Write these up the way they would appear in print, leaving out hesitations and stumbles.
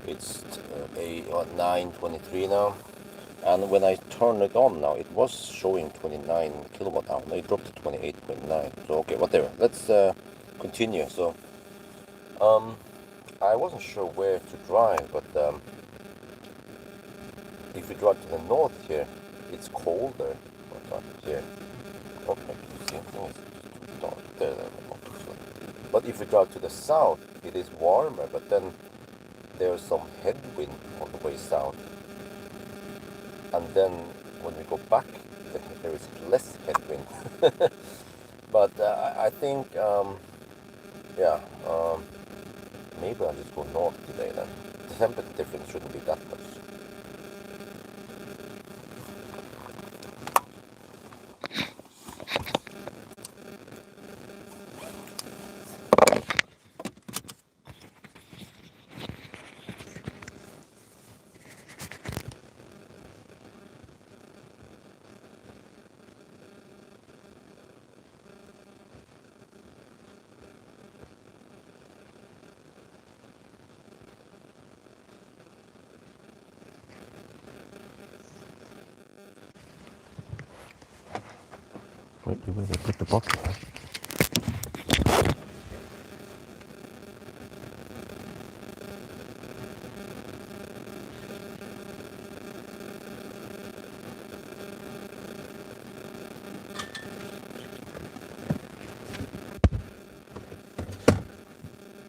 It's 9:23 now, and when I turned it on now, it was showing 29 kilowatt hour. Now it dropped to 28.9. So okay, whatever. Let's continue. So I wasn't sure where to drive, but if we drive to the north here, it's colder. What's up here? Okay, you see, it's dark there. But if we drive to the south, it is warmer. But then there's some headwind on the way south, and then when we go back, there is less headwind. But I think, yeah, maybe I'll just go north today then. The temperature difference shouldn't be that much. Wait, where did I put the bottle?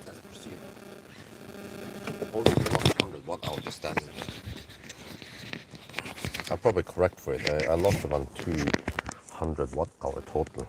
Let's proceed. The voltage is 100 watt hour just standing. I'm probably correct for it. I lost around 200 watt hour total.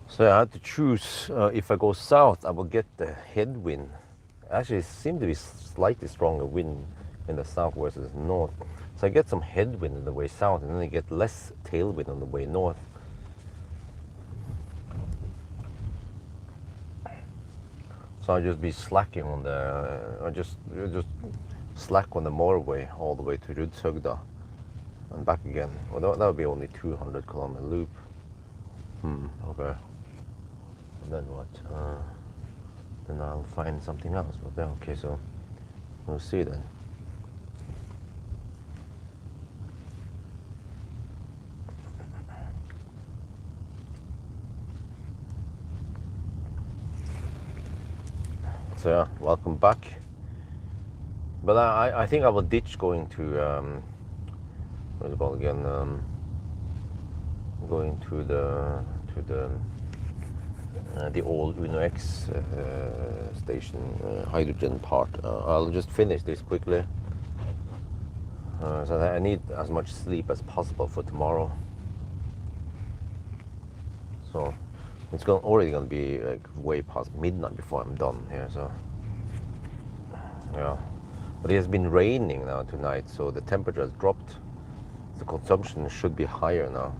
So I had to choose. If I go south, I will get the headwind. Actually, it seemed to be slightly stronger wind in the south versus north. So I get some headwind on the way south, and then I get less tailwind on the way north. So I'll just be slacking on the. I just slack on the motorway all the way to Rudshøgda and back again. Well, that would be only 200-kilometer loop. Okay. And then what? Then I'll find something else. But then, okay, so we'll see then. So yeah, welcome back. But I think I will ditch going to what is it called again? Going to the old Uno X station, hydrogen part. I'll just finish this quickly. So I need as much sleep as possible for tomorrow. So it's already going to be like way past midnight before I'm done here. So yeah, but it has been raining now tonight, so the temperature has dropped. The consumption should be higher now.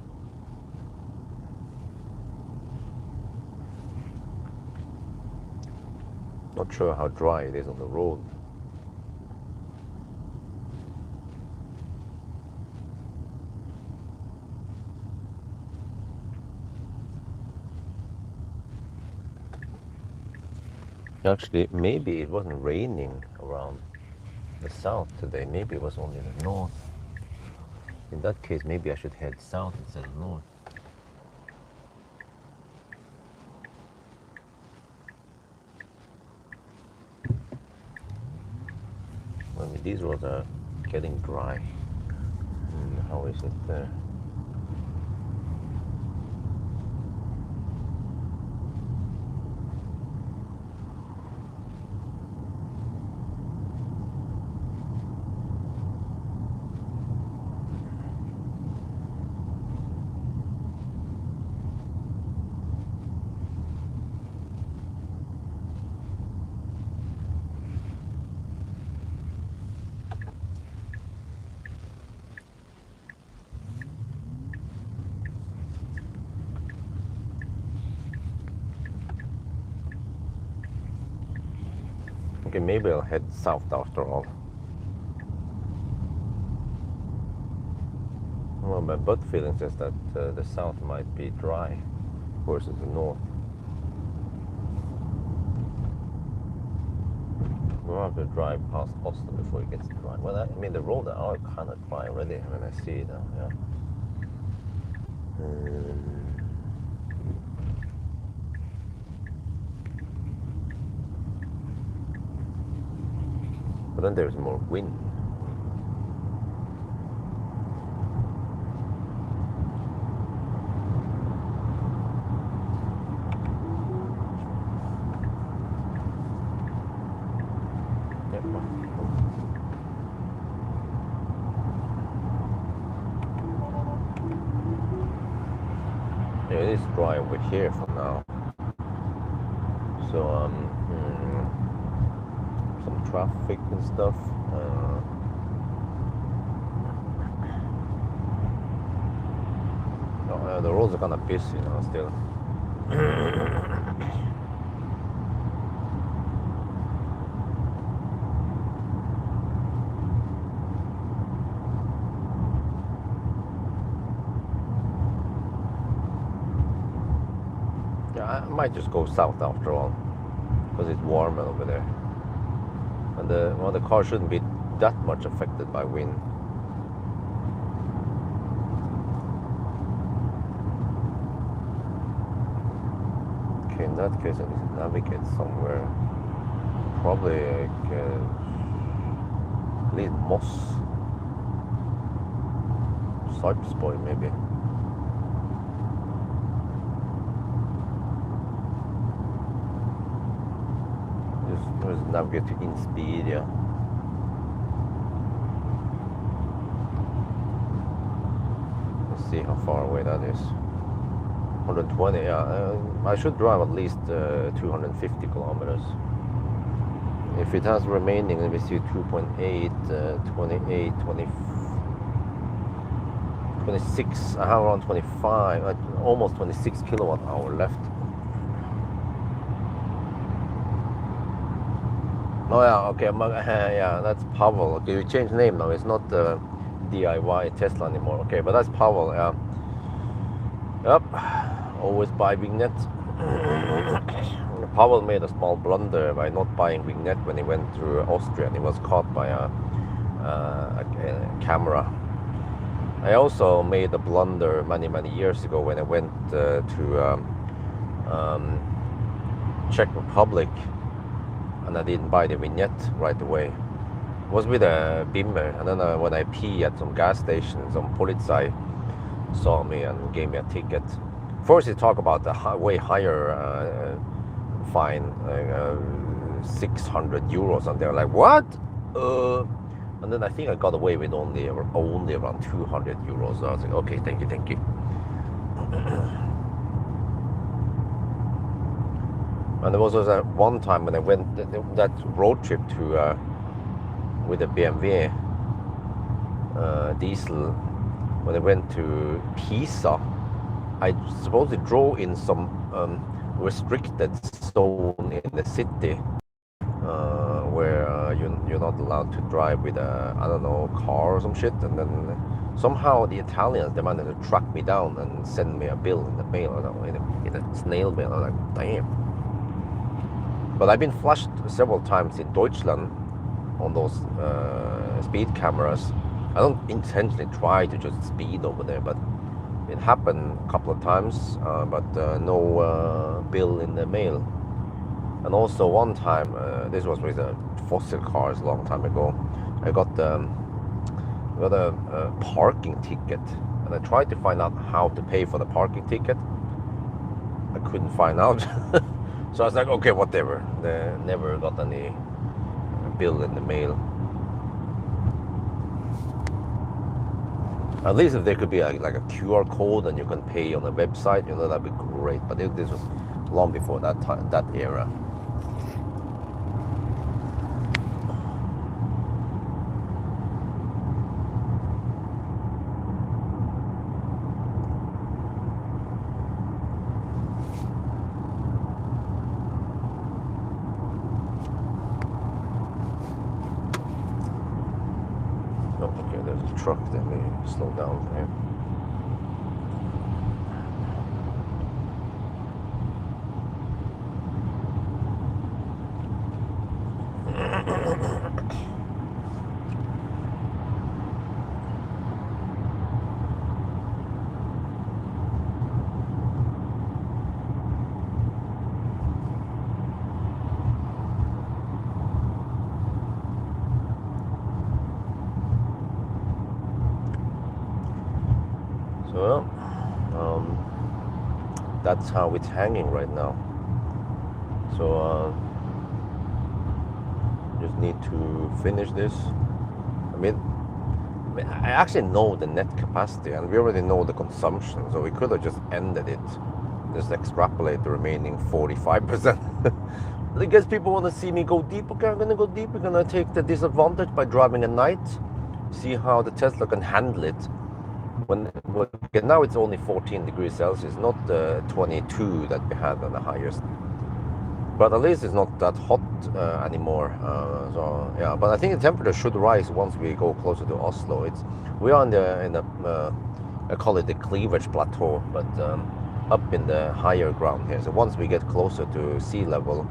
Not sure how dry it is on the road. Actually, maybe it wasn't raining around the south today. Maybe it was only the north. In that case, maybe I should head south instead of north. I mean, these roads are getting dry. How is it there? Okay, maybe I'll head south after all. Well, my gut feeling says that the south might be dry versus the north. We'll have to drive past Oslo before it gets dry. Well, I mean, the roads are kind of dry already when I see it now, yeah. But then there's more wind. Yeah, it is dry over here for now. So some traffic and stuff. The roads are kind of busy now still. Yeah, I might just go south after all, because it's warmer over there, and the car shouldn't be that much affected by wind. Okay, in that case, I need to navigate somewhere. Probably like lead Moss, Sarpsborg maybe. Just navigate to Inspiria. Let's see how far away that is. 120, yeah. I should drive at least 250 kilometers. If it has remaining, let me see, 2.8, 28, 20, 26, I have around 25, almost 26 kilowatt hour left. Oh yeah, okay, yeah, that's Pawel. Okay, you changed name now. It's not DIY Tesla anymore. Okay, but that's Pawel. Yeah. Yep. Always buy vignette. Pawel made a small blunder by not buying vignette when he went through Austria, and he was caught by a camera. I also made a blunder many years ago when I went to Czech Republic. And I didn't buy the vignette right away. It was with a Bimmer, and then when I pee at some gas station, some Polizei saw me and gave me a ticket. First, he talked about the way higher fine, 600 euros, and they were like, "What?" And then I think I got away with only around 200 euros. So I was like, "Okay, thank you." And there was also one time when I went that road trip to with a BMW diesel. When I went to Pisa, I supposedly drove in some restricted zone in the city where you're not allowed to drive with a, I don't know, car or some shit. And then somehow the Italians, they managed to track me down and send me a bill in the mail, in a snail mail. I was like, damn. But I've been flashed several times in Deutschland on those speed cameras. I don't intentionally try to just speed over there, but it happened a couple of times, but no bill in the mail. And also one time, this was with fossil cars a long time ago, I got a parking ticket, and I tried to find out how to pay for the parking ticket. I couldn't find out. So I was like, okay, whatever. They never got any bill in the mail. At least if there could be like a QR code and you can pay on a website, that'd be great. But this was long before that time, that era. truck. Let me slow down here. So, that's how it's hanging right now. So, just need to finish this. I mean, I actually know the net capacity and we already know the consumption, so we could have just ended it, just extrapolate the remaining 45%. I guess people want to see me go deep. Okay, I'm gonna go deep. We're gonna take the disadvantage by driving at night, see how the Tesla can handle it. Okay, now it's only 14 degrees Celsius, not 22 that we had on the highest. But at least it's not that hot anymore. So yeah, but I think the temperature should rise once we go closer to Oslo. We are in the I call it the cleavage plateau, but up in the higher ground here. So once we get closer to sea level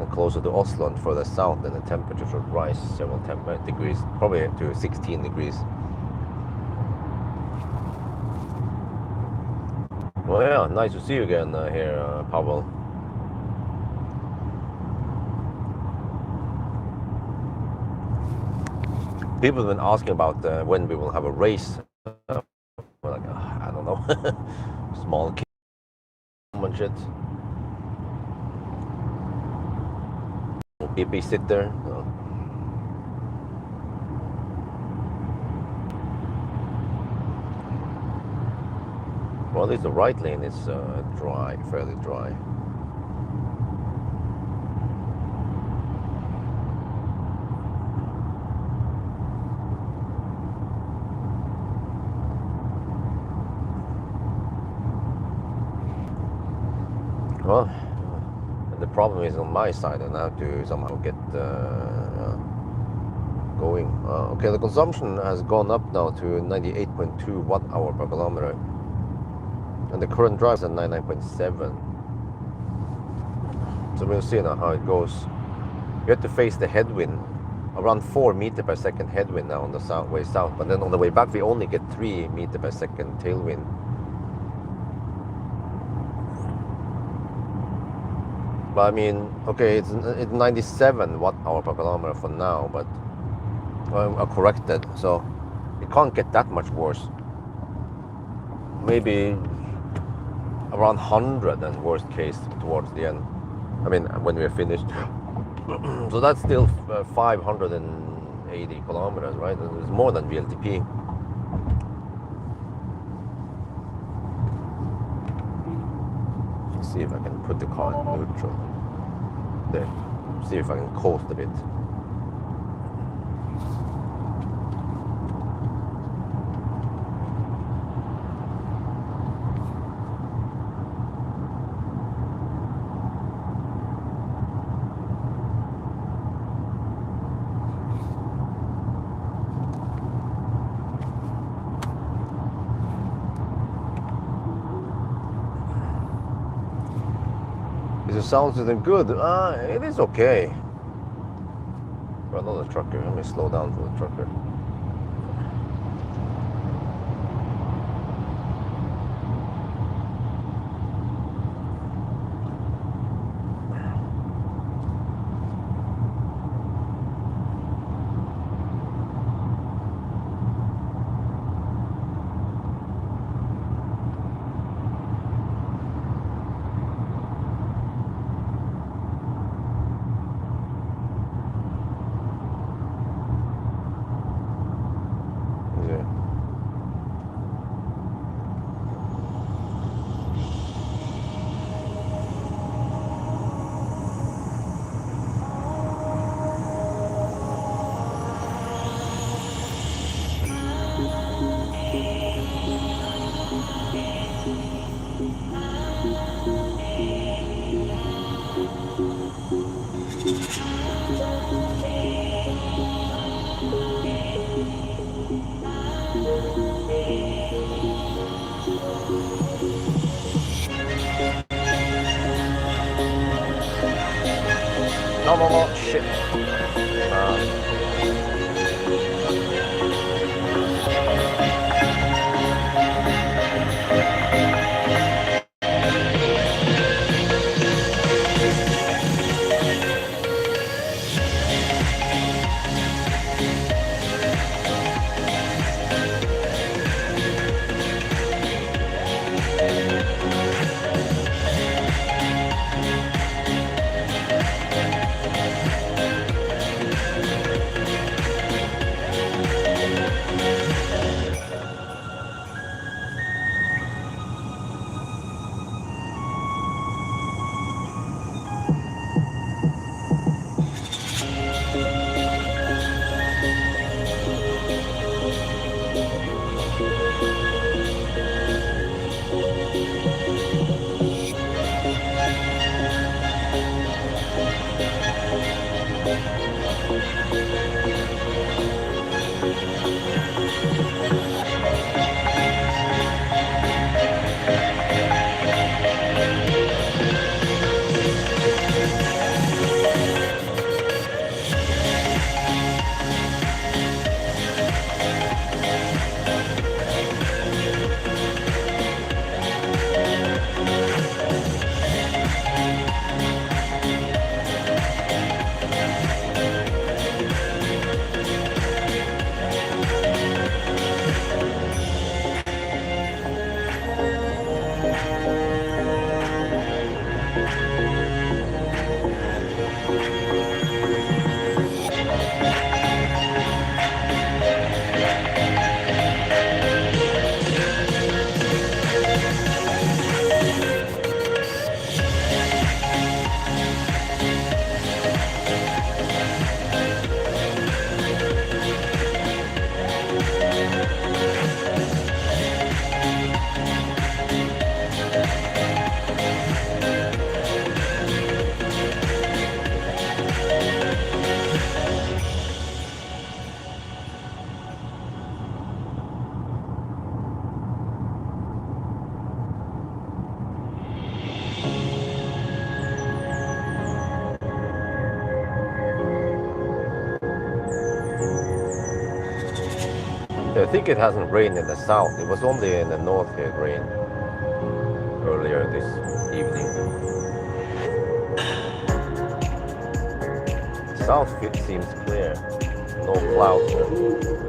and closer to Oslo and further south, then the temperature should rise several degrees, probably to 16 degrees. Well, yeah, nice to see you again here, Pawel. People have been asking about when we will have a race. We're like, I don't know, small kids and shit. PP sit there. Well, at least the right lane is dry, fairly dry. Well, the problem is on my side, and I have to somehow get going. Okay, the consumption has gone up now to 98.2 watt-hour per kilometer, and the current drive is at 99.7. So we'll see now how it goes. You have to face the headwind, around 4 meters per second headwind now on the way south, but then on the way back we only get 3 meters per second tailwind. But I mean, okay, it's 97 watt-hour per kilometer for now, but corrected, so it can't get that much worse. Maybe around 100 and worst case towards the end. I mean, when we're finished. So that's still 580 kilometers, right? It's more than VLTP. See if I can put the car in neutral. There. See if I can coast a bit. It sounds good. It is okay. But another trucker. Let me slow down for the trucker. No, no, no, shit. I think it hasn't rained in the south. It was only in the north here it rained earlier this evening. South seems clear. No clouds here.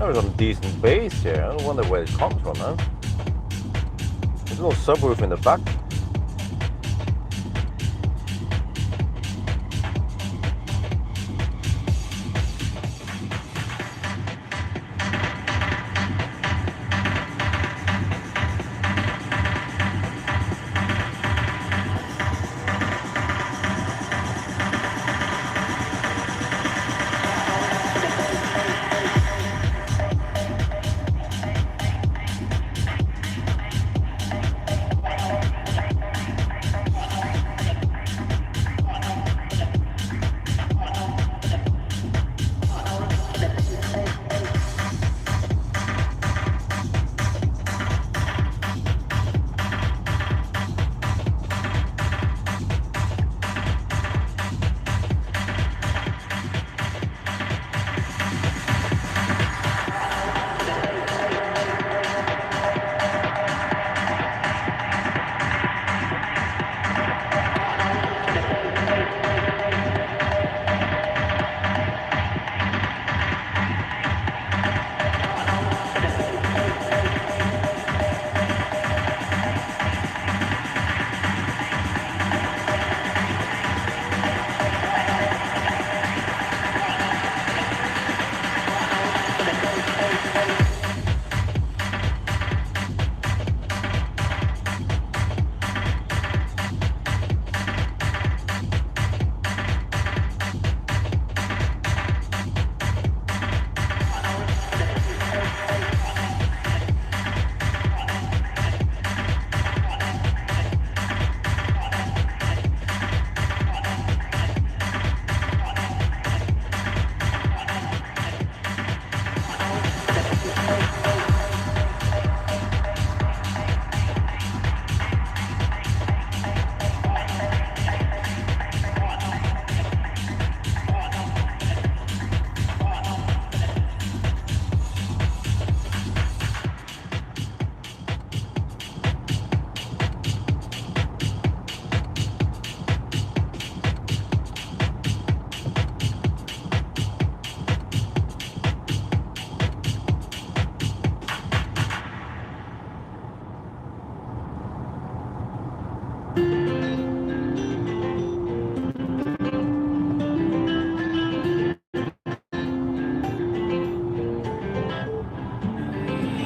There's some decent bass here. I wonder where it comes from, huh? There's a little subwoofer in the back.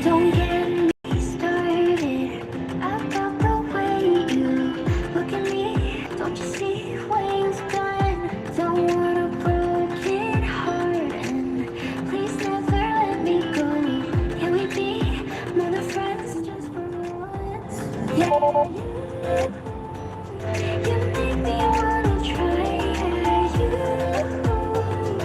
Don't get me started about the way you look at me. Don't you see what you've done? Don't want a broken heart, and please never let me go. Can we be more than friends just for once? Yeah, you make me wanna try. You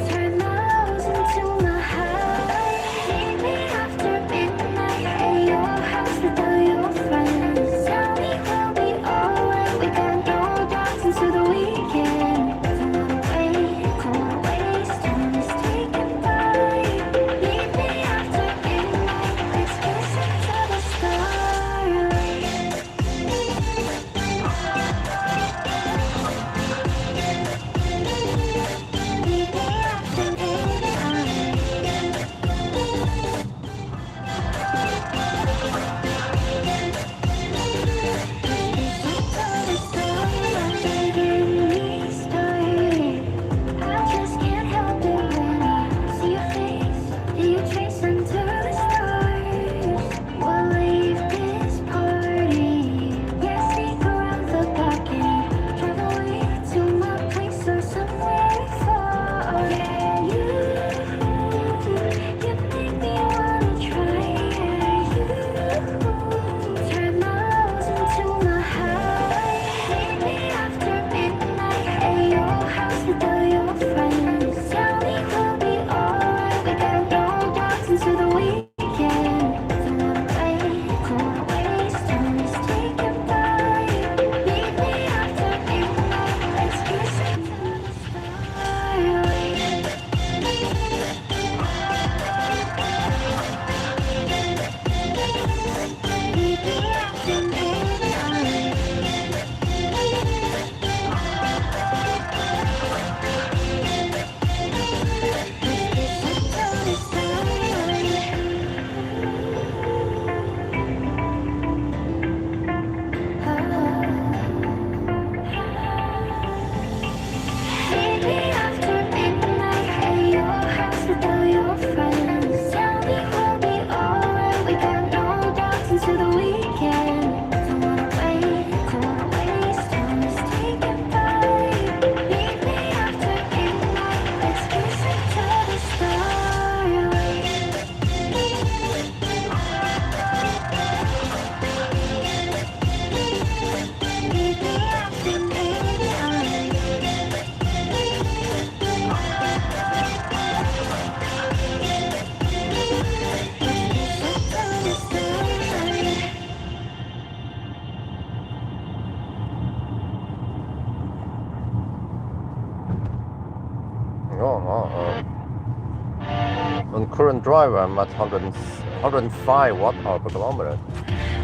turn lows into my high. Meet me after midnight at your house without your friends. Tell me we'll be alright. We got no doubts into the weekend. Don't wanna waste time is taken by. Meet me after midnight. Let's kiss into the stars. weekend. Don't wanna wait, don't wanna waste time. Just take it by. Meet me after midnight. Let's race into the starlight. Meet me after midnight. On current drive, I'm at 105 watt-hour per kilometer.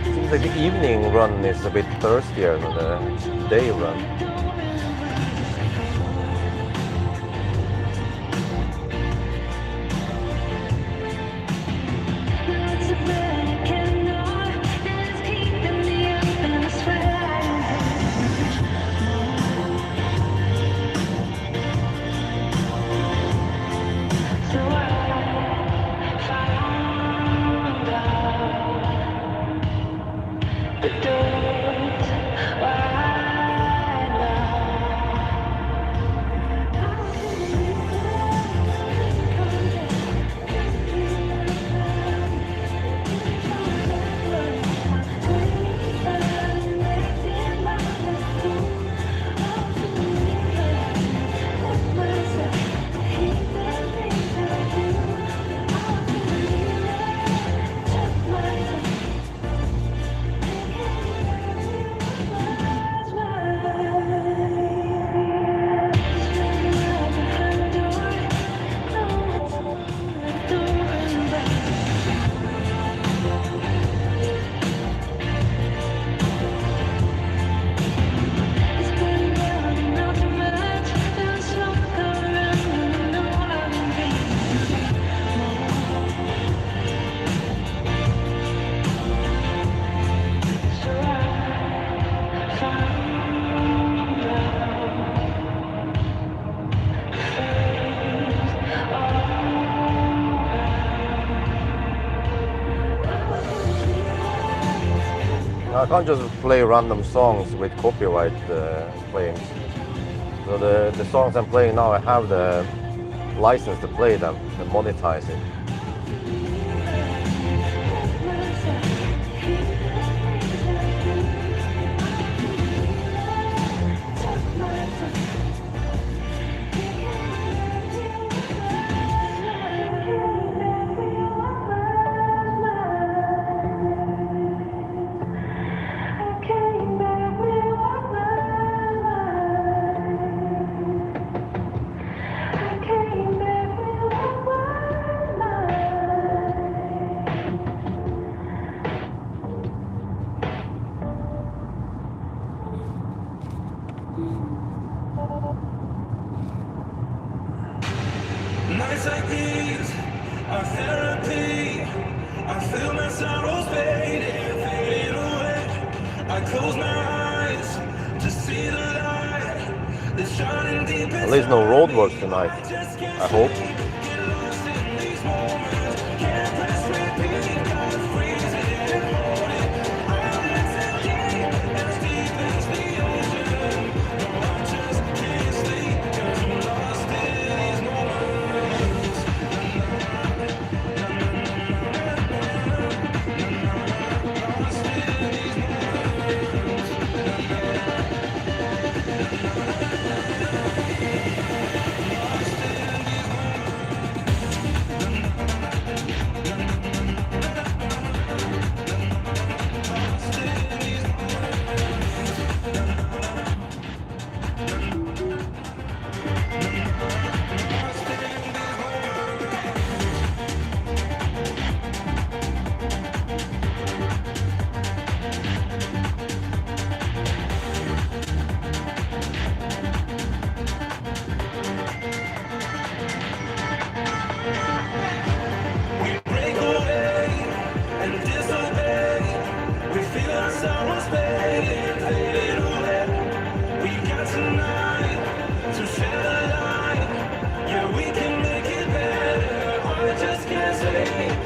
Seems like the evening run is a bit thirstier than the day run. I can't just play random songs with copyright claims. So the songs I'm playing now, I have the license to play them and monetize it. Nights like these are therapy. I feel my sorrows fading away. I close my eyes to see the light that's shining deep inside. At least no roadworks tonight, I hope. Get lost in these moments. Can't press repeat. Gotta freeze it and hold it. I'm missing deep as deep as the ocean. No, I just can't sleep 'cause I'm lost in these moments. Lost in these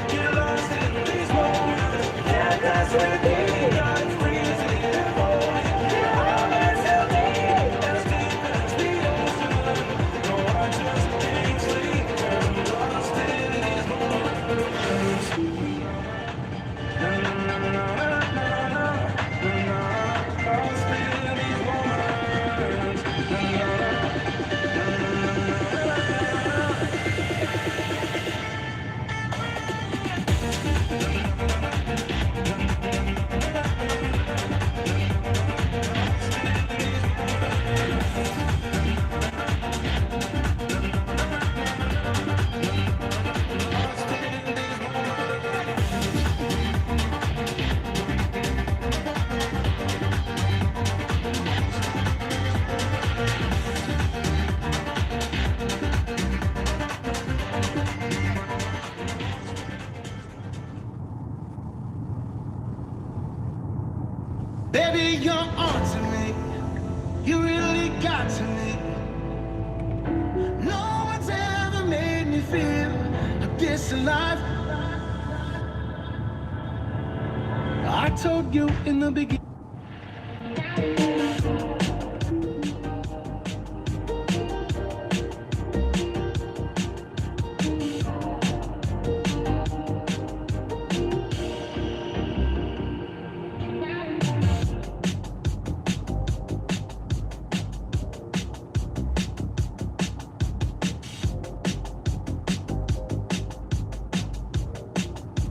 Get lost in these moments, yeah, that's what it is. Baby, you're on to me. You really got to me. No one's ever made me feel like this alive. I told you in the beginning.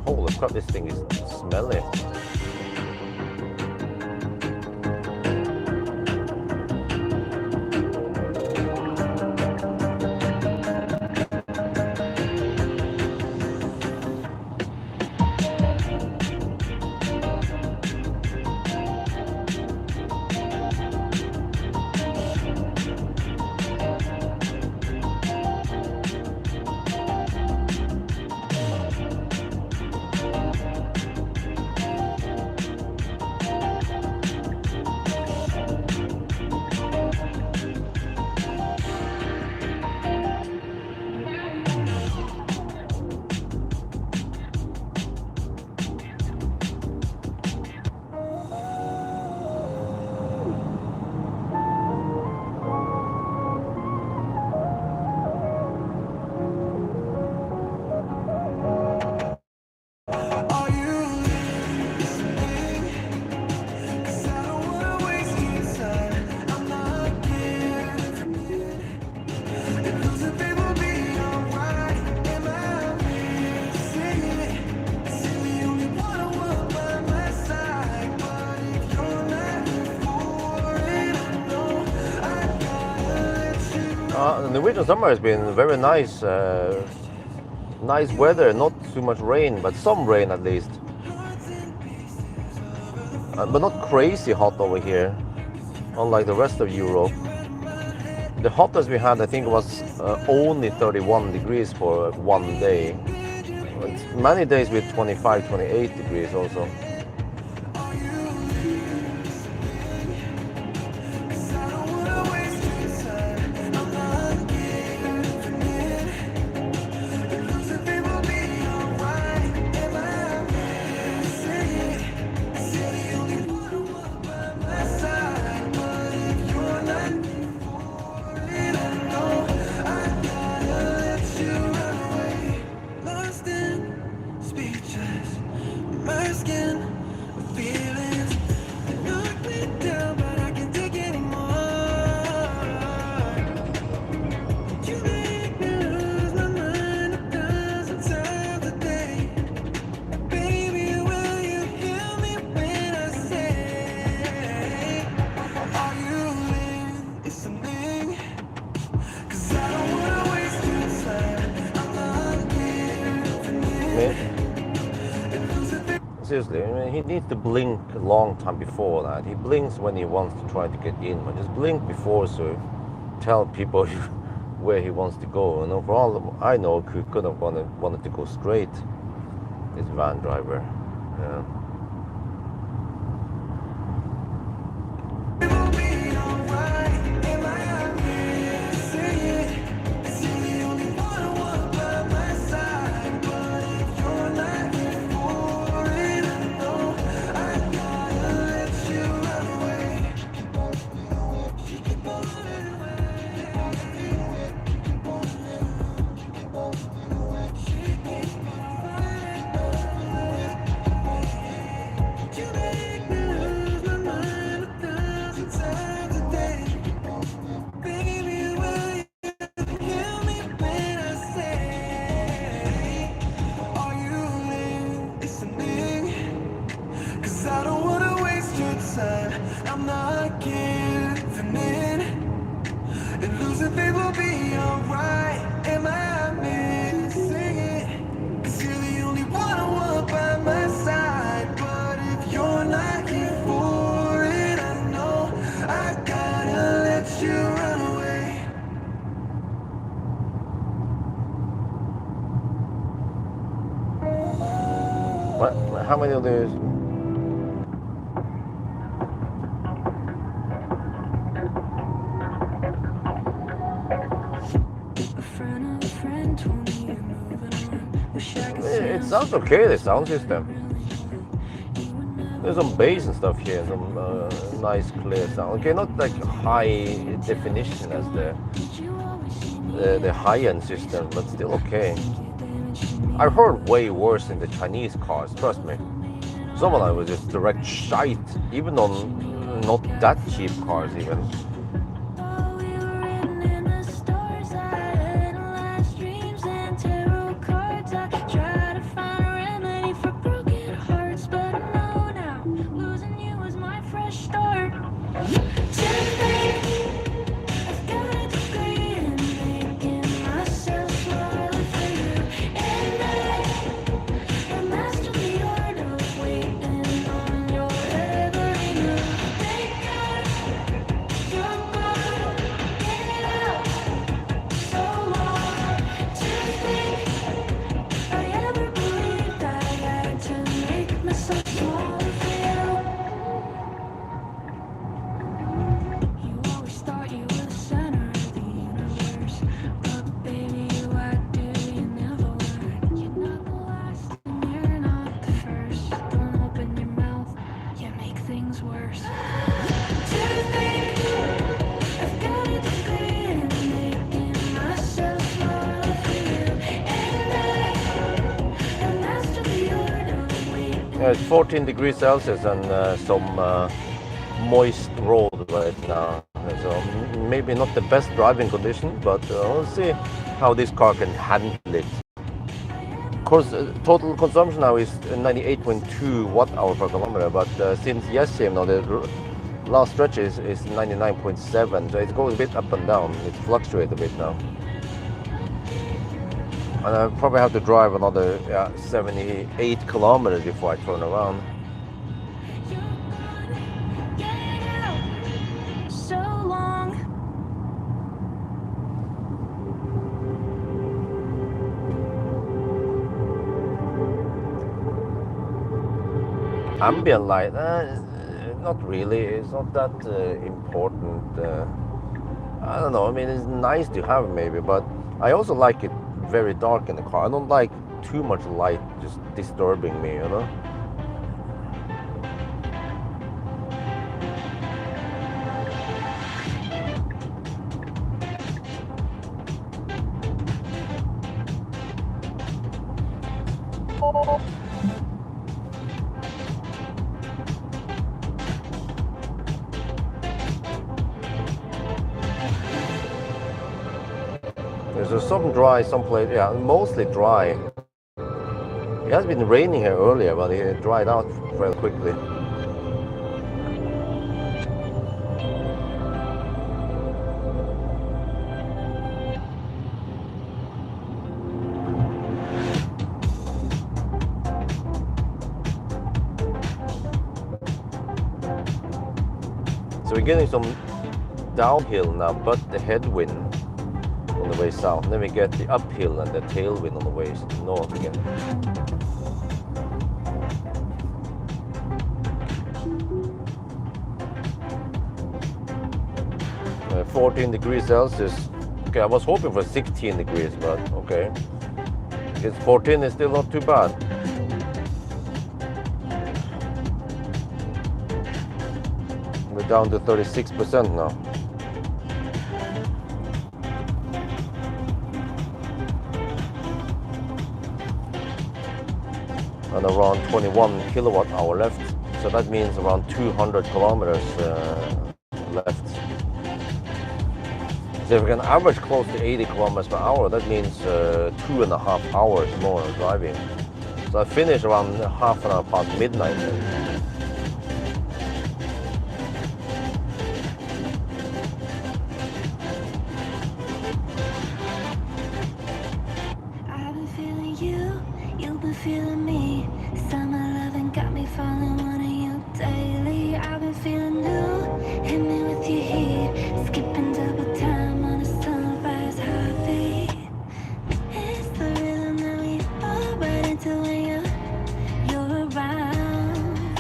Holy crap, this thing is smelly. Are you listening? 'Cause I don't wanna waste your time. I'm not giving in. And losing faith will be alright. Am I missing it? 'Cause you're the only one I want by my side. But if you're not for it, I know I gotta let you. The Norwegian summer has been very nice. Nice weather, not too much rain, but some rain at least. But not crazy hot over here, unlike the rest of Europe. The hottest we had, I think, was only 31 degrees for one day. It's many days with 25, 28 degrees also. Seriously, I mean, he needs to blink a long time before that. He blinks when he wants to try to get in, but just blink before, so tell people where he wants to go. You know, for all I know, he could have wanted to go straight. This van driver, yeah. I'm not giving in. And losing faith will be alright. Am I missing it? 'Cause you're the only one I want by my side. But if you're not here for it, I know I gotta let you run away. What? How many of these? Sounds okay, the sound system. There's some bass and stuff here, some nice clear sound. Okay, not like high definition as the high-end system, but still okay. I've heard way worse in the Chinese cars, trust me. Some of them was just direct shite, even on not that cheap cars even. It's 14 degrees Celsius and some moist road right now. So maybe not the best driving condition, but we'll see how this car can handle it. Of course, total consumption now is 98.2 watt-hour per kilometer, but since yesterday, now the last stretch is 99.7, so it goes a bit up and down. It fluctuates a bit now. And I probably have to drive another 78 kilometers before I turn around. Ambient light, not really. It's not that important. I don't know. I mean, it's nice to have maybe, but I also like it very dark in the car. I don't like too much light just disturbing me, you know. There's some dry, some place, yeah, mostly dry. It has been raining here earlier, but it dried out very quickly. So we're getting some downhill now, but the headwind on the way south. Then we get the uphill and the tailwind on the way north again. 14 degrees Celsius. Okay, I was hoping for 16 degrees, but okay. It's 14 is still not too bad. We're down to 36% now. And around 21 kilowatt hour left. So that means around 200 kilometers left. So if we can average close to 80 kilometers per hour, that means 2.5 hours more driving. So I finish around half an hour past midnight. I've been feeling you, you've been feeling me. Summer loving got me falling, wanting you daily. I've been feeling new, hit me with your heat. Skipping double time on a sunrise heartbeat. It's the rhythm that we fall right into when you're around.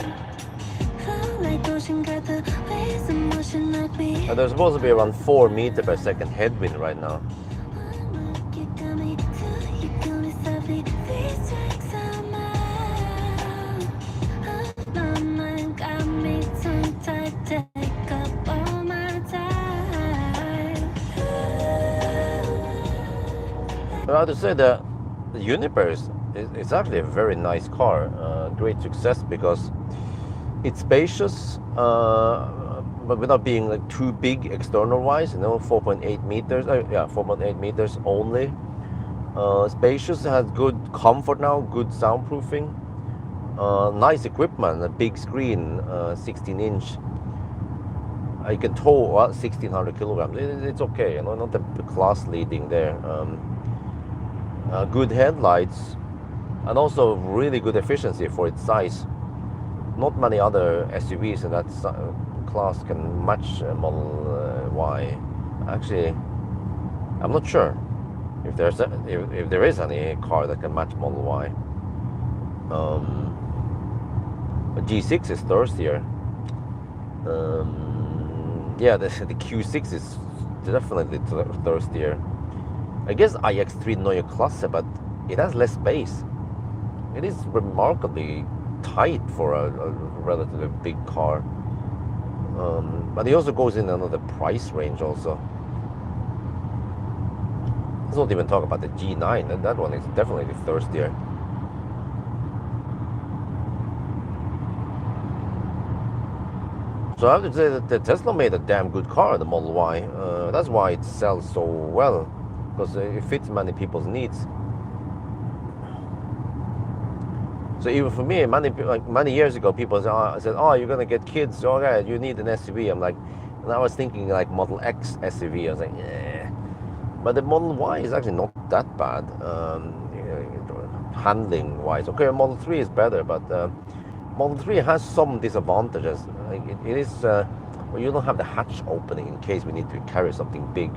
Flow like ocean, got the waves of motion like me. And there's supposed to be around 4 meters per second headwind right now. You got me too, you got me softly. These tracks are have to say that the Universe is actually a very nice car. Great success because it's spacious, but without being like too big external wise. 4.8 meters. Yeah, 4.8 meters only. Spacious, has good comfort now, good soundproofing, nice equipment, a big screen, 16-inch. I can tow 1600 kilograms. It's okay, not the class leading there. Good headlights, and also really good efficiency for its size. Not many other SUVs in that class can match Model Y. Actually, I'm not sure if if there is any car that can match Model Y. G6 is thirstier. Yeah, the Q6 is definitely thirstier. I guess iX3 Neue Klasse, but it has less space. It is remarkably tight for a relatively big car. But it also goes in another price range also. Let's not even talk about the G9. That one is definitely thirstier. So I have to say that the Tesla made a damn good car, the Model Y. That's why it sells so well, because it fits many people's needs. So even for me, many years ago, people said, "Oh, you're gonna get kids. Oh, yeah, you need an SUV." I'm like, and I was thinking like Model X SUV. I was like, yeah. But the Model Y is actually not that bad, handling wise. Okay, Model 3 is better, but Model 3 has some disadvantages. Like it is, well, you don't have the hatch opening in case we need to carry something big.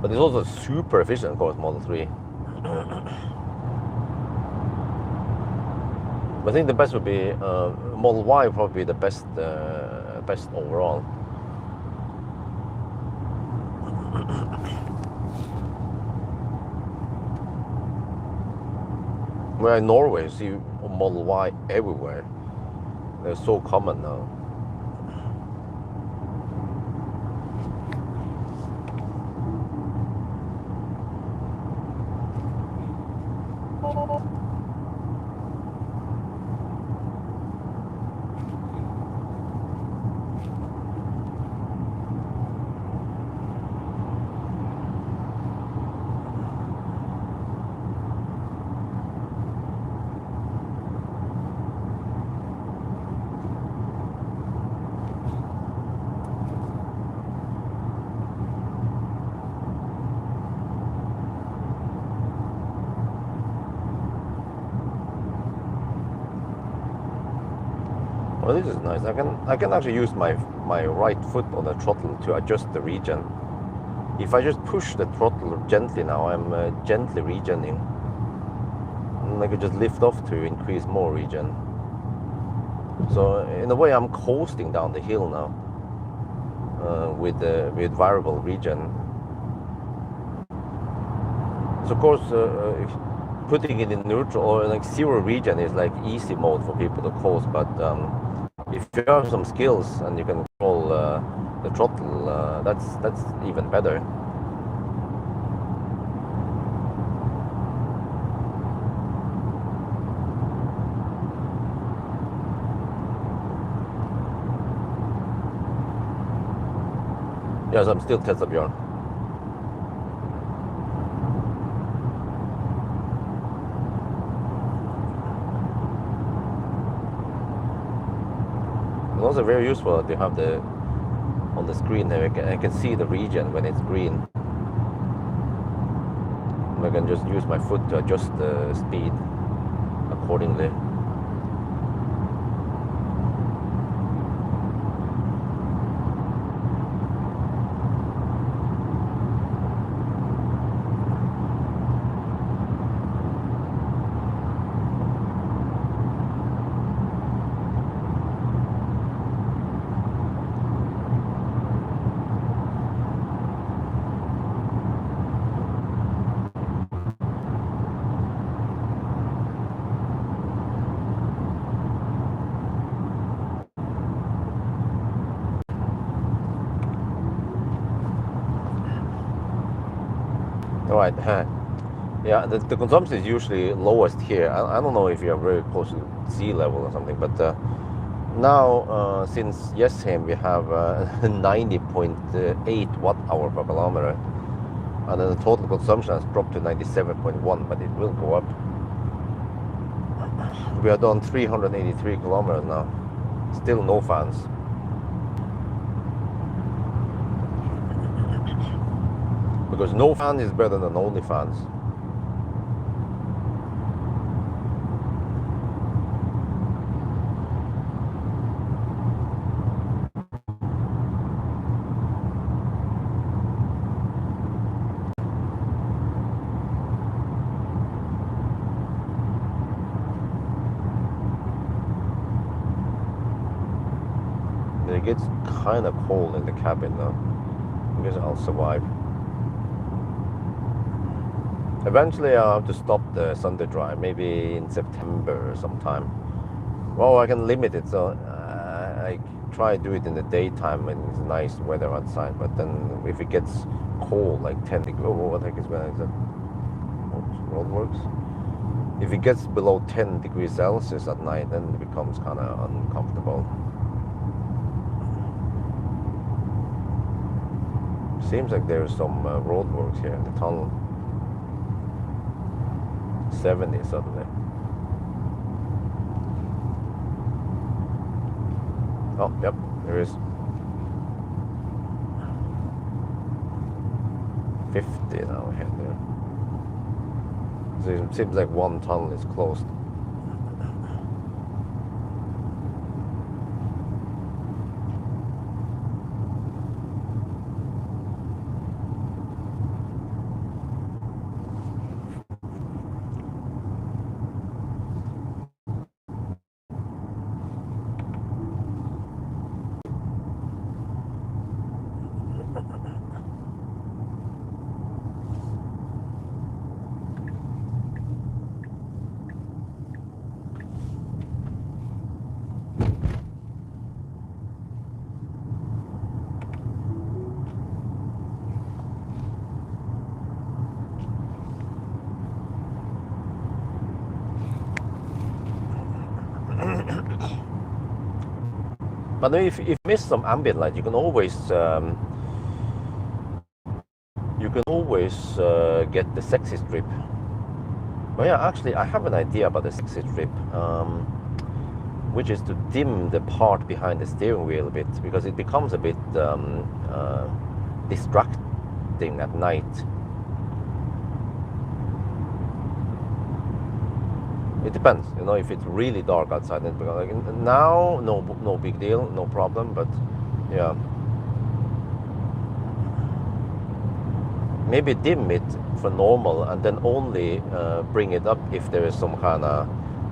But it's also super efficient, of course, Model 3. I think the best would be Model Y, would probably be the best overall. Where in Norway, you see Model Y everywhere. They're so common now. Well, this is nice. I can actually use my right foot on the throttle to adjust the regen. If I just push the throttle gently now, I'm gently regening. And I could just lift off to increase more regen. So in a way, I'm coasting down the hill now with variable regen. So of course, putting it in neutral or like zero regen is like easy mode for people to coast, but if you have some skills and you can control the throttle, that's even better. Yes, I'm still Tesla Bjorn. It's also very useful to have on the screen there. I can see the regen when it's green. I can just use my foot to adjust the speed accordingly. Right. Yeah, the consumption is usually lowest here. I don't know if you're very close to sea level or something, but now since Yesheim we have 90.8 watt hour per kilometer, and then the total consumption has dropped to 97.1, but it will go up. We are done 383 kilometers now. Still no fans. Because no fan is better than only fans. It gets kind of cold in the cabin now. I guess I'll survive. Eventually I'll have to stop the Sunday drive, maybe in September or sometime. Well, I can limit it, so I try to do it in the daytime when it's nice weather outside. But then if it gets cold, like 10 degrees, oh, what the heck is that? Roadworks? If it gets below 10 degrees Celsius at night, then it becomes kind of uncomfortable. Seems like there's some roadworks here in the tunnel. 70 suddenly. Oh, yep, there is. 50 now ahead there. So it seems like one tunnel is closed. But if you miss some ambient light, you can always get the sexy strip. But yeah, actually, I have an idea about the sexy strip, which is to dim the part behind the steering wheel a bit, because it becomes a bit distracting at night. It depends, you know, if it's really dark outside, then like now, no big deal, no problem. But yeah, maybe dim it for normal, and then only bring it up if there is some kind of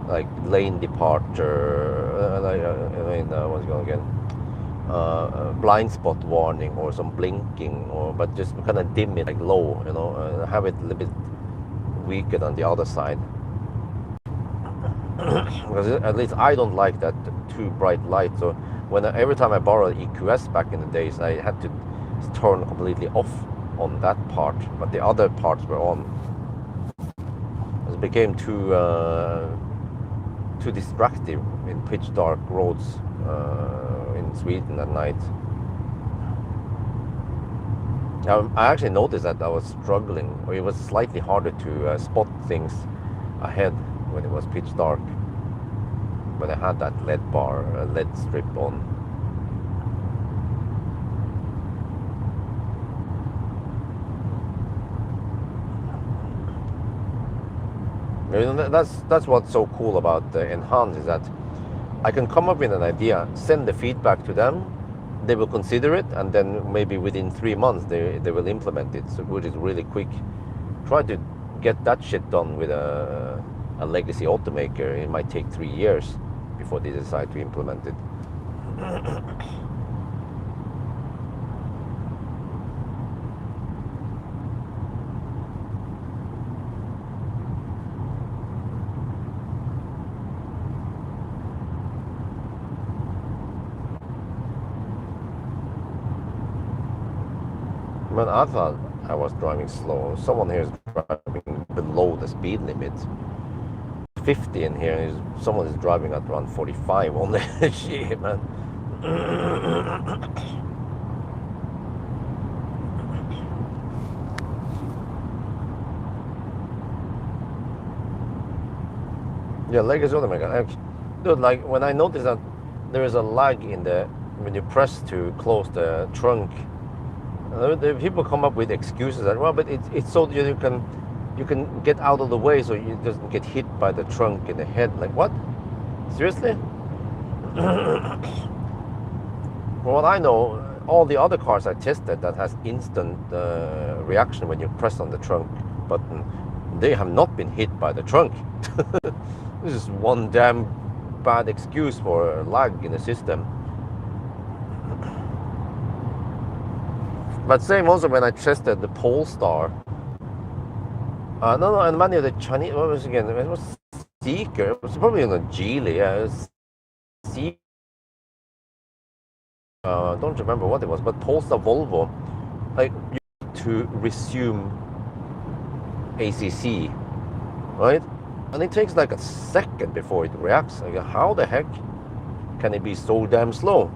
like lane departure, what's going again? Blind spot warning or some blinking, but just kind of dim it like low, you know, have it a little bit weaker than the other side. Because at least I don't like that too bright light. So every time I borrowed EQS back in the days, I had to turn completely off on that part, but the other parts were on. It became too distracting in pitch dark roads in Sweden at night. I actually noticed that I was struggling, or it was slightly harder to spot things ahead when it was pitch dark, when I had that LED strip on. You know, that's what's so cool about Enhance, is that I can come up with an idea, send the feedback to them, they will consider it, and then maybe within 3 months they will implement it, so which is really quick. Try to get that shit done with a legacy automaker. It might take 3 years before they decide to implement it. But I thought I was driving slow. Someone here is driving below the speed limit. 50 in here. Someone is driving at around 45 only. Shit, man. Yeah, lag is automatic. Dude, like when I notice that there is a lag in the when you press to close the trunk, the people come up with excuses that well, but it's so you can get out of the way so you doesn't get hit by the trunk in the head. Like what? Seriously? From what I know, all the other cars I tested that has instant reaction when you press on the trunk button, they have not been hit by the trunk. This is one damn bad excuse for lag in the system. But same also when I tested the Polestar. No, and many of the Chinese, what was it again? It was Seeker. It was probably on a Geely. Yeah, it was Seeker. Don't remember what it was, but Polestar Volvo, like you need to resume ACC, right? And it takes like a second before it reacts. Like, how the heck can it be so damn slow?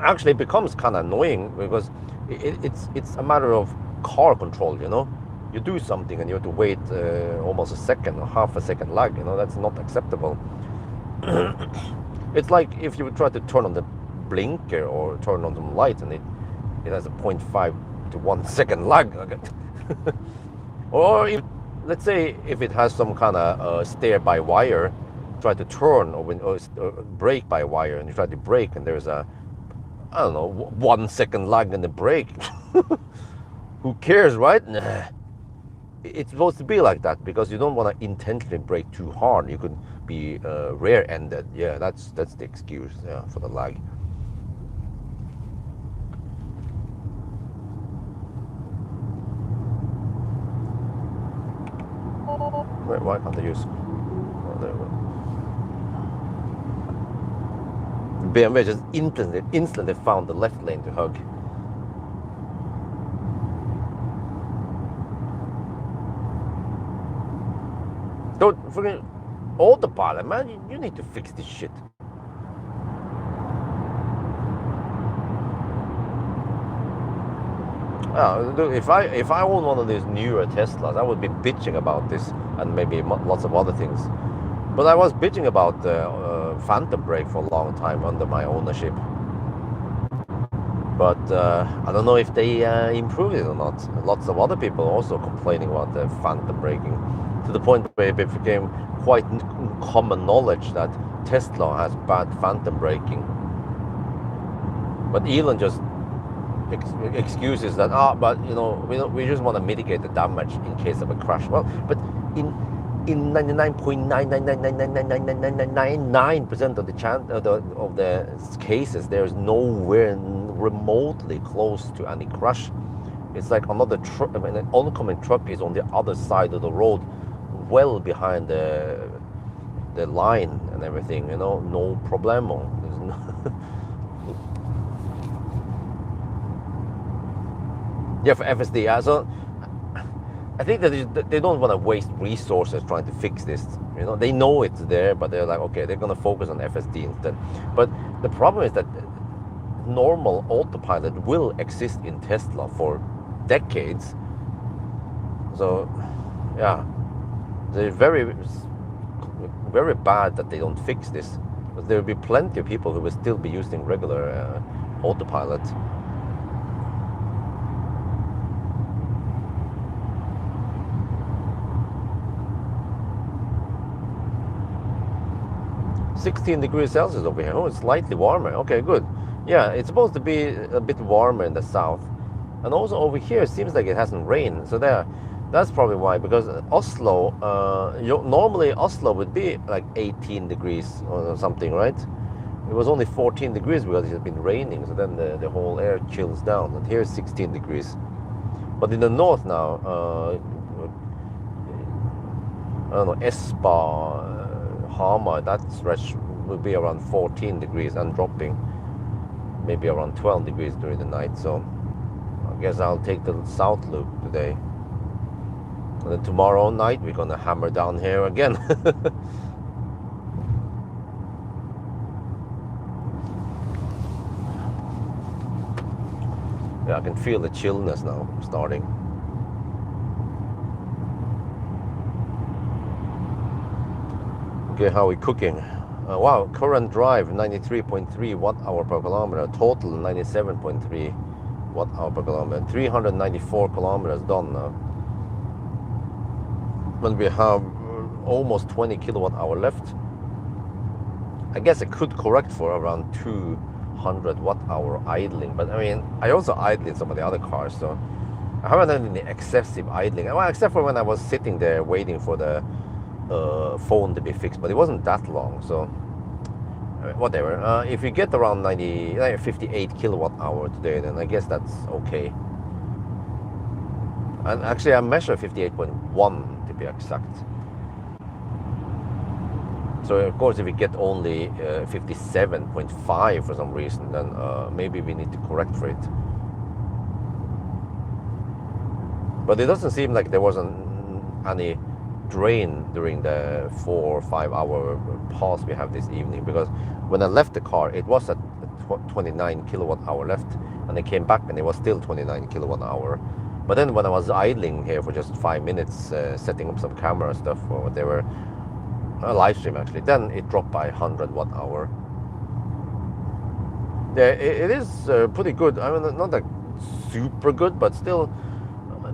Actually, it becomes kind of annoying because it's a matter of car control, you know. You do something and you have to wait almost a second or half a second lag, you know. That's not acceptable. It's like if you would try to turn on the blinker or turn on some lights and it has a 0.5 to 1 second lag. Or if, let's say if it has some kind of steer by wire, try to turn or brake by wire and you try to brake and there's a, I don't know, 1 second lag in the brake. Who cares, right? It's supposed to be like that because you don't want to intentionally brake too hard. You could be rear-ended. Yeah, that's the excuse, yeah, for the lag. Wait, why can't I use? Oh, there we go. BMW just instantly found the left lane to hug. Don't forget autopilot, man. You need to fix this shit. If I own one of these newer Teslas, I would be bitching about this and maybe lots of other things. But I was bitching about phantom brake for a long time under my ownership. But I don't know if they improved it or not. Lots of other people also complaining about the phantom braking, to the point where it became quite common knowledge that Tesla has bad phantom braking. But Elon just excuses that, but you know, we just want to mitigate the damage in case of a crash. Well, but in 99.999999999% of the cases, there's nowhere remotely close to any crash. It's like another truck, I mean, an oncoming truck is on the other side of the road, well behind the line and everything, you know, no problemo. There's no yeah, for FSD. So I think that they don't want to waste resources trying to fix this. You know, they know it's there, but they're like, okay, they're gonna focus on FSD instead. But the problem is that normal autopilot will exist in Tesla for decades. So, yeah, they're very, very bad that they don't fix this. But there will be plenty of people who will still be using regular autopilot. -16 degrees Celsius over here. Oh, it's slightly warmer. Okay, good. Yeah, it's supposed to be a bit warmer in the south. And also over here, it seems like it hasn't rained. So that's probably why, because Oslo, normally Oslo would be like 18 degrees or something, right? It was only 14 degrees because it had been raining. So then the whole air chills down. And here it's 16 degrees. But in the north now, I don't know, Espa, Hamar, that stretch will be around 14 degrees and dropping maybe around 12 degrees during the night. So guess I'll take the south loop today. And then tomorrow night we're gonna hammer down here again. Yeah, I can feel the chillness now starting. Okay, how are we cooking? Wow, current drive 93.3 watt-hour per kilometer, total 97.3 watt-hour per kilometer, 394 kilometers done now. When we have almost 20 kilowatt-hour left. I guess I could correct for around 200 watt-hour idling, but I mean, I also idle in some of the other cars, so I haven't had any excessive idling. Well, except for when I was sitting there waiting for the phone to be fixed, but it wasn't that long, so whatever. If you get around 58 kilowatt hour today, then I guess that's okay. And actually I measured 58.1 to be exact. So of course if we get only 57.5 for some reason, then maybe we need to correct for it. But it doesn't seem like there wasn't any drain during the 4 or 5 hour pause we have this evening, because when I left the car it was at 29 kilowatt hour left, and I came back and it was still 29 kilowatt hour. But then when I was idling here for just 5 minutes, setting up some camera stuff or whatever, a live stream actually, then it dropped by 100 watt hour. Yeah, it is pretty good. I mean, not like super good, but still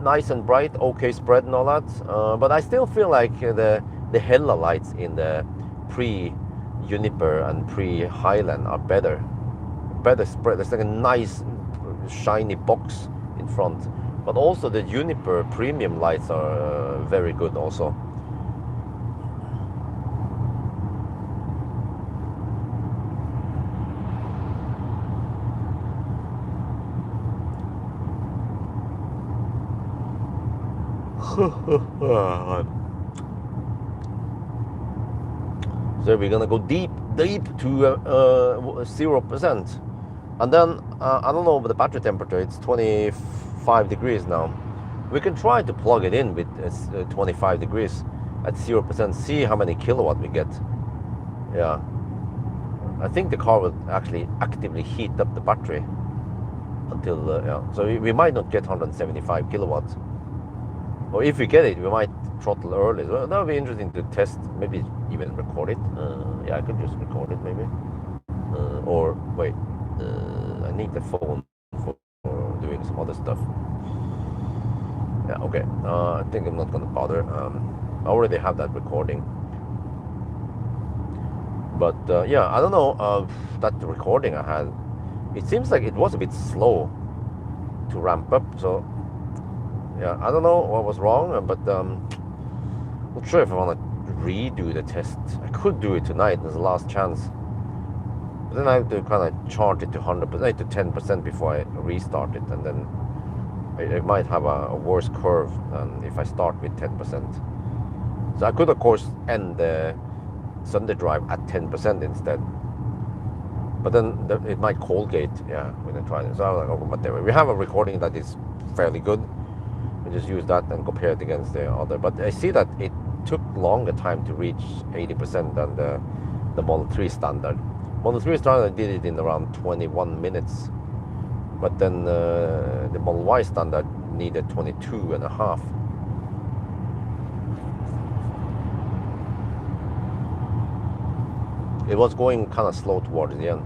nice and bright, okay spread and all that. But I still feel like the Hella lights in the pre-Juniper and pre-Highland are better spread. There's like a nice shiny box in front. But also the Juniper premium lights are very good also. So we're gonna go deep to 0%, and then I don't know, but the battery temperature, it's 25 degrees now. We can try to plug it in with 25 degrees at 0%, see how many kilowatt we get. Yeah, I think the car will actually actively heat up the battery until yeah, so we might not get 175 kilowatts. Or if we get it, we might throttle early. So that would be interesting to test, maybe even record it. Yeah, I could just record it maybe. Or wait, I need the phone for doing some other stuff. Yeah, okay. I think I'm not gonna bother. I already have that recording. But yeah, I don't know, that recording I had, it seems like it was a bit slow to ramp up, so yeah, I don't know what was wrong, but not sure if I want to redo the test. I could do it tonight as a last chance, but then I have to kind of charge it to 100%, to 10% before I restart it, and then I might have a worse curve than if I start with 10%. So I could of course end the Sunday drive at 10% instead, but then it might cold gate. Yeah, we didn't try it. So I was like, oh, whatever. We have a recording that is fairly good. Just use that and compare it against the other. But I see that it took longer time to reach 80% than the Model 3 standard. Model 3 standard did it in around 21 minutes. But then the Model Y standard needed 22 and a half. It was going kind of slow towards the end.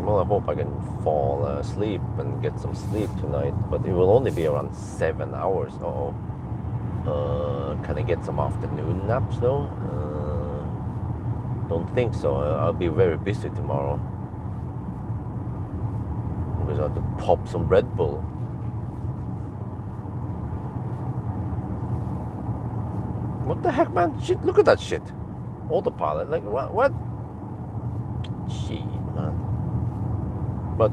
Well, I hope I can fall asleep and get some sleep tonight, but it will only be around 7 hours. Can I get some afternoon naps though? Don't think so. I'll be very busy tomorrow because I have to pop some Red Bull. What the heck, man? Shit, look at that shit. Autopilot, like what? Gee, man. But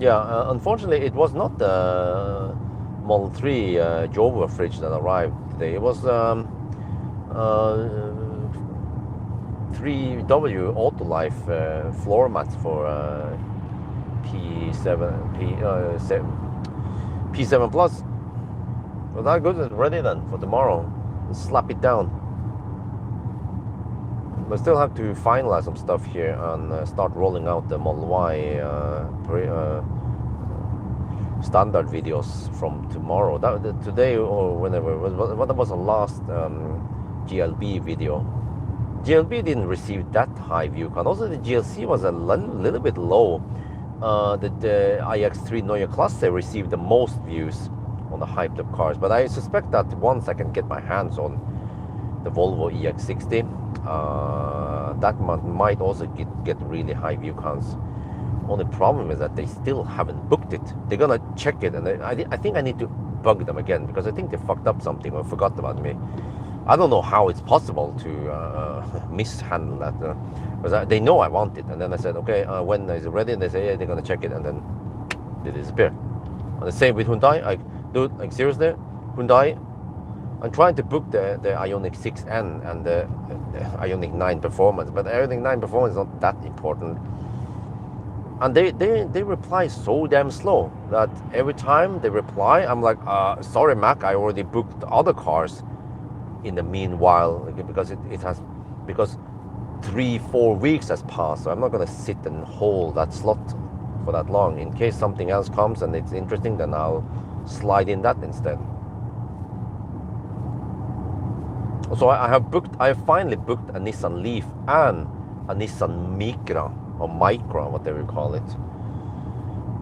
yeah, unfortunately, it was not the Model 3 Jova fridge that arrived today. It was 3W Autolife floor mats for P7 Plus. Well, that good and ready then for tomorrow. Slap it down. But still have to finalize some stuff here and start rolling out the Model Y standard videos from tomorrow. Today or whenever it was, what was the last GLB video. GLB didn't receive that high view count. Also, the GLC was a little bit low. The iX3 Neue Klasse received the most views on the hyped up cars, but I suspect that once I can get my hands on the Volvo EX60, that might also get really high view counts. Only problem is that they still haven't booked it. They're gonna check it, and I think I need to bug them again because I think they fucked up something or forgot about me. I don't know how it's possible to mishandle that. Because they know I want it, and then I said, okay, when is it ready? And they say, yeah, they're gonna check it, and then they disappear. And the same with Hyundai. Dude, seriously, Hyundai, I'm trying to book the Ioniq 6N and the Ioniq 9 Performance, but the Ioniq 9 Performance is not that important. And they reply so damn slow that every time they reply, I'm like, sorry, Mac, I already booked other cars in the meanwhile, because because 3-4 weeks has passed, so I'm not gonna sit and hold that slot for that long. In case something else comes and it's interesting, then I'll slide in that instead. So I have finally booked a Nissan Leaf and a Nissan Micra, or Micra, whatever you call it.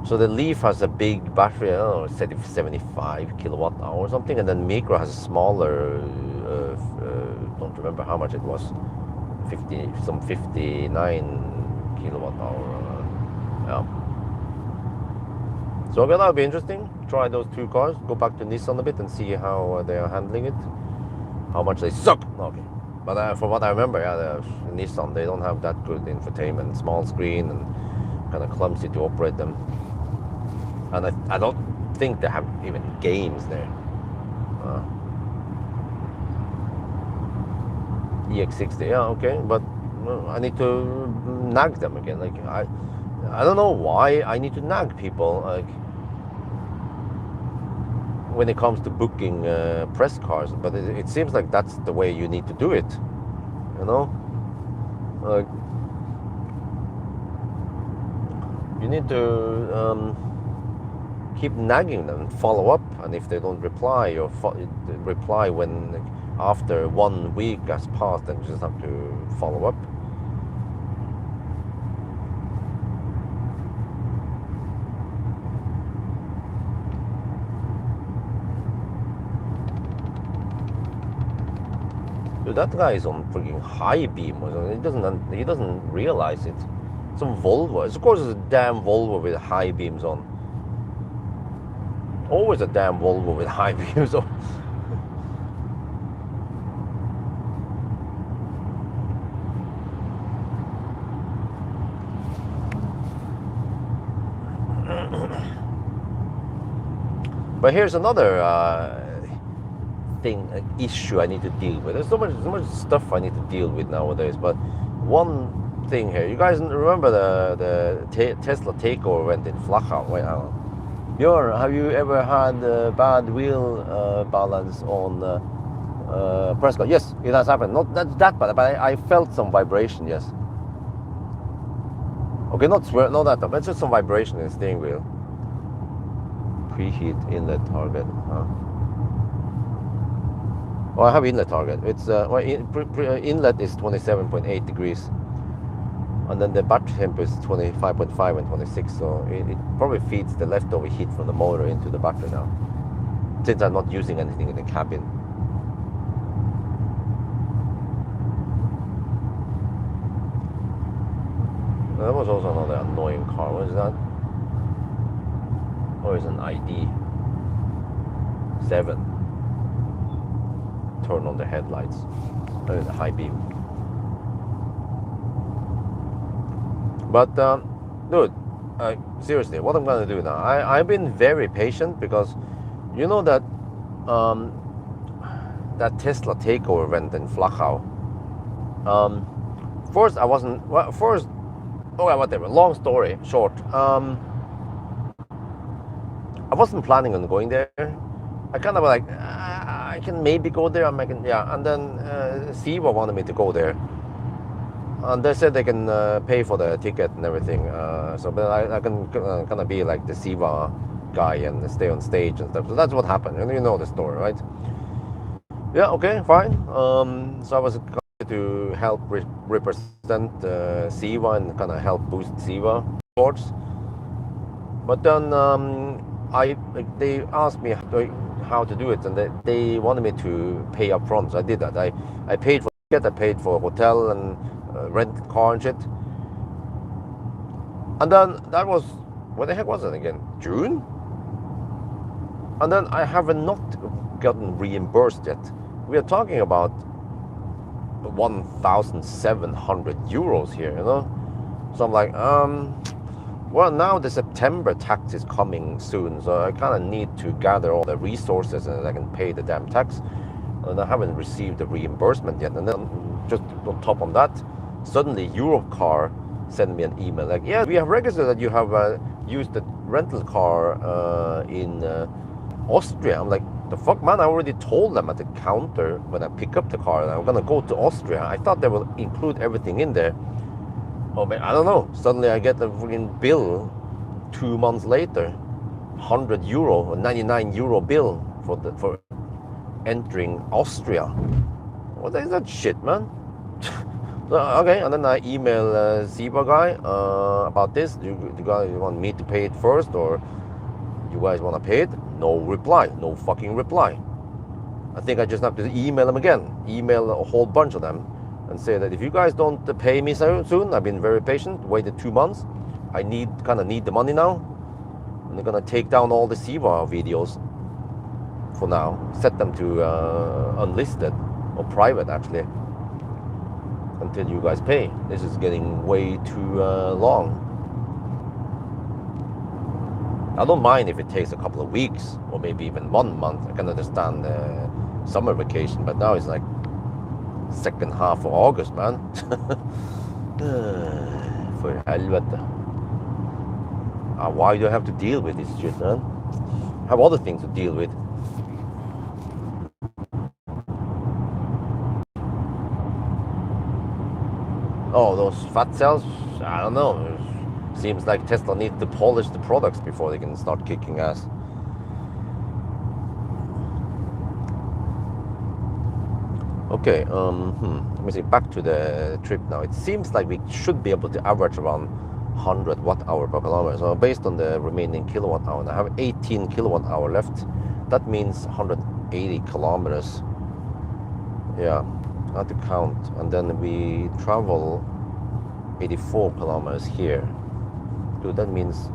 So the Leaf has a big battery, I don't know, 75 kilowatt hour or something, and then Micra has a smaller, don't remember how much it was, 59 kilowatt hour. Yeah. So okay, that'll be interesting. Try those two cars, go back to Nissan a bit and see how they are handling it. How much they suck. Okay. But from what I remember, yeah, the Nissan, they don't have that good infotainment, small screen and kind of clumsy to operate them. And I don't think they have even games there. EX60, yeah, okay, but I need to nag them again. Like I don't know why I need to nag people. Like when it comes to booking press cars, but it seems like that's the way you need to do it, you know? Like, you need to keep nagging them, follow up, and if they don't reply, or reply when after 1 week has passed, then you just have to follow up. Dude, that guy is on freaking high beam or something. He doesn't realize it. Some Volvo. Of course, it's a damn Volvo with high beams on. Always a damn Volvo with high beams on. But here's another issue I need to deal with. There's so much stuff I need to deal with nowadays. But one thing here, you guys remember the Tesla takeover event in Flachau? Wait, Björn, have you ever had bad wheel balance on press car? Yes, it has happened. Not that bad, but I felt some vibration. Yes. Okay, not that, but just some vibration in the steering wheel. Preheat inlet target. Oh, I have inlet target. It's inlet is 27.8 degrees, and then the battery temp is 25.5 and 26. So it probably feeds the leftover heat from the motor into the battery now, since I'm not using anything in the cabin. That was also another annoying car. What is that? Oh, it's an ID 7. Turn on the headlights. The high beam. But dude, seriously, what I'm gonna do now? I've been very patient because you know that um, that Tesla takeover event in Flachau. Um, first, I wasn't. Well, first, okay, whatever. Long story short. I wasn't planning on going there. I kind of like I can maybe go there. I can, yeah. And then Siva wanted me to go there, and they said they can pay for the ticket and everything. So, but I can kind of be like the Siva guy and stay on stage and stuff. So that's what happened. And you know the story, right? Yeah. Okay. Fine. So I was to help represent Siva and kind of help boost Siva sports. But then they asked me how to do it, and they wanted me to pay up front. So I did that. I paid for ticket, I paid for hotel and rent car and shit. And then that was, what the heck was it again? June? And then I have not gotten reimbursed yet. We are talking about 1,700 euros here, you know? So I'm like, well, now the September tax is coming soon, so I kind of need to gather all the resources and I can pay the damn tax. And I haven't received the reimbursement yet. And then just on top of that, suddenly Europcar sent me an email like, yeah, we have registered that you have used the rental car in Austria. I'm like, the fuck, man, I already told them at the counter when I pick up the car that I'm gonna go to Austria. I thought they will include everything in there. Oh man, I don't know. Suddenly I get a freaking bill 2 months later, 100 euro or 99 euro bill for entering Austria. What is that shit, man? So, okay, and then I email Ziba guy about this. Do you guys want me to pay it first, or you guys want to pay it? No reply. No fucking reply. I think I just have to email them again. Email a whole bunch of them and say that if you guys don't pay me soon, I've been very patient, waited 2 months. I kind of need the money now. And they're gonna take down all the Siva videos for now. Set them to unlisted or private actually. Until you guys pay. This is getting way too long. I don't mind if it takes a couple of weeks or maybe even 1 month. I can understand summer vacation, but now it's like second half of August, man. For helvete. Why do I have to deal with this shit, man? I have other things to deal with. Oh, those fat cells? I don't know. Seems like Tesla needs to polish the products before they can start kicking ass. Okay, let me see, back to the trip now. It seems like we should be able to average around 100 watt-hour per kilometer. So based on the remaining kilowatt-hour, and I have 18 kilowatt-hour left. That means 180 kilometers. Yeah. I have to count, and then we travel 84 kilometers here. Dude, that means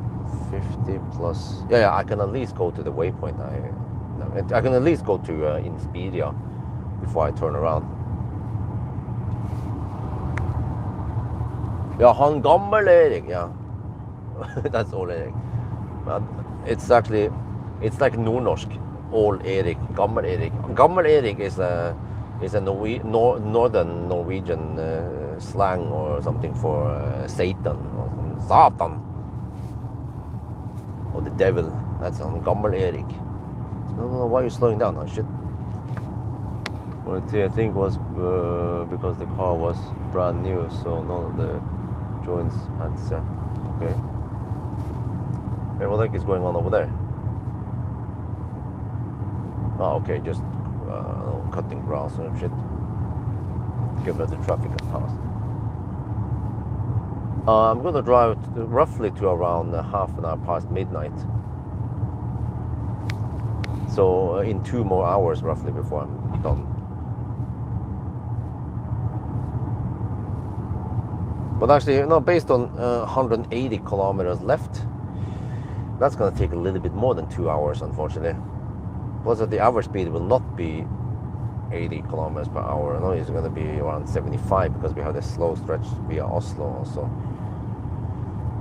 50 plus. Yeah, I can at least go to the waypoint. I can at least go to Inspedia before I turn around. Ja, han gammel Erik, yeah. That's all Erik. But it's like Nordnorsk, old Erik, gammel Erik. Gammel Erik is a northern Norwegian slang or something for Satan or Satan or the devil. That's on Gammel Erik. I don't know why you're slowing down. Oh shit. Well, I think it was because the car was brand new, so none of the joints had set. Okay. Hey, what the heck is going on over there? Oh, okay, just cutting grass and shit. Give it the traffic has passed. I'm gonna drive roughly to around half an hour past midnight. So in 2 more hours roughly before I'm done. But actually, you know, based on 180 kilometers left, that's gonna take a little bit more than 2 hours, unfortunately. Plus, the average speed will not be 80 kilometers per hour. No, it's going to be around 75 because we have the slow stretch via Oslo also.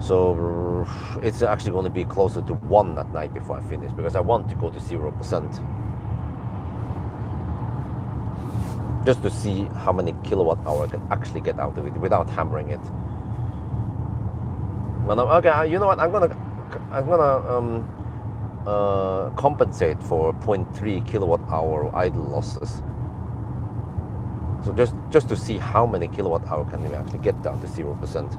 So it's actually going to be closer to 1 at night before I finish, because I want to go to 0%. Just to see how many kilowatt hour I can actually get out of it without hammering it. Well, okay, you know what? I'm gonna compensate for 0.3 kilowatt hour idle losses. So just to see how many kilowatt hour can we actually get down to 0%.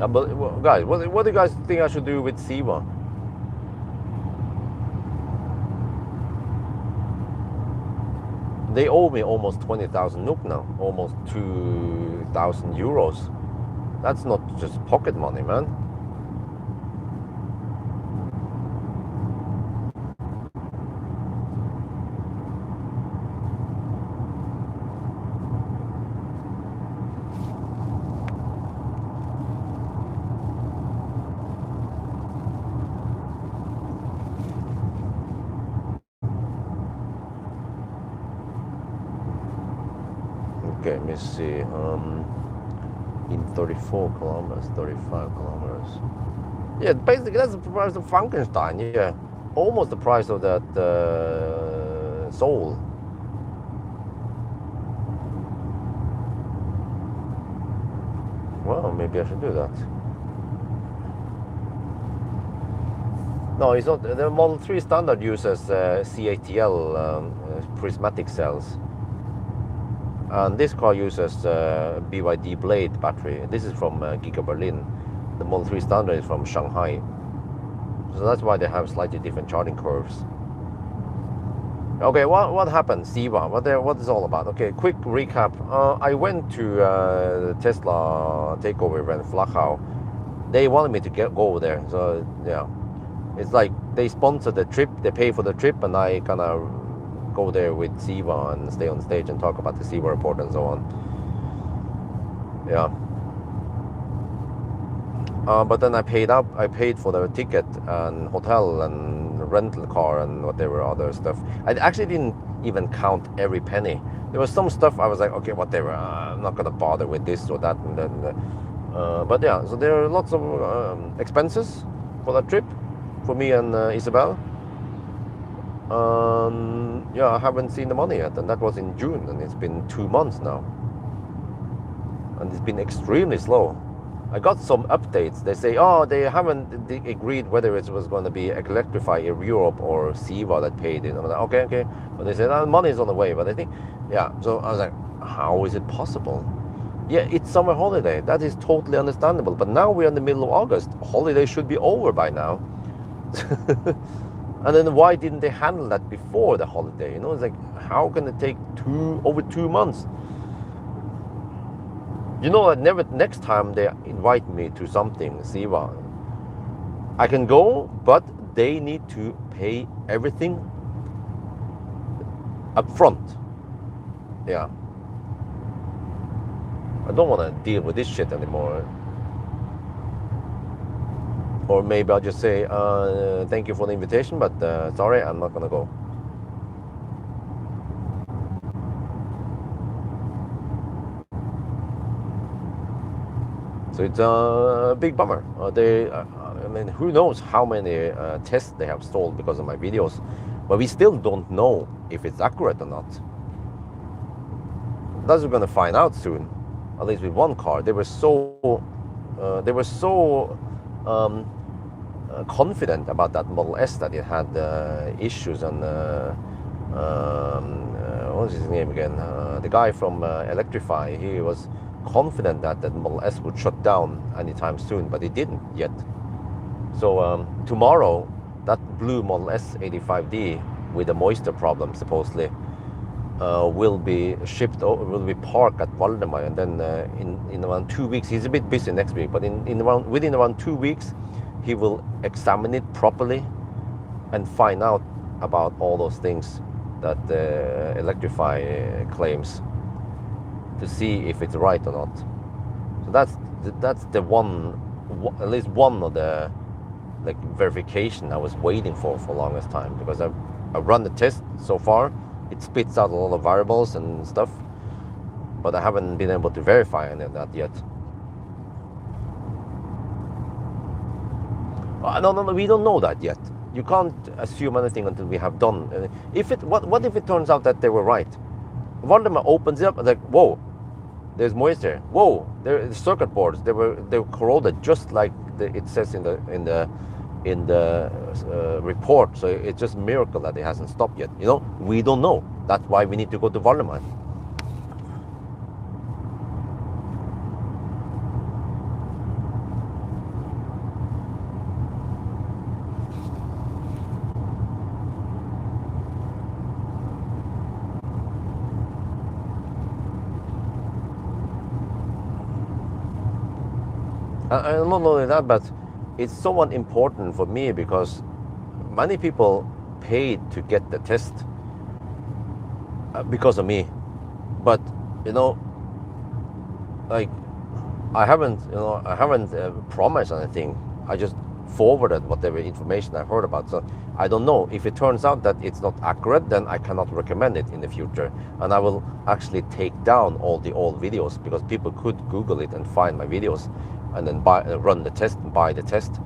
But guys, what do you guys think I should do with Siva? They owe me almost 20,000 NOK now, almost 2,000 euros. That's not just pocket money, man. Okay, let me see. In 34 kilometers, 35 kilometers. Yeah, basically that's the price of Frankenstein. Yeah, almost the price of that Soul. Well, maybe I should do that. No, it's not. The Model 3 standard uses CATL prismatic cells. And this car uses BYD Blade battery. This is from Giga Berlin. The Model 3 standard is from Shanghai. So that's why they have slightly different charging curves. Okay, what happened? Siva, what is all about? Okay, quick recap. I went to Tesla takeover event, Flachau. They wanted me to go there. So yeah, it's like they sponsor the trip, they pay for the trip, and I kind of go there with Siva and stay on stage and talk about the Siva report and so on. Yeah. But then I paid for the ticket and hotel and rental car and whatever other stuff. I actually didn't even count every penny. There was some stuff I was like, okay, whatever, I'm not gonna bother with this or that. And then, but yeah, so there are lots of expenses for that trip for me and Isabel. Yeah, I haven't seen the money yet, and that was in June, and it's been 2 months now, and it's been extremely slow. I got some updates. They say, oh, they haven't agreed whether it was going to be Electrify Europe or Siva that paid it. I'm like, okay. But they said, money is on the way. But I think, yeah. So I was like, how is it possible? Yeah, it's summer holiday. That is totally understandable. But now we're in the middle of August. Holiday should be over by now. And then why didn't they handle that before the holiday? You know, it's like, how can it take over 2 months? You know that next time they invite me to something, Siva, I can go, but they need to pay everything up front. Yeah. I don't want to deal with this shit anymore. Or maybe I'll just say, thank you for the invitation, but sorry, I'm not gonna go. So it's a big bummer. I mean, who knows how many tests they have stalled because of my videos, but we still don't know if it's accurate or not. That's what we're gonna find out soon. At least with one car, they were so confident about that Model S that it had issues, and what was his name again? The guy from Electrify. He was confident that the Model S would shut down anytime soon, but it didn't yet. So tomorrow, that blue Model S 85D with a moisture problem supposedly will be shipped, will be parked at Valdemar, and then in around 2 weeks, he's a bit busy next week, but within around 2 weeks, he will examine it properly and find out about all those things that Electrify claims, to see if it's right or not. So that's the one, at least one of the like verification I was waiting for longest time, because I run the test so far. It spits out a lot of variables and stuff, but I haven't been able to verify any of that yet. No, we don't know that yet. You can't assume anything until we have done. What if it turns out that they were right? Valdemar opens it up, like, whoa, there's moisture. Whoa, the circuit boards, they were corroded, just like it says in the report. So it's just a miracle that it hasn't stopped yet. We don't know. That's why we need to go to Valdemar. And not only that, but it's somewhat important for me because many people paid to get the test because of me. But like I haven't promised anything. I just forwarded whatever information I heard about. So I don't know. If it turns out that it's not accurate, then I cannot recommend it in the future. And I will actually take down all the old videos, because people could Google it and find my videos, and then run the test and buy the test,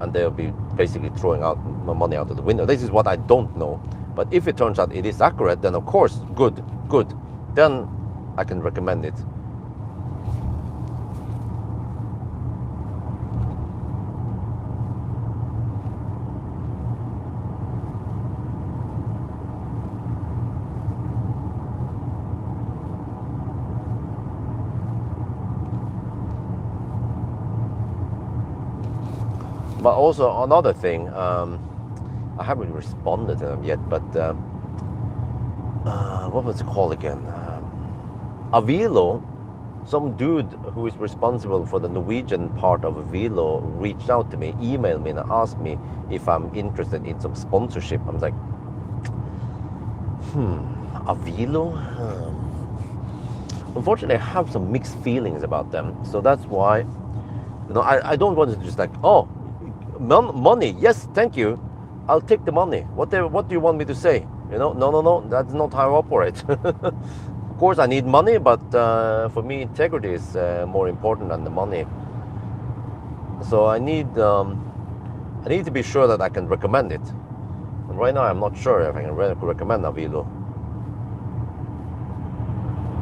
and they'll be basically throwing out my money out of the window. This is what I don't know. But if it turns out it is accurate, then of course, good. Then I can recommend it. But also another thing, I haven't responded to them yet, but what was it called again? Avilo, some dude who is responsible for the Norwegian part of Avilo reached out to me, emailed me, and asked me if I'm interested in some sponsorship. I'm like, Avilo? Unfortunately, I have some mixed feelings about them, so that's why, I don't want to just like, oh, money, yes, thank you, I'll take the money. What do you want me to say? No, that's not how I operate. Of course, I need money, but for me, integrity is more important than the money. So I need to be sure that I can recommend it. And right now, I'm not sure if I can recommend Avilo.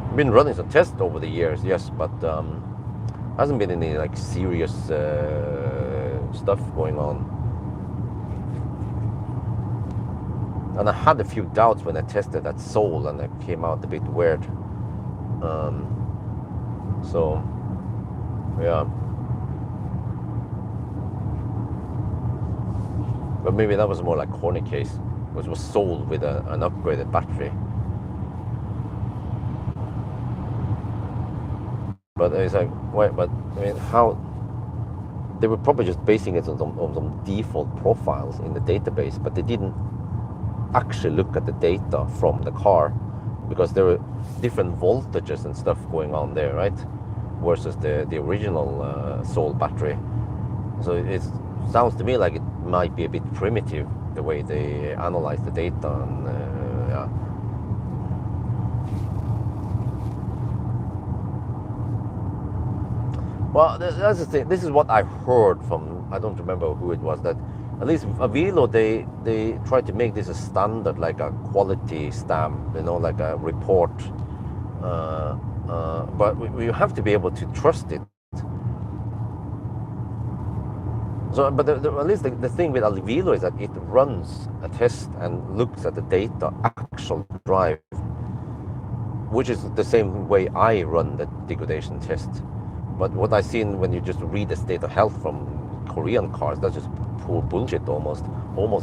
I've been running some tests over the years, yes, but hasn't been any like serious stuff going on. And I had a few doubts when I tested that sole, and it came out a bit weird. So yeah, but maybe that was more like corner case, which was sold with an upgraded battery. But it's like, wait, but I mean, how? They were probably just basing it on some default profiles in the database, but they didn't actually look at the data from the car, because there were different voltages and stuff going on there, right? Versus the original Soul battery. So it sounds to me like it might be a bit primitive, the way they analyze the data, and yeah. Well, that's the thing. This is what I heard from, I don't remember who it was, that at least Avilo, they try to make this a standard, like a quality stamp, like a report. But we have to be able to trust it. So, but at least the thing with Avilo is that it runs a test and looks at the data, actual drive, which is the same way I run the degradation test. But what I've seen when you just read the state of health from Korean cars, that's just pure bullshit, almost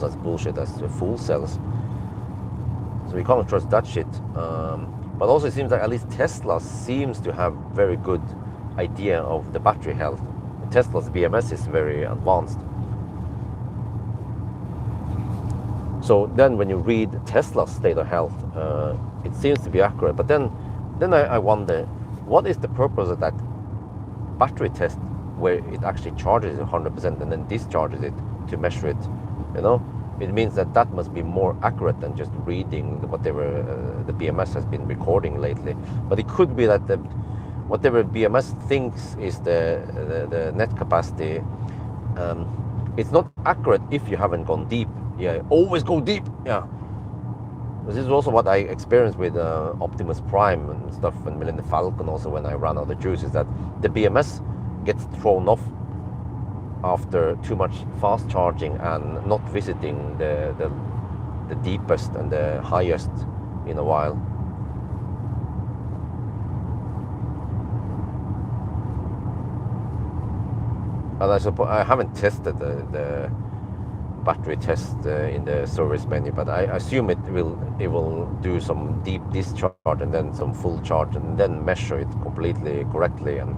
as bullshit as the fuel cells. So you can't trust that shit. But also it seems like at least Tesla seems to have very good idea of the battery health. Tesla's BMS is very advanced. So then when you read Tesla's state of health, it seems to be accurate. But then I wonder, what is the purpose of that battery test where it actually charges 100% and then discharges it to measure it, you know, it means that that must be more accurate than just reading whatever the BMS has been recording lately. But it could be that whatever BMS thinks is the net capacity, it's not accurate if you haven't gone deep. Yeah, always go deep. Yeah. This is also what I experienced with Optimus Prime and stuff, and Millennium Falcon also when I ran out of juice, is that the BMS gets thrown off after too much fast charging and not visiting the deepest and the highest in a while. And I suppose I haven't tested the battery test in the service menu, but I assume it will do some deep discharge and then some full charge and then measure it completely correctly and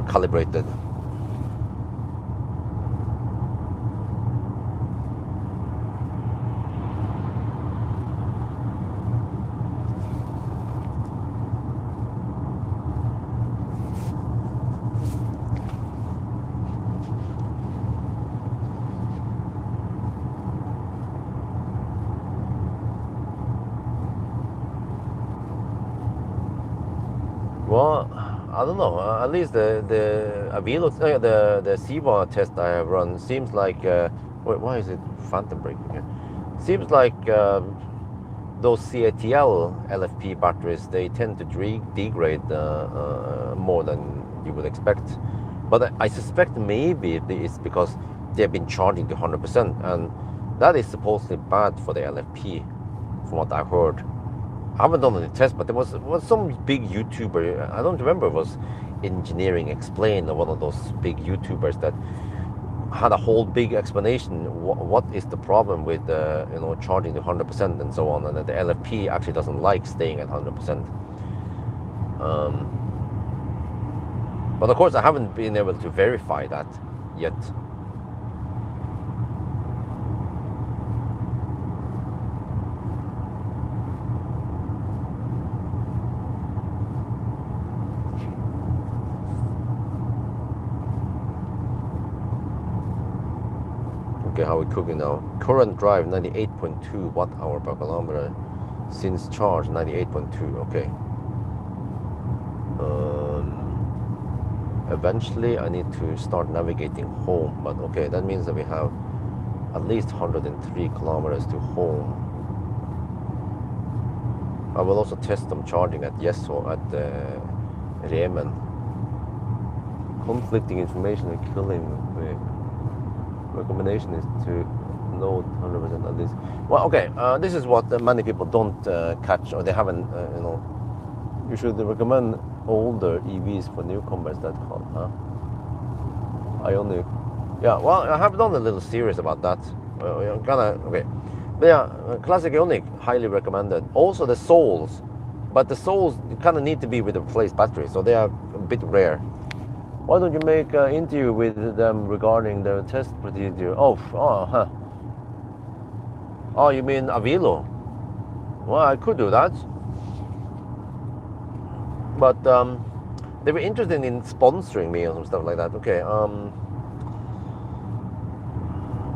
calibrated. Well, I don't know. At least the Avilo, the Siva test I have run seems like. Wait, why is it phantom braking here? Seems like those CATL LFP batteries, they tend to degrade more than you would expect. But I suspect maybe it's because they've been charging to 100%, and that is supposedly bad for the LFP, from what I heard. I haven't done any tests, but there was some big YouTuber, I don't remember, it was Engineering Explained, or one of those big YouTubers that had a whole big explanation what is the problem with charging to 100% and so on, and that the LFP actually doesn't like staying at 100%. But of course I haven't been able to verify that yet. Okay, how are we cooking now? Current drive 98.2 watt hour per kilometer. Since charge 98.2. Okay. Eventually I need to start navigating home, but okay, that means that we have at least 103 kilometers to home. I will also test some charging at Yeso at Remen. Conflicting information and killing. Recommendation is to note 100% at least. Well, okay, this is what many people don't catch, or they haven't, you should recommend older EVs for newcomers that can't, huh? Ioniq. Yeah, well, I have done a little series about that. Okay. But yeah, classic Ioniq, highly recommended. Also the Souls, but the Souls kind of need to be with a replaced battery, so they are a bit rare. Why don't you make an interview with them regarding the test procedure? Oh, you mean Avilo? Well, I could do that. But they were interested in sponsoring me or some stuff like that. Okay.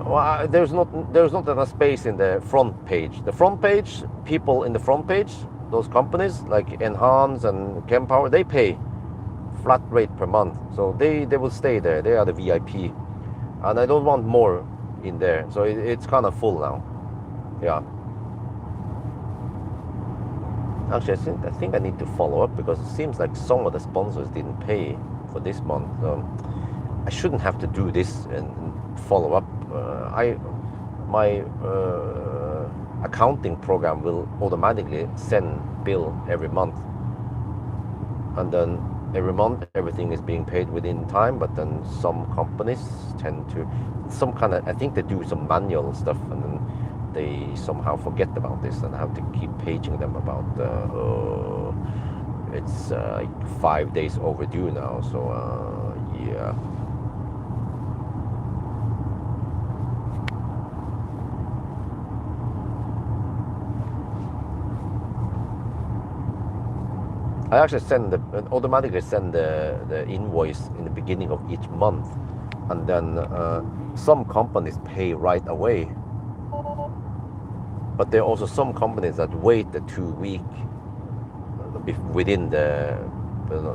Well, there's not enough space in the front page. The front page, people in the front page, those companies like Enhance and Kempower, they pay flat rate per month, so they will stay there. They are the VIP, and I don't want more in there, so it's kind of full now. Yeah, actually I think I need to follow up, because it seems like some of the sponsors didn't pay for this month. I shouldn't have to do this and follow up. My accounting program will automatically send bill every month, and then every month everything is being paid within time. But then some companies tend to, I think they do some manual stuff, and then they somehow forget about this, and I have to keep paging them about it's like 5 days overdue now, so yeah. I actually automatically send the invoice in the beginning of each month, and then some companies pay right away. But there are also some companies that wait the 2 week within the.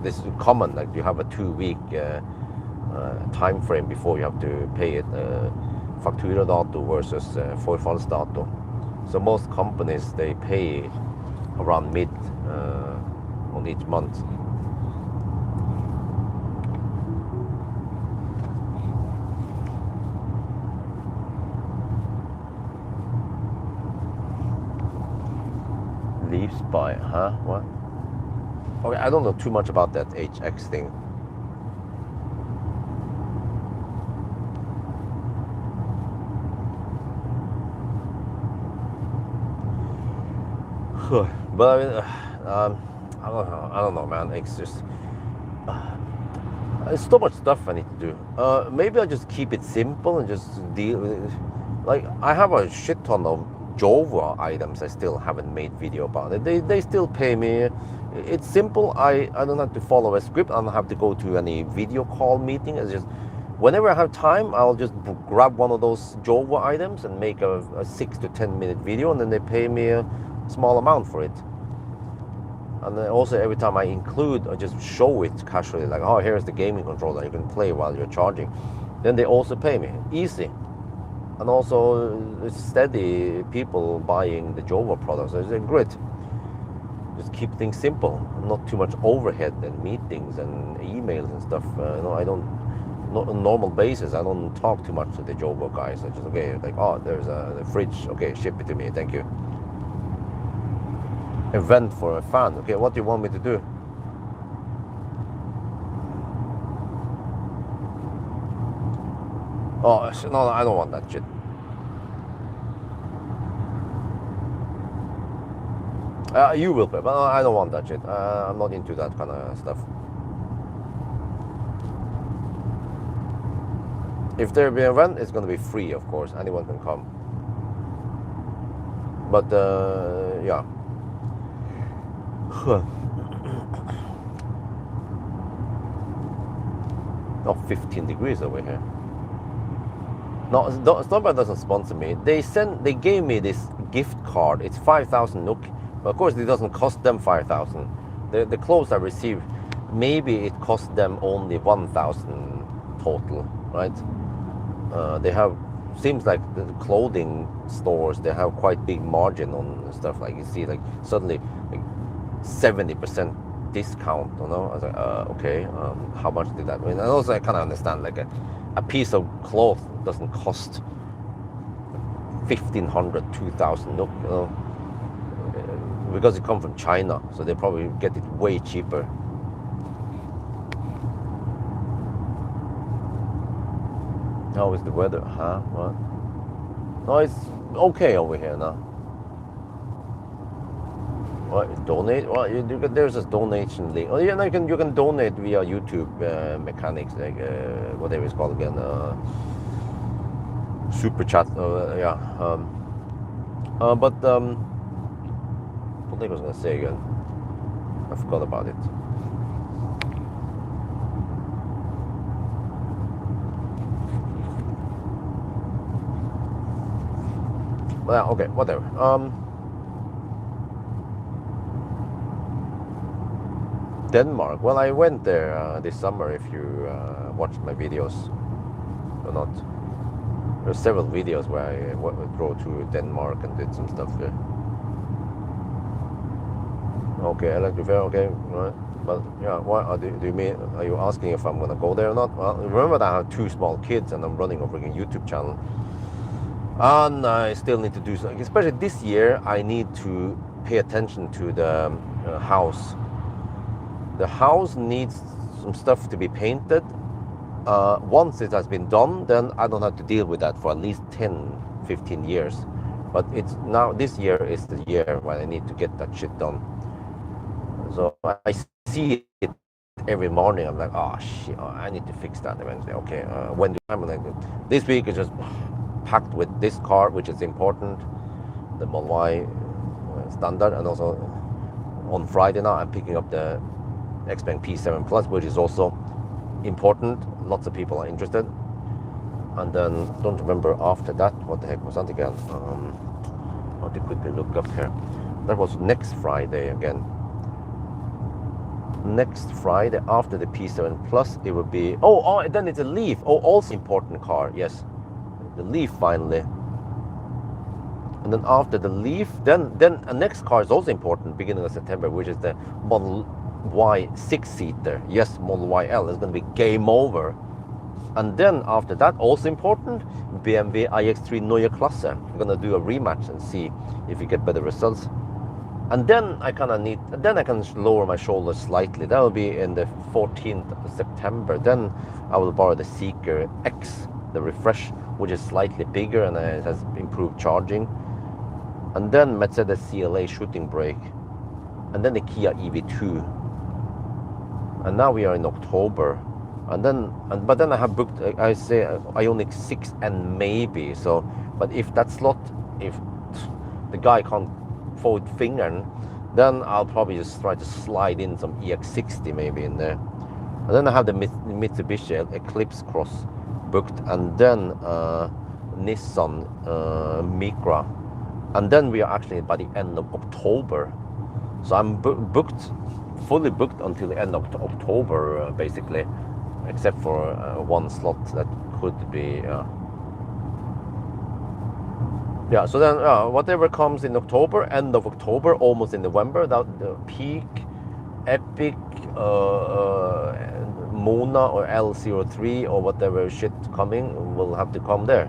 This is common. Like you have a 2 week time frame before you have to pay it. Fakturadato versus forfallsdato. So most companies they pay around mid on each month. Leaves by, huh? What? Okay, I don't know too much about that HX thing. But I mean, I don't know, man. It's just there's so much stuff I need to do. Maybe I'll just keep it simple and just deal with it. Like I have a shit ton of Jova items I still haven't made video about it. They still pay me. It's simple. I don't have to follow a script. I don't have to go to any video call meeting. It's just whenever I have time, I'll just grab one of those Jova items and make a 6 to 10 minute video, and then they pay me a small amount for it. And then also every time I include or just show it casually, like, oh, here's the gaming controller, you can play while you're charging, then they also pay me. Easy. And also steady people buying the Jova products. So it's great. Just keep things simple, not too much overhead and meetings and emails and stuff. I don't, not on a normal basis, I don't talk too much to the Jova guys. I just, okay, like, oh, there's a fridge, okay, ship it to me, thank you. Event for a fan, okay, what do you want me to do? Oh, no, I don't want that shit. You will pay, but I don't want that shit. I'm not into that kind of stuff. If there be an event, it's going to be free, of course. Anyone can come. But, yeah. Oh, 15 degrees over here. No, Starbucks doesn't sponsor me. They gave me this gift card. It's 5,000 NOK. But of course, it doesn't cost them 5,000. The clothes I received, maybe it cost them only 1,000 total, right? They have, seems like the clothing stores, they have quite big margin on stuff. Like you see, like suddenly, like 70% discount. You know, I was like, okay, how much did that mean? And also, I kind of understand, like a piece of cloth doesn't cost 1,500, 2,000 NOK, you know, because it comes from China, so they probably get it way cheaper. How is the weather? Huh? What? No, it's okay over here now. What, donate? Well, there's a donation link. Oh yeah, you can donate via YouTube mechanics, like whatever it's called again, super chat. Yeah. But what I was gonna say again? I forgot about it. Well, okay, whatever. Denmark. Well, I went there this summer. If you watched my videos or not, there's several videos where I drove to Denmark and did some stuff there. Okay, electric fair. Okay, right. But yeah, what do you mean? Are you asking if I'm gonna go there or not? Well, remember that I have 2 small kids and I'm running a freaking YouTube channel. And I still need to do something, especially this year. I need to pay attention to the house. The house needs some stuff to be painted. Once it has been done, then I don't have to deal with that for at least 10, 15 years. But it's now, this year is the year when I need to get that shit done. So I see it every morning. I'm like, oh shit, I need to fix that eventually. Okay, when do I'm like, this week is just packed with this car, which is important, the Model Y standard, and also on Friday now, I'm picking up the Xpeng P7 Plus, which is also important. Lots of people are interested. And then, don't remember after that, what the heck was that again? I'll have to quickly look up here. That was next Friday again. Next Friday after the P7 Plus, it would be, oh, then it's a Leaf. Oh, also important car, yes. The Leaf finally. And then after the Leaf, then a next car is also important, beginning of September, which is the Model Y 6-seater. Yes, Model YL is going to be game over. And then after that, also important, BMW iX3 Neue Klasse. I'm going to do a rematch and see if we get better results. And then I kind of need, then I can lower my shoulders slightly. That will be in the 14th of September. Then I will borrow the Seeker X, the Refresh, which is slightly bigger and it has improved charging. And then Mercedes CLA shooting brake. And then the Kia EV2. And now we are in October. But then I have booked, I say Ioniq 6 and maybe. So, but if that slot, if the guy can't fold finger, then I'll probably just try to slide in some EX60 maybe in there. And then I have the Mitsubishi Eclipse Cross booked, and then Nissan Micra. And then we are actually by the end of October. So I'm booked, fully booked until the end of October, basically, except for one slot that could be. Yeah, so then whatever comes in October, end of October, almost in November, that the Peak, Epic, Mona or L03 or whatever shit coming will have to come there.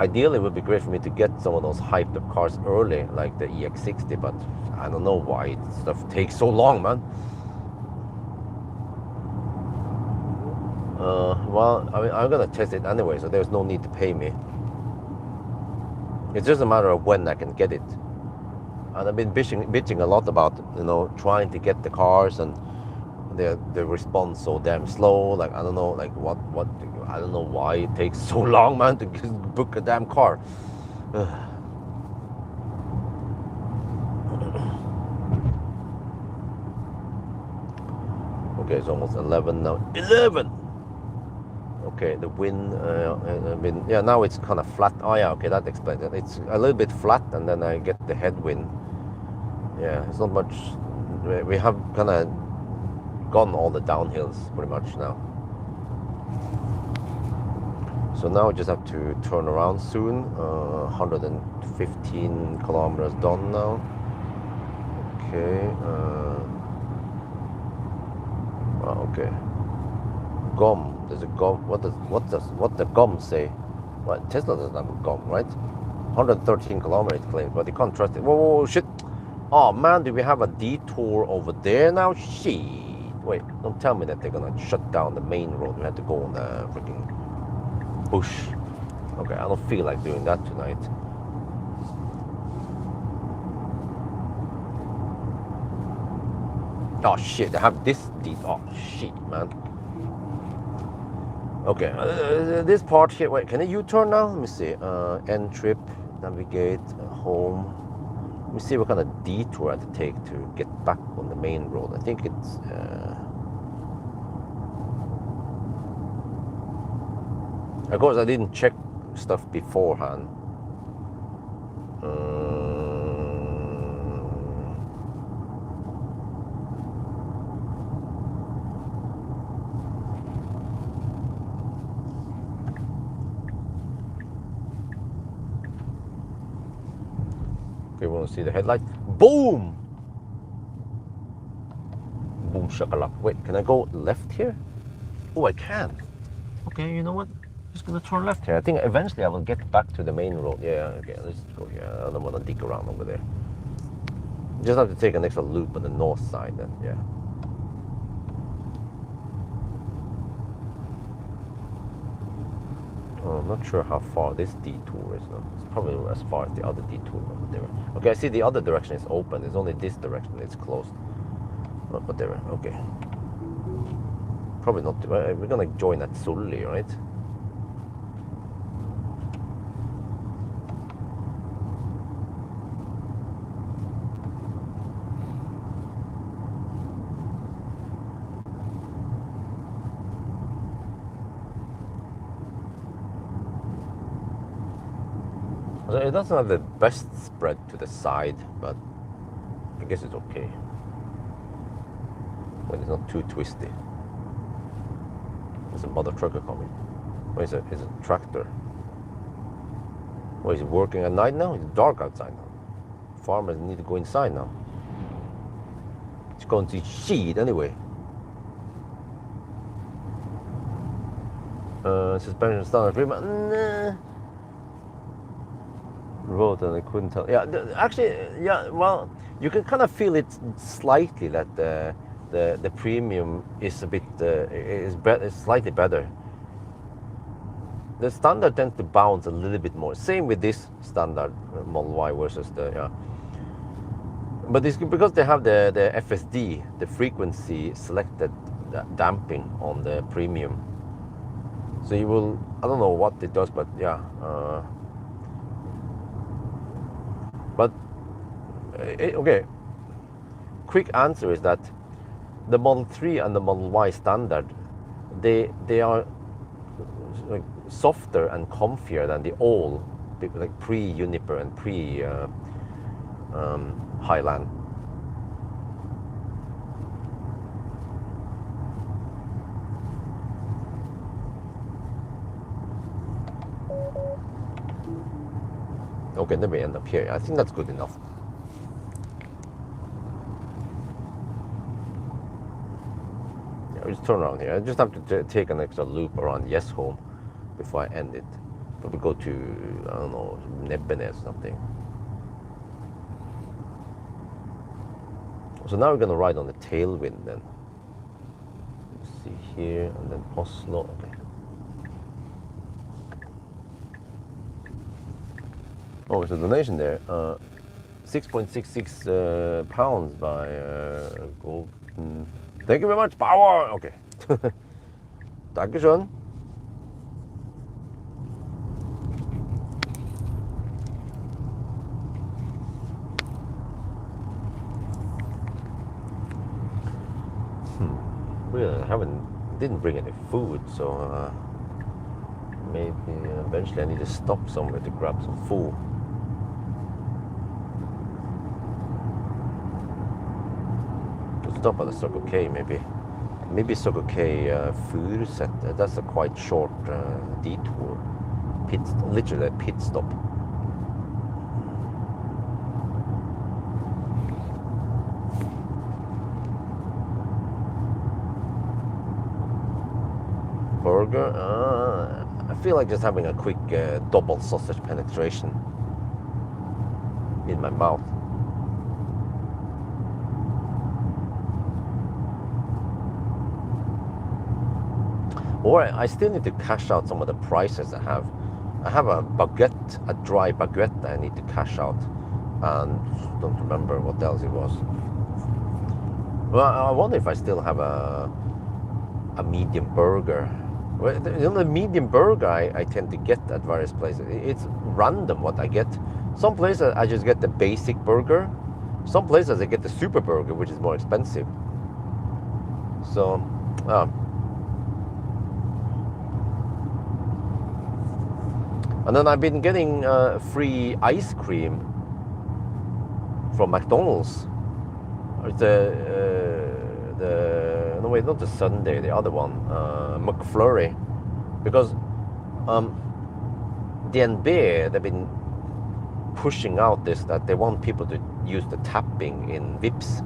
Ideally, it would be great for me to get some of those hyped up cars early, like the EX60, but I don't know why stuff takes so long, man. Well, I mean, I'm gonna test it anyway, so there's no need to pay me. It's just a matter of when I can get it. And I've been bitching a lot about, trying to get the cars and the response so damn slow. Like, I don't know, like what I don't know why it takes so long, man, to book a damn car. Okay, it's almost 11 now. 11! Okay, the wind, yeah, now it's kind of flat. Oh yeah, okay, that explains it. It's a little bit flat, and then I get the headwind. Yeah, it's not much. We have kind of gone all the downhills pretty much now. So now I just have to turn around soon. 115 kilometers done now. Okay. Okay. GOM. There's a GOM. What the GOM say? Well, Tesla doesn't have a GOM, right? 113 kilometers claims, but you can't trust it. Whoa, shit! Oh man, do we have a detour over there now? Shit! Wait, don't tell me that they're gonna shut down the main road. We have to go on the freaking bush. Okay, I don't feel like doing that tonight. Oh shit! I have this detour. Oh shit, man. Okay, this part here, wait, can I U-turn now? Let me see, end trip, navigate, home. Let me see what kind of detour I have to take to get back on the main road. I think it's, of course I didn't check stuff beforehand. Okay, we want to see the headlight. Boom! Boom shakalak. Wait, can I go left here? Oh, I can. Okay, you know what? Just gonna turn left here. I think eventually I will get back to the main road. Yeah, okay, let's go here. I don't want to dig around over there. Just have to take an extra loop on the north side then, yeah. Oh, I'm not sure how far this detour is now. It's probably as far as the other detour over there. Okay, I see the other direction is open. It's only this direction that's closed. Oh, whatever, okay. Probably not. We're gonna join at Sully, right? So it doesn't have the best spread to the side, but I guess it's okay when it's not too twisty. There's a mother trucker coming. Or is it a tractor? Or is it working at night now? It's dark outside now. Farmers need to go inside now. It's going to seed anyway. Suspension standard agreement. Nah. Wrote and I couldn't tell. Yeah, actually, yeah. Well, you can kind of feel it slightly that the premium is a bit is slightly better. The standard tends to bounce a little bit more. Same with this standard Model Y versus the yeah. But it's because they have the FSD, the frequency selected damping on the premium. So you will, I don't know what it does, but yeah. Okay. Quick answer is that the Model 3 and the Model Y standard, they are like softer and comfier than the old, like pre-Uniper and pre-Highland. Okay, then we end up here. I think that's good enough. Yeah, we just turn around here. I just have to take an extra loop around Yes Home before I end it. Probably go to, I don't know, Nebbenes or something. So now we're gonna ride on the tailwind then. Let's see here, and then Oslo. Okay. Oh, it's a donation there. 6.66 pounds by Gold. Thank you very much, Pawel. Okay. Dankeschön. Really, didn't bring any food, so maybe eventually I need to stop somewhere to grab some food. Stop at the Circle K maybe. Maybe Circle K food set. That's a quite short detour. Literally a pit stop. Burger. I feel like just having a quick double sausage penetration in my mouth. Or I still need to cash out some of the prices I have. I have a baguette, a dry baguette that I need to cash out. And don't remember what else it was. Well, I wonder if I still have a medium burger. Well, the medium burger I tend to get at various places. It's random what I get. Some places I just get the basic burger. Some places I get the super burger, which is more expensive. So, and then I've been getting free ice cream from McDonald's. It's no wait, not the Sunday, the other one, McFlurry, because DNB, they've been pushing out this that they want people to use the tapping in Vips.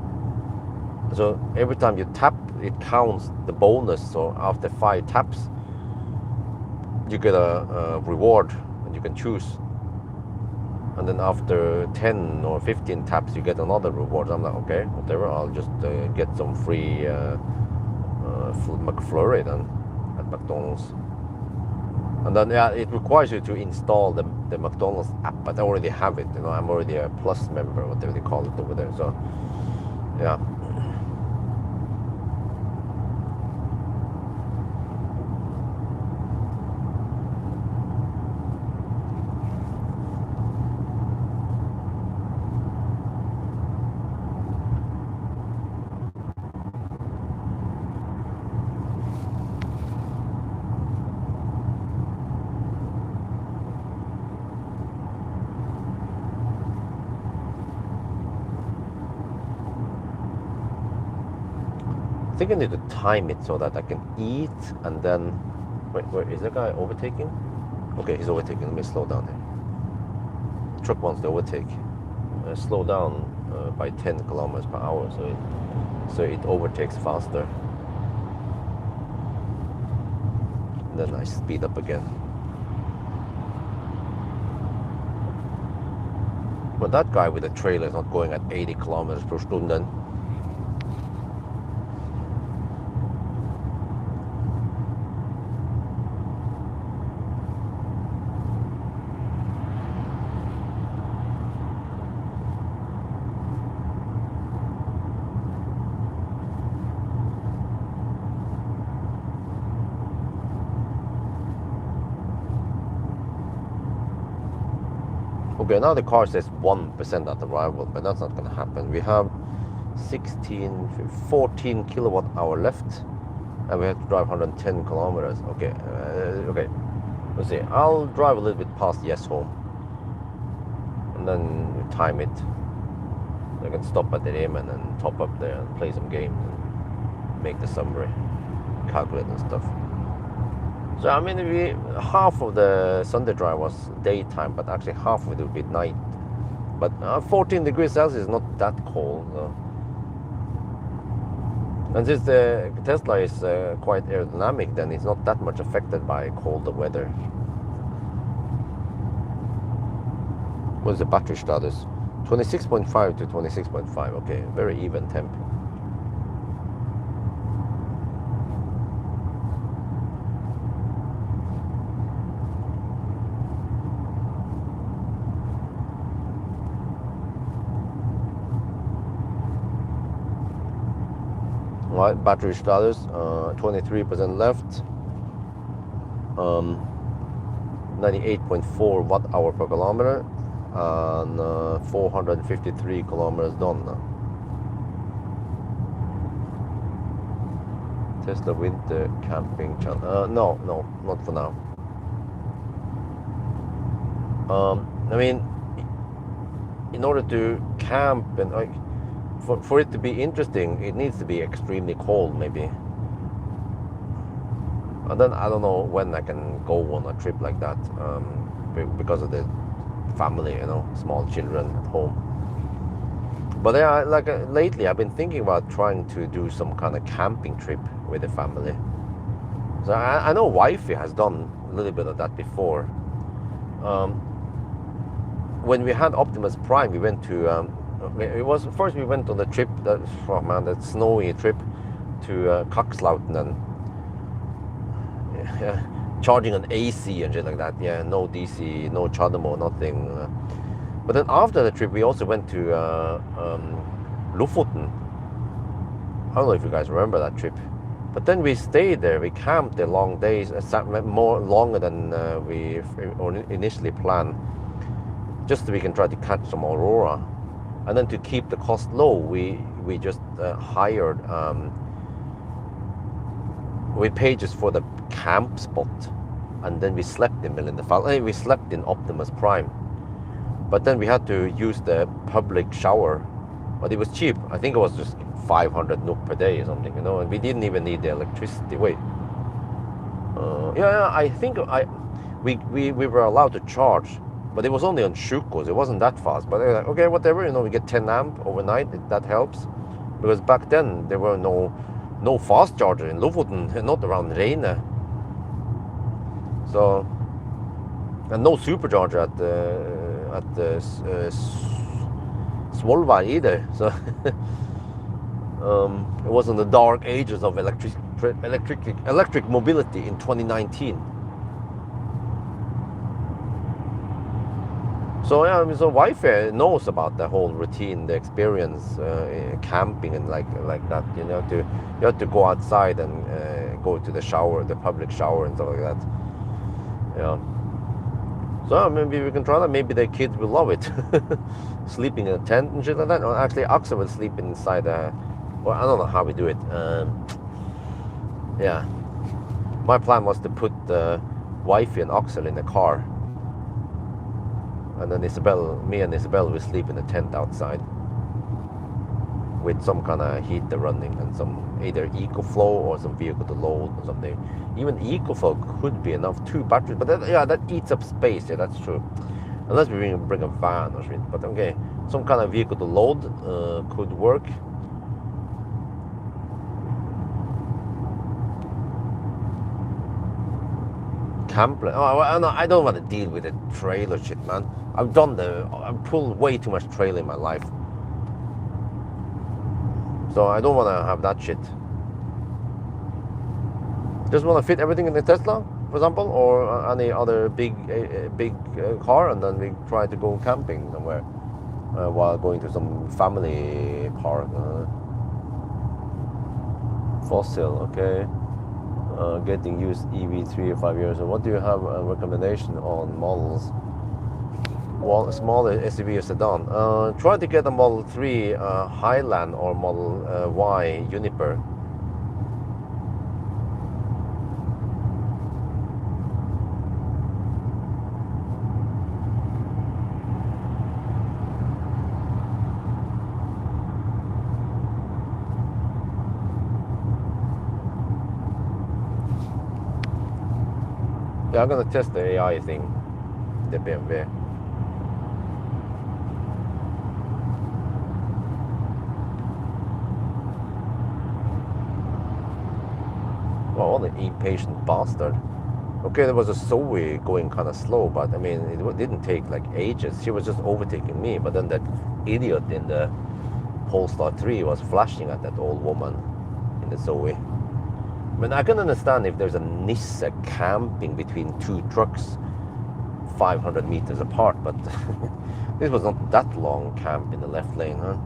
So every time you tap, it counts the bonus. So after 5 taps, you get a reward. You can choose, and then after 10 or 15 taps you get another reward. I'm like, okay, whatever, I'll just get some free McFlurry then at McDonald's. And then yeah, it requires you to install the McDonald's app, but I already have it, you know, I'm already a Plus member, whatever they call it over there. So yeah. I think I need to time it so that I can eat and then. Wait, where is that guy overtaking? Okay, he's overtaking. Let me slow down here. Truck wants to overtake. Slow down by 10 kilometers per hour, so it overtakes faster. And then I speed up again. But that guy with the trailer is not going at 80 kilometers per stunden. Okay, now the car says 1% at arrival, but that's not going to happen. We have 14 kilowatt hour left, and we have to drive 110 kilometers. Okay, okay. Let's see. I'll drive a little bit past Yes Home, and then time it. I can stop at the Riemann and top up there and play some games and make the summary, calculate and stuff. So I mean, half of the Sunday drive was daytime, but actually half of it would be night. But 14 degrees Celsius is not that cold. And since the Tesla is quite aerodynamic, then it's not that much affected by colder weather. What is the battery status? 26.5 to 26.5. Okay, very even temp. Right, battery status, 23% left, 98.4 watt hour per kilometer, and 453 kilometers done now. Tesla winter camping channel. No, not for now. I mean, in order to camp and for it to be interesting, it needs to be extremely cold, maybe. And then I don't know when I can go on a trip like that, because of the family, small children at home. But yeah, lately I've been thinking about trying to do some kind of camping trip with the family. So I know wifey has done a little bit of that before. When we had Optimus Prime, we went to. First we went on the trip, that snowy trip to Kakslauten, and charging an AC and shit like that. Yeah, no DC, no CHAdeMO, nothing. But then after the trip, we also went to Lofoten. I don't know if you guys remember that trip. But then we stayed there, we camped there long days, more longer than we initially planned, just so we can try to catch some aurora. And then to keep the cost low, we just hired. We paid just for the camp spot, and then we slept in we slept in Optimus Prime. But then we had to use the public shower, but it was cheap. I think it was just 500 NOK per day or something, and we didn't even need the electricity. Wait, yeah, I think we were allowed to charge. But it was only on Sjukos, it wasn't that fast. But they were like, okay, whatever, we get 10 amp overnight, that helps. Because back then, there were no fast charger in Lofoten, not around Reine. So, and no supercharger at the Svolvær either. So, it was in the dark ages of electric mobility in 2019. So yeah, so wife knows about the whole routine, the experience, camping and like that. You have to go outside and go to the shower, the public shower and stuff like that. Yeah. So maybe we can try that. Maybe the kids will love it, sleeping in a tent and shit like that. Or actually, Axel will sleep inside. Well, I don't know how we do it. Yeah. My plan was to put wifey and Axel in the car. And then me and Isabel will sleep in a tent outside. with some kind of heater running and some either EcoFlow or some vehicle to load or something. Even EcoFlow could be enough, 2 batteries, but that eats up space. Yeah, that's true. Unless we bring a van or something. But okay, some kind of vehicle to load could work. Camper. Oh, no, I don't want to deal with the trailer shit, man. I've pulled way too much trailer in my life. So I don't want to have that shit. Just want to fit everything in the Tesla, for example, or any other big car, and then we try to go camping somewhere while going to some family park. Fossil, okay. Getting used EV 3 or 5 years. So what do you have a recommendation on models? Well, a smaller SUV or sedan. Try to get a Model 3 Highland or Model Y Juniper. Yeah, I'm gonna test the AI thing, the BMW. Well, what an impatient bastard. Okay, there was a Zoe going kind of slow, but I mean, it didn't take like ages. She was just overtaking me, but then that idiot in the Polestar 3 was flashing at that old woman in the Zoe. I mean, I can understand if there's a Nissan camping between 2 trucks 500 meters apart, but this was not that long camp in the left lane, huh?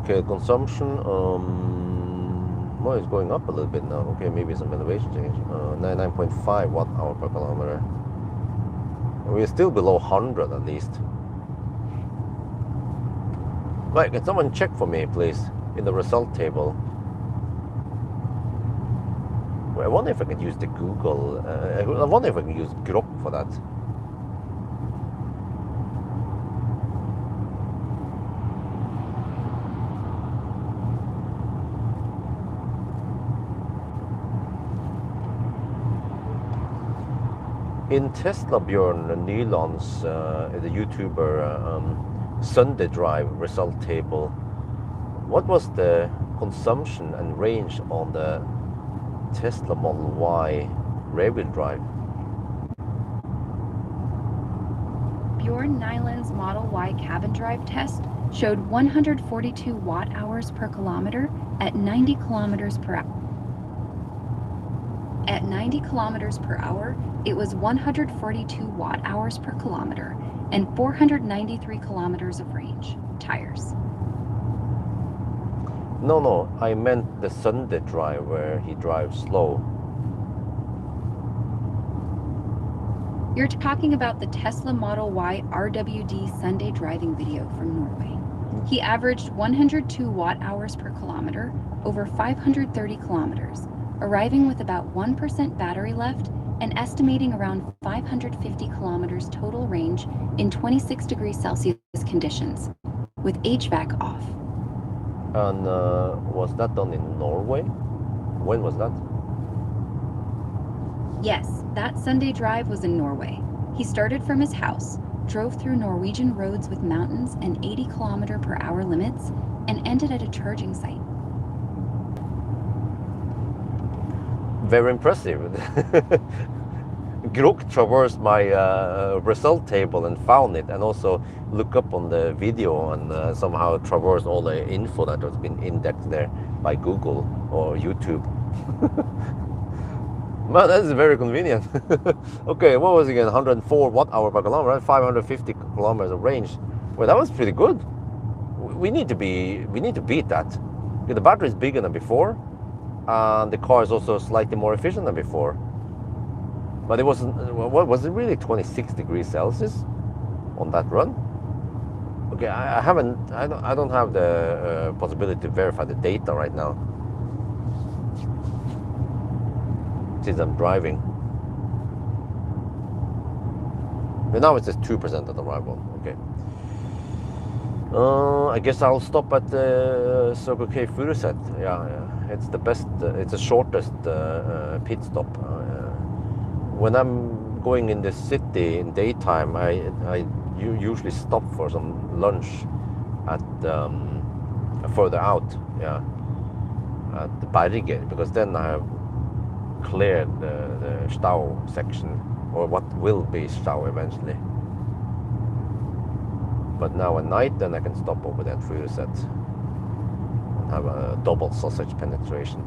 Okay, consumption, well, it's going up a little bit now. Okay, maybe some elevation change. 99.5 watt hour per kilometer. We're still below 100 at least. Right, can someone check for me, please, in the result table? Well, I wonder if I can use the Google, I wonder if I can use Grok for that. In Tesla, Björn Nyland's, the YouTuber Sunday Drive result table, what was the consumption and range on the Tesla Model Y rear-wheel drive? Bjorn Nyland's Model Y cabin drive test showed 142 watt-hours per kilometer at 90 kilometers per hour. At 90 kilometers per hour, it was 142 watt-hours per kilometer and 493 kilometers of range. Tires. No, I meant the Sunday drive where he drives slow. You're talking about the Tesla Model Y RWD Sunday driving video from Norway. He averaged 102 watt-hours per kilometer over 530 kilometers, arriving with about 1% battery left and estimating around 550 kilometers total range in 26 degrees Celsius conditions, with HVAC off. And was that done in Norway? When was that? Yes, that Sunday drive was in Norway. He started from his house, drove through Norwegian roads with mountains and 80 kilometer per hour limits, and ended at a charging site. Very impressive. Grok traversed my result table and found it, and also look up on the video and somehow traverse all the info that has been indexed there by Google or YouTube. Man, that is very convenient. Okay, what was it again? 104 watt-hour per kilometer, 550 kilometers of range. Well, that was pretty good. We need to beat that. The battery is bigger than before, and the car is also slightly more efficient than before. But it wasn't. What was it really? 26 degrees Celsius on that run. Okay, I haven't. I don't have the possibility to verify the data right now since I'm driving. But now it says 2% at arrival. Okay. I guess I'll stop at the Circle K Furuset. Yeah, it's the best. It's the shortest pit stop. When I'm going in the city in daytime, I usually stop for some lunch at further out. Yeah, at the Berget, because then I have cleared the Stau section, or what will be Stau eventually. But now at night, then I can stop over there at Furuset and have a double sausage penetration.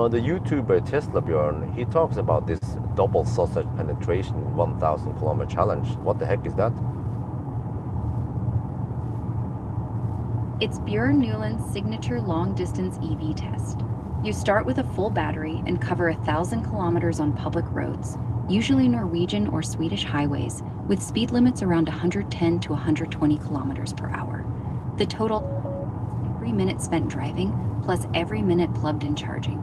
The YouTuber Tesla Björn, he talks about this double sausage penetration 1,000 kilometer challenge. What the heck is that? It's Björn Newland's signature long-distance EV test. You start with a full battery and cover 1,000 kilometers on public roads, usually Norwegian or Swedish highways, with speed limits around 110 to 120 kilometers per hour. The total, every minute spent driving, plus every minute plugged in charging.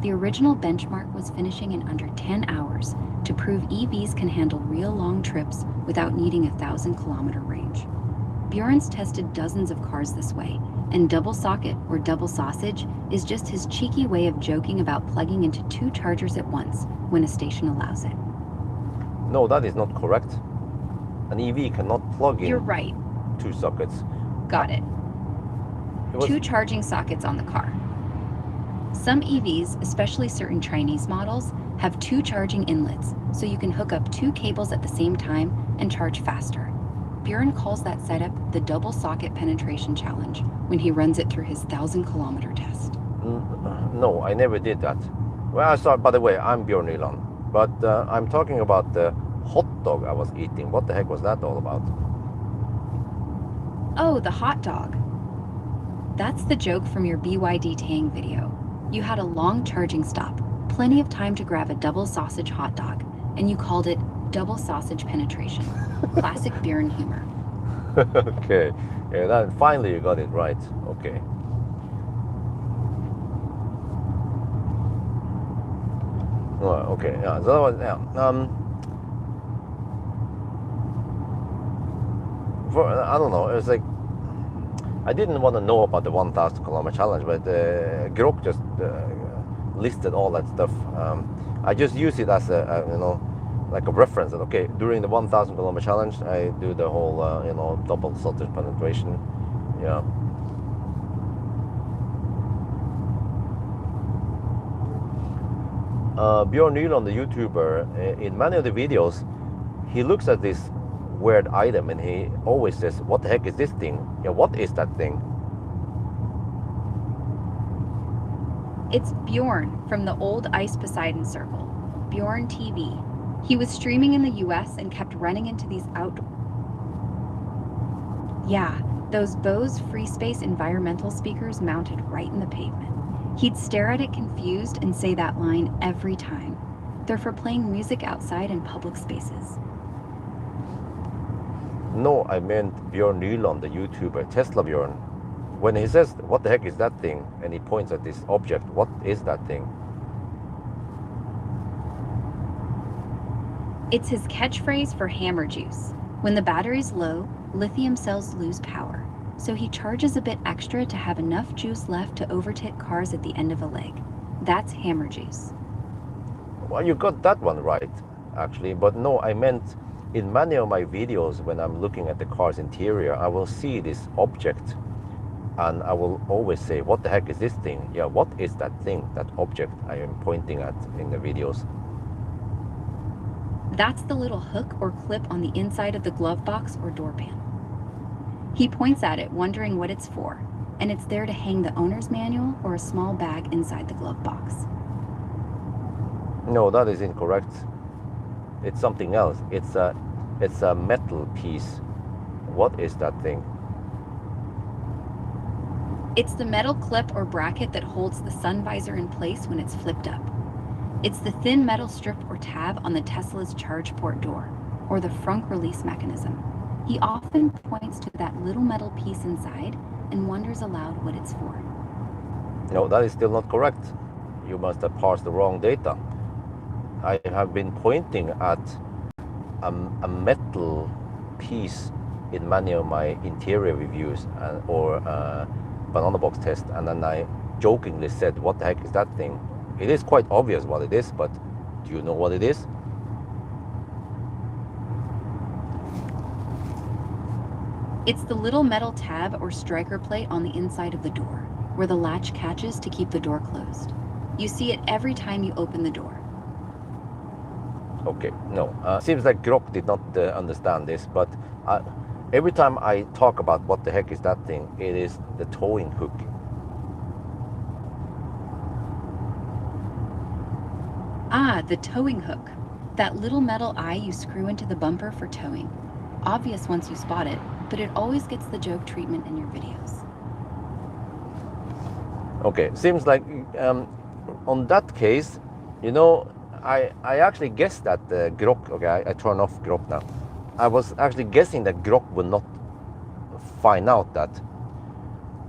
The original benchmark was finishing in under 10 hours to prove EVs can handle real long trips without needing a 1,000-kilometer range. Björn's tested dozens of cars this way, and double socket or double sausage is just his cheeky way of joking about plugging into 2 chargers at once when a station allows it. No, that is not correct. An EV cannot plug in. You're right. 2 sockets. Got it. It was- 2 charging sockets on the car. Some EVs, especially certain Chinese models, have 2 charging inlets, so you can hook up 2 cables at the same time and charge faster. Björn calls that setup the double socket penetration challenge when he runs it through his 1,000-kilometer test. No, I never did that. Well, I saw. By the way, I'm Björn Nyland, but I'm talking about the hot dog I was eating. What the heck was that all about? Oh, the hot dog. That's the joke from your BYD Tang video. You had a long charging stop, plenty of time to grab a double sausage hot dog, and you called it double sausage penetration. Classic Björn humor. Okay, yeah, that finally you got it right. Okay. Oh, okay, yeah. So that was, yeah. I don't know. It was like I didn't want to know about the 1,000 kilometer challenge, but Grok just listed all that stuff. I just use it as a like a reference. That okay, during the 1,000 kilometer challenge, I do the whole double sausage penetration. Yeah. Björn Nyland, the YouTuber, in many of the videos, he looks at this weird item and he always says, "What the heck is this thing? Yeah, what is that thing?" It's Bjorn from the old Ice Poseidon Circle, Bjorn TV. He was streaming in the US and kept running into these Yeah, those Bose free space environmental speakers mounted right in the pavement. He'd stare at it confused and say that line every time. They're for playing music outside in public spaces. No, I meant Björn Nyland, the YouTuber, Tesla Björn. When he says, "What the heck is that thing?" and he points at this object, what is that thing? It's his catchphrase for hammer juice. When the battery's low, lithium cells lose power, so he charges a bit extra to have enough juice left to overtake cars at the end of a leg. That's hammer juice. Well, you got that one right, actually. But no, I meant in many of my videos, when I'm looking at the car's interior, I will see this object and I will always say, "What the heck is this thing?" Yeah, what is that thing, that object I am pointing at in the videos? That's the little hook or clip on the inside of the glove box or door panel. He points at it, wondering what it's for, and it's there to hang the owner's manual or a small bag inside the glove box. No, that is incorrect. It's something else. It's a metal piece. What is that thing? It's the metal clip or bracket that holds the sun visor in place when it's flipped up. It's the thin metal strip or tab on the Tesla's charge port door, or the frunk release mechanism. He often points to that little metal piece inside and wonders aloud what it's for. No, that is still not correct. You must have parsed the wrong data. I have been pointing at a metal piece in many of my interior reviews or banana box test, and then I jokingly said, what the heck is that thing? It is quite obvious what it is, but do you know what it is? It's the little metal tab or striker plate on the inside of the door, where the latch catches to keep the door closed. You see it every time you open the door. Okay, no. Seems like Grok did not understand this, but every time I talk about what the heck is that thing, it is the towing hook. Ah, the towing hook. That little metal eye you screw into the bumper for towing. Obvious once you spot it, but it always gets the joke treatment in your videos. Okay, seems like on that case, you know, I actually guessed that Grok, okay, I turn off Grok now. I was actually guessing that Grok will not find out that.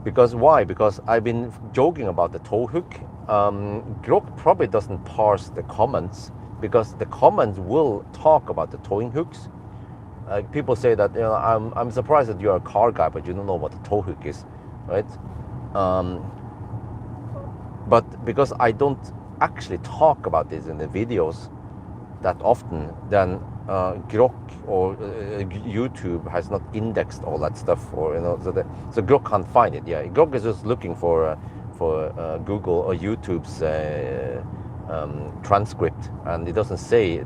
Because why? Because I've been joking about the tow hook. Grok probably doesn't parse the comments, because the comments will talk about the towing hooks. People say that, you know, I'm surprised that you're a car guy, but you don't know what the tow hook is, right? But because I don't actually talk about this in the videos that often, then Grok or YouTube has not indexed all that stuff, or you know, so Grok can't find it. Yeah, Grok is just looking for Google or YouTube's transcript, and it doesn't say.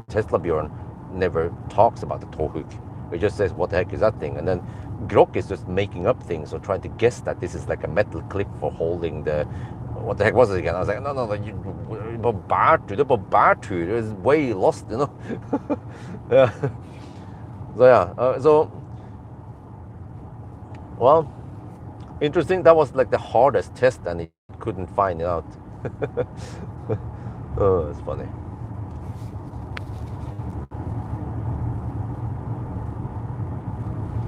Tesla Bjorn never talks about the tow hook. It just says, what the heck is that thing? And then Grok is just making up things or trying to guess that this is like a metal clip for holding the, what the heck was it again? I was like, no, the bærtur is way lost, you know. Yeah. So yeah, well, interesting. That was like the hardest test, and it couldn't find it out. Oh, it's funny.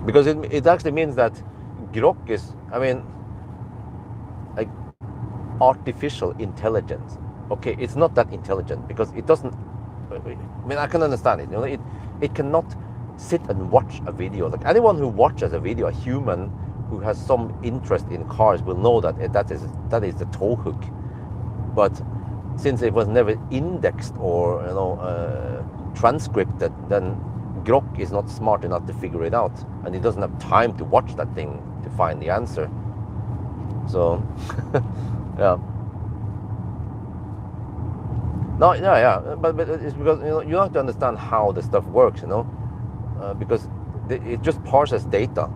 Because it actually means that Grok is, I mean, like artificial intelligence. Okay, it's not that intelligent because it doesn't, I mean, I can understand it. You know, it cannot sit and watch a video. Like anyone who watches a video, a human who has some interest in cars will know that that is the tow hook. But since it was never indexed or, you know, transcripted, then Grok is not smart enough to figure it out, and he doesn't have time to watch that thing to find the answer. So, yeah. No, yeah, but it's because, you know, you have to understand how the stuff works, you know, because it just parses data.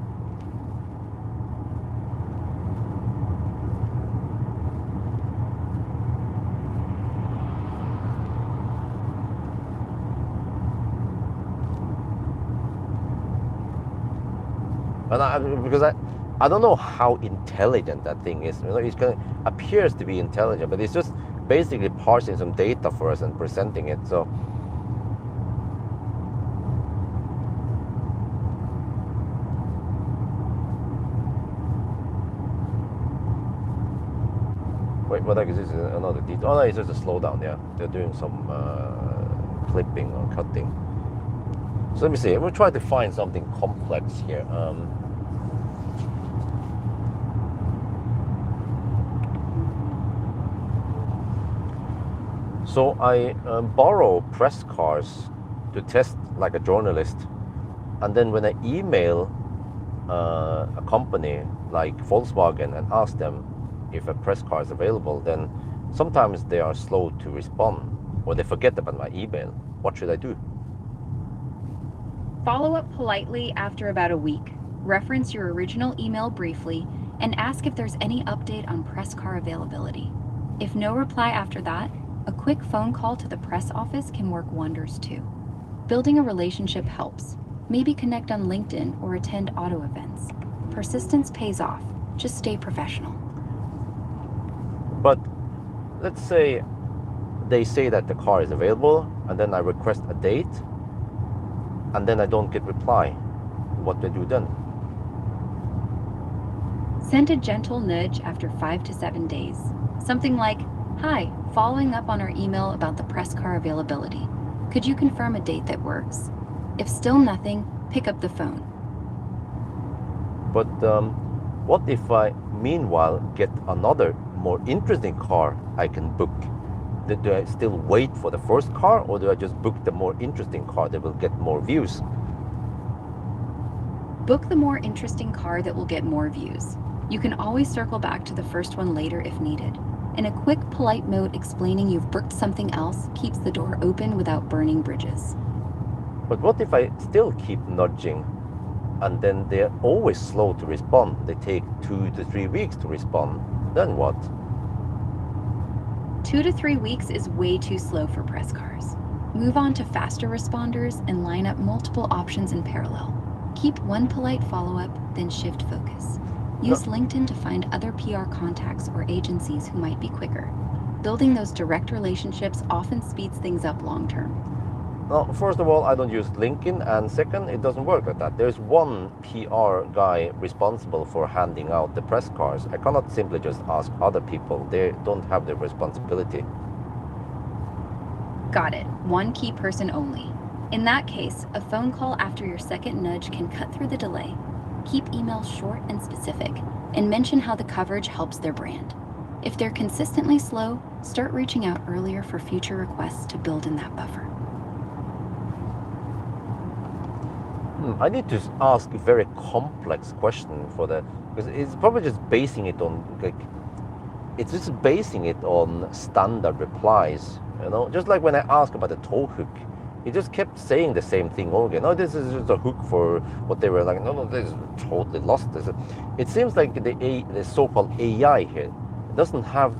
And because I don't know how intelligent that thing is. You know, it appears to be intelligent, but it's just basically parsing some data for us and presenting it. So, wait, what the heck is this? Another detail? Oh no, it's just a slowdown. Yeah, they're doing some clipping or cutting. So let me see. We'll try to find something complex here. So I borrow press cars to test like a journalist, and then when I email a company like Volkswagen and ask them if a press car is available, then sometimes they are slow to respond. or they forget about my email. What should I do? Follow up politely after about a week. Reference your original email briefly and ask if there's any update on press car availability. If no reply after that, a quick phone call to the press office can work wonders too. Building a relationship helps. Maybe connect on LinkedIn or attend auto events. Persistence pays off. Just stay professional. But let's say they say that the car is available, and then I request a date, and then I don't get reply. What do I do then? Send a gentle nudge after 5 to 7 days. Something like, "Hi, following up on our email about the press car availability. Could you confirm a date that works?" If still nothing, pick up the phone. But what if I meanwhile get another more interesting car I can book? Do I still wait for the first car, or do I just book the more interesting car that will get more views? Book the more interesting car that will get more views. You can always circle back to the first one later if needed. And a quick, polite note explaining you've booked something else keeps the door open without burning bridges. But what if I still keep nudging, and then they're always slow to respond? They take 2 to 3 weeks to respond. Then what? 2 to 3 weeks is way too slow for press cars. Move on to faster responders and line up multiple options in parallel. Keep one polite follow-up, then shift focus. Use LinkedIn to find other PR contacts or agencies who might be quicker. Building those direct relationships often speeds things up long-term. Well, first of all, I don't use LinkedIn, and second, it doesn't work like that. There's one PR guy responsible for handing out the press cars. I cannot simply just ask other people. They don't have the responsibility. Got it. One key person only. In that case, a phone call after your second nudge can cut through the delay. Keep emails short and specific, and mention how the coverage helps their brand. If they're consistently slow, start reaching out earlier for future requests to build in that buffer. I need to ask a very complex question for that, because it's probably just basing it on it's just basing it on standard replies. Just like when I asked about the tow hook, he just kept saying the same thing over again. No, this is just a hook for what they were like. No, this is totally lost. It seems like the so-called AI here doesn't have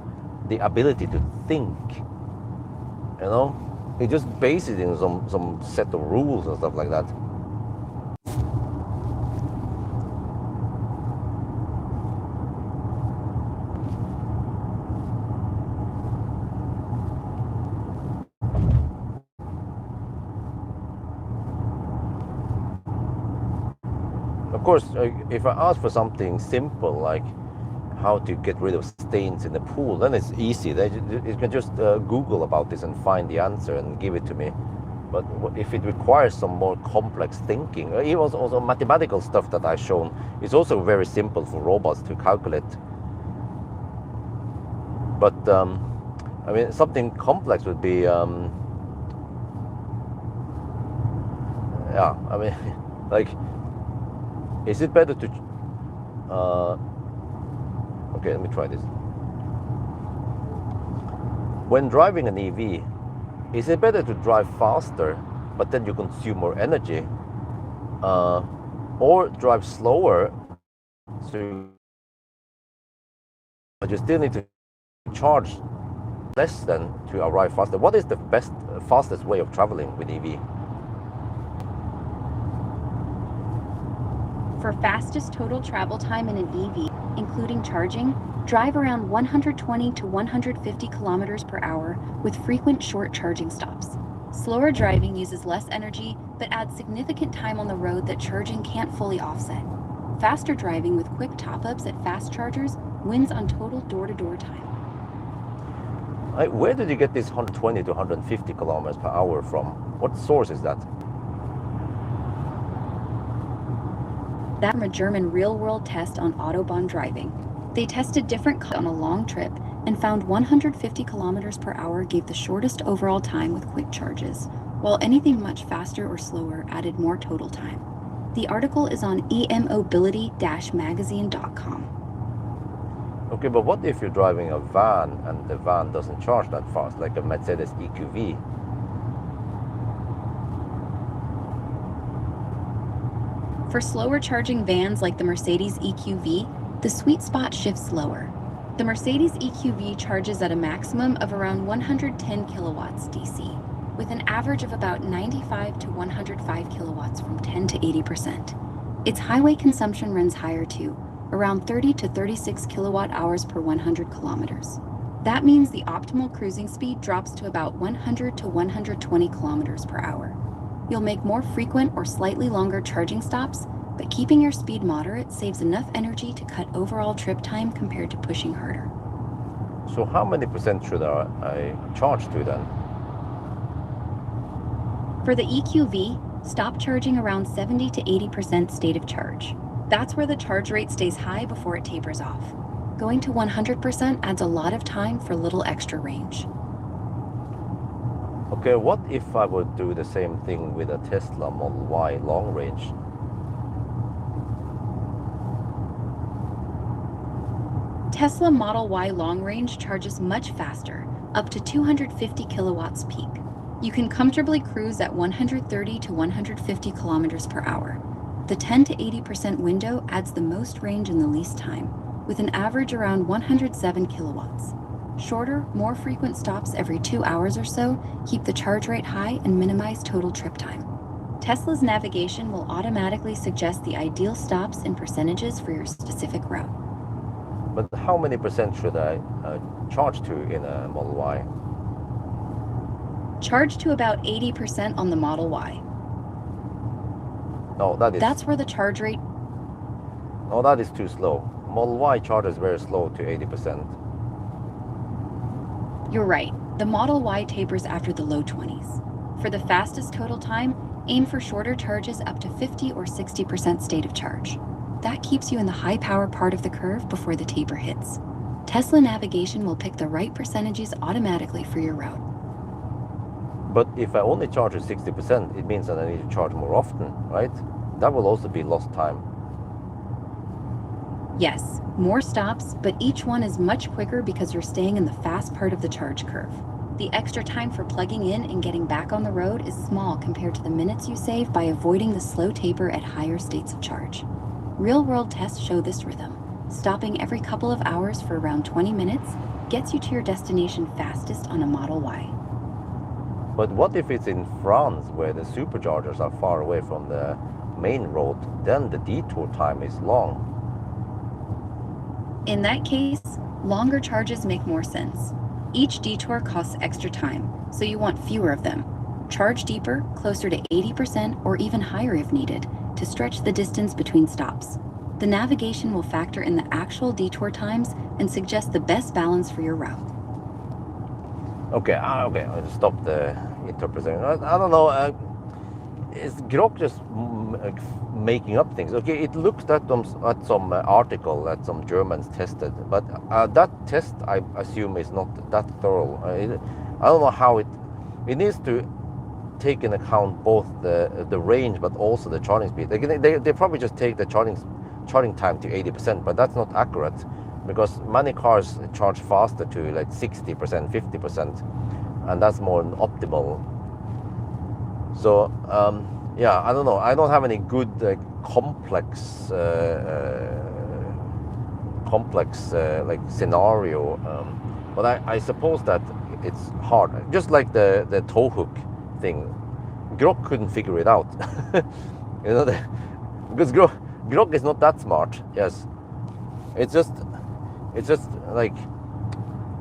the ability to think. It just bases it in some set of rules and stuff like that. Of course, if I ask for something simple like how to get rid of stains in the pool, then it's easy. You can just Google about this and find the answer and give it to me. But if it requires some more complex thinking, even also mathematical stuff that I've shown, is also very simple for robots to calculate. But I mean, something complex would be, yeah, I mean, like, is it better to, okay, let me try this. When driving an EV, is it better to drive faster, but then you consume more energy, or drive slower, so you still need to charge less than to arrive faster? What is the fastest way of traveling with EV? For fastest total travel time in an EV, including charging, drive around 120 to 150 kilometers per hour with frequent short charging stops. Slower driving uses less energy but adds significant time on the road that charging can't fully offset. Faster driving with quick top-ups at fast chargers wins on total door-to-door time. Where did you get this 120 to 150 kilometers per hour from? What source is that? That from a German real-world test on Autobahn driving. They tested different cars on a long trip and found 150 kilometers per hour gave the shortest overall time with quick charges, while anything much faster or slower added more total time. The article is on emobility-magazine.com. Okay, but what if you're driving a van and the van doesn't charge that fast, like a Mercedes EQV? For slower charging vans like the Mercedes EQV, the sweet spot shifts lower. The Mercedes EQV charges at a maximum of around 110 kilowatts DC, with an average of about 95 to 105 kilowatts from 10 to 80%. Its highway consumption runs higher too, around 30 to 36 kilowatt hours per 100 kilometers. That means the optimal cruising speed drops to about 100 to 120 kilometers per hour. You'll make more frequent or slightly longer charging stops, but keeping your speed moderate saves enough energy to cut overall trip time compared to pushing harder. So how many percent should I charge to then? For the EQV, stop charging around 70 to 80% state of charge. That's where the charge rate stays high before it tapers off. Going to 100% adds a lot of time for little extra range. Okay, what if I would do the same thing with a Tesla Model Y long range? Tesla Model Y long range charges much faster, up to 250 kilowatts peak. You can comfortably cruise at 130 to 150 kilometers per hour. The 10 to 80% window adds the most range in the least time, with an average around 107 kilowatts. Shorter, more frequent stops every 2 hours or so keep the charge rate high and minimize total trip time. Tesla's navigation will automatically suggest the ideal stops and percentages for your specific route. But how many percent should I charge to in a Model Y? Charge to about 80% on the Model Y. No, That's where the charge rate... No, that is too slow. Model Y charges very slow to 80%. You're right. The Model Y tapers after the low 20s. For the fastest total time, aim for shorter charges up to 50 or 60% state of charge. That keeps you in the high power part of the curve before the taper hits. Tesla navigation will pick the right percentages automatically for your route. But if I only charge at 60%, it means that I need to charge more often, right? That will also be lost time. Yes, more stops, but each one is much quicker because you're staying in the fast part of the charge curve. The extra time for plugging in and getting back on the road is small compared to the minutes you save by avoiding the slow taper at higher states of charge. Real-world tests show this rhythm. Stopping every couple of hours for around 20 minutes gets you to your destination fastest on a Model Y. But what if it's in France where the superchargers are far away from the main road? Then the detour time is long. In that case, longer charges make more sense. Each detour costs extra time, so you want fewer of them. Charge deeper, closer to 80% or even higher if needed, to stretch the distance between stops. The navigation will factor in the actual detour times and suggest the best balance for your route. Okay, I'll stop the interpretation. I don't know, is Grok just making up things? Okay, it looks at some article that some Germans tested, but that test, I assume, is not that thorough. I don't know how it needs to take into account both the range but also the charging speed. They probably just take the charging time to 80%, but that's not accurate because many cars charge faster to like 60%, 50%, and that's more optimal. So yeah, I don't know. I don't have any good complex like scenario, but I suppose that it's hard. Just like the tow hook thing, Grok couldn't figure it out. You know, because Grok is not that smart. Yes, it's just like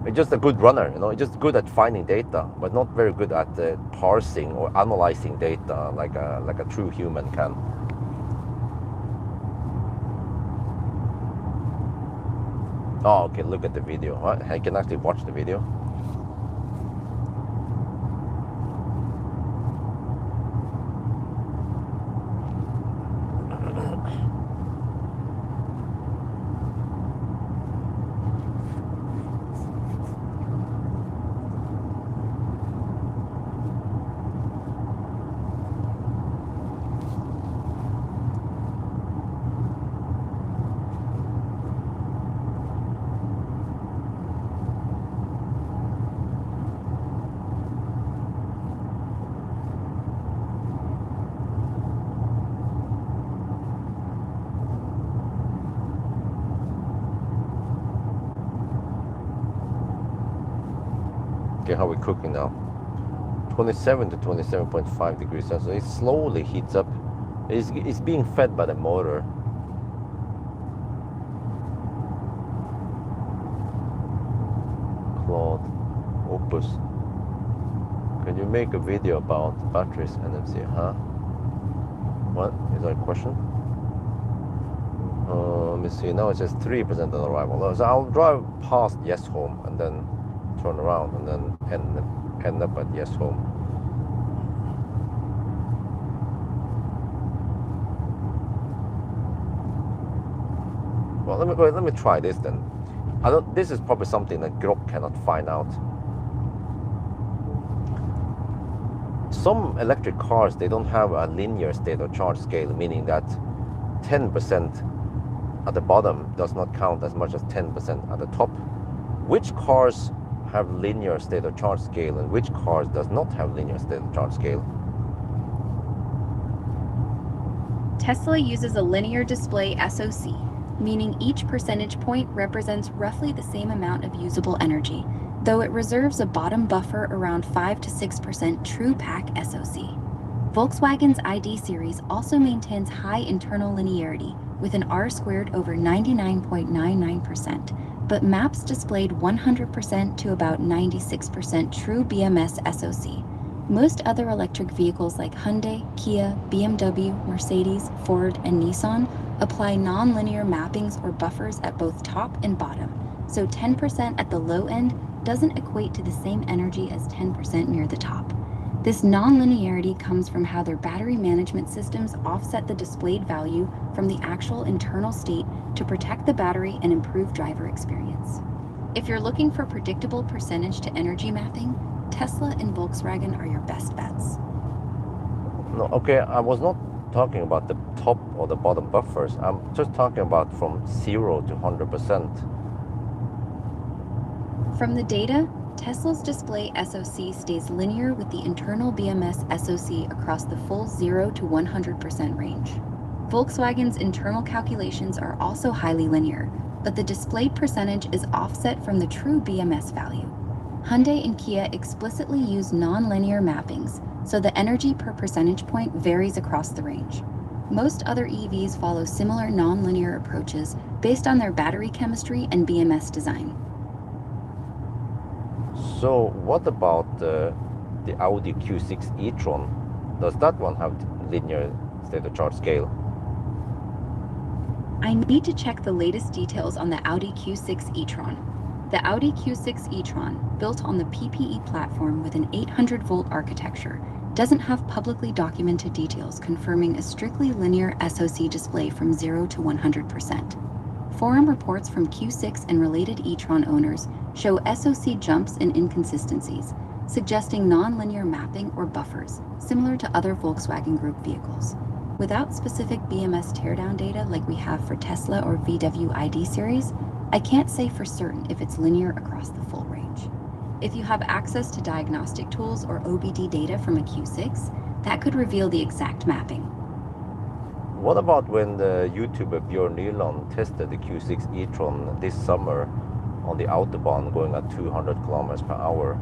it's just a good runner. You know, it's just good at finding data, but not very good at parsing or analyzing data like a true human can. Oh, okay. Look at the video. I can actually watch the video. how we're cooking now. 27 to 27.5 degrees Celsius. It slowly heats up. It's being fed by the motor. Claude, Opus. Can you make a video about batteries NMC? Huh? What? Is that a question? Let me see. Now it says 3% on arrival. So I'll drive past Yes Home and then turn around and then end up at Yes Home. Well, let me try this then. This is probably something that Grok cannot find out. Some electric cars, they don't have a linear state of charge scale, meaning that 10% at the bottom does not count as much as 10% at the top. Which cars have linear state of charge scale and which cars does not have linear state of charge scale? Tesla uses a linear display SoC, meaning each percentage point represents roughly the same amount of usable energy, though it reserves a bottom buffer around 5 to 6% true pack SoC. Volkswagen's ID series also maintains high internal linearity with an R² over 99.99%, but maps displayed 100% to about 96% true BMS SoC. Most other electric vehicles like Hyundai, Kia, BMW, Mercedes, Ford, and Nissan apply non-linear mappings or buffers at both top and bottom, so 10% at the low end doesn't equate to the same energy as 10% near the top. This non-linearity comes from how their battery management systems offset the displayed value from the actual internal state to protect the battery and improve driver experience. If you're looking for predictable percentage to energy mapping, Tesla and Volkswagen are your best bets. No, okay, I was not talking about the top or the bottom buffers. I'm just talking about from 0 to 100%. From the data, Tesla's display SoC stays linear with the internal BMS SoC across the full 0 to 100% range. Volkswagen's internal calculations are also highly linear, but the displayed percentage is offset from the true BMS value. Hyundai and Kia explicitly use non-linear mappings, so the energy per percentage point varies across the range. Most other EVs follow similar non-linear approaches based on their battery chemistry and BMS design. So what about the Audi Q6 e-tron? Does that one have linear state of charge scale? I need to check the latest details on the Audi Q6 e-tron. The Audi Q6 e-tron, built on the PPE platform with an 800-volt architecture, doesn't have publicly documented details confirming a strictly linear SoC display from 0 to 100%. Forum reports from Q6 and related e-tron owners show SoC jumps and inconsistencies, suggesting non-linear mapping or buffers, similar to other Volkswagen Group vehicles. Without specific BMS teardown data like we have for Tesla or VW ID series, I can't say for certain if it's linear across the full range. If you have access to diagnostic tools or OBD data from a Q6, that could reveal the exact mapping. What about when the YouTuber Björn Nyland tested the Q6 e-tron this summer on the Autobahn going at 200 kilometers per hour?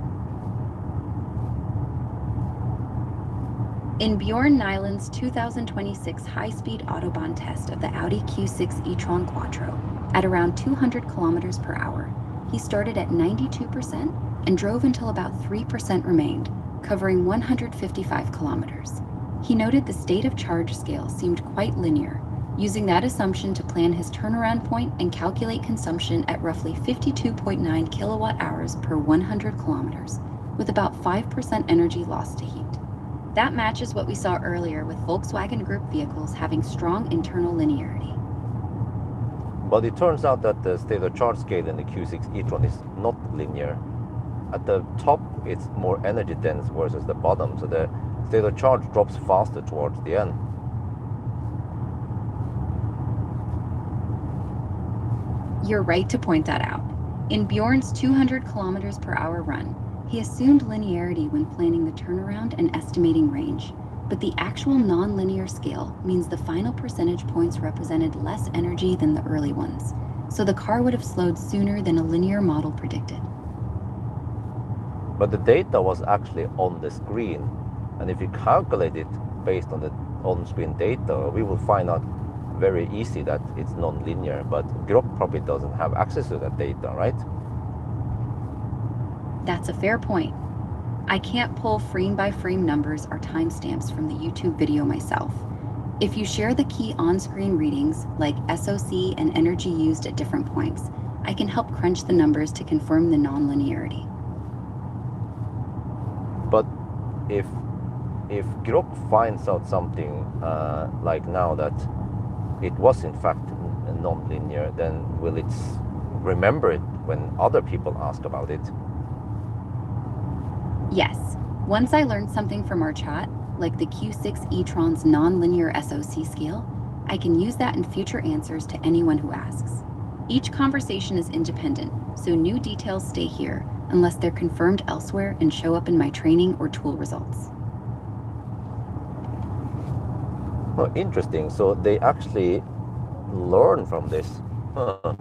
In Bjorn Nyland's 2026 high-speed Autobahn test of the Audi Q6 e-tron Quattro at around 200 kilometers per hour, he started at 92% and drove until about 3% remained, covering 155 kilometers. He noted the state of charge scale seemed quite linear, using that assumption to plan his turnaround point and calculate consumption at roughly 52.9 kilowatt hours per 100 kilometers, with about 5% energy lost to heat. That matches what we saw earlier with Volkswagen Group vehicles having strong internal linearity. But it turns out that the state of charge scale in the Q6 e-tron is not linear. At the top, it's more energy dense versus the bottom, so the state of charge drops faster towards the end. You're right to point that out. In Bjorn's 200 kilometers per hour run, he assumed linearity when planning the turnaround and estimating range, but the actual non-linear scale means the final percentage points represented less energy than the early ones, so the car would have slowed sooner than a linear model predicted. But the data was actually on the screen, and if you calculate it based on the on-screen data, we will find out very easy that it's non-linear. But Grok probably doesn't have access to that data, right? That's a fair point. I can't pull frame-by-frame numbers or timestamps from the YouTube video myself. If you share the key on-screen readings, like SOC and energy used at different points, I can help crunch the numbers to confirm the non-linearity. But if Grok finds out something like now that it was in fact non-linear, then will it remember it when other people ask about it? Yes. Once I learn something from our chat, like the Q6 e-tron's non-linear SOC scale, I can use that in future answers to anyone who asks. Each conversation is independent, so new details stay here, unless they're confirmed elsewhere and show up in my training or tool results. Oh, interesting. So they actually learn from this. Huh.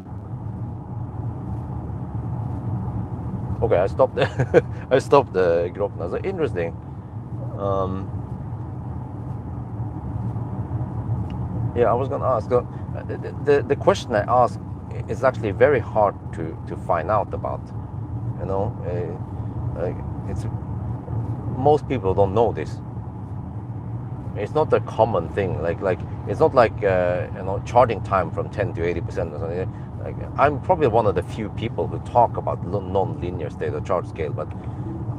Okay, I stopped. I stopped the Grok now. So interesting. Yeah, I was gonna ask. The question I asked is actually very hard to find out about. You know, it's most people don't know this. It's not a common thing. Like it's not like you know, charging time from 10 to 80% or something. Like, I'm probably one of the few people who talk about non-linear state of charge scale, but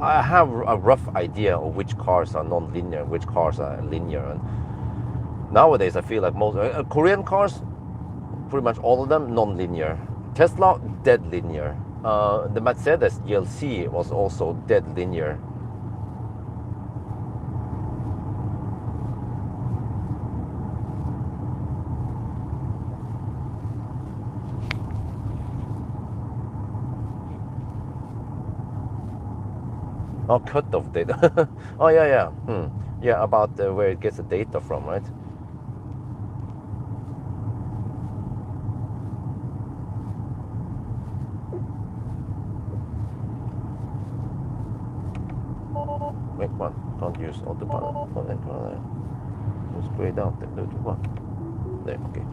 I have a rough idea of which cars are non-linear, which cars are linear. And nowadays, I feel like most Korean cars, pretty much all of them non-linear. Tesla, dead linear. The Mercedes GLC was also dead linear. Oh, cut-off data. Oh, yeah. Yeah, about where it gets the data from, right? Wait, one. Can't use autopilot. Just grayed out. There, okay.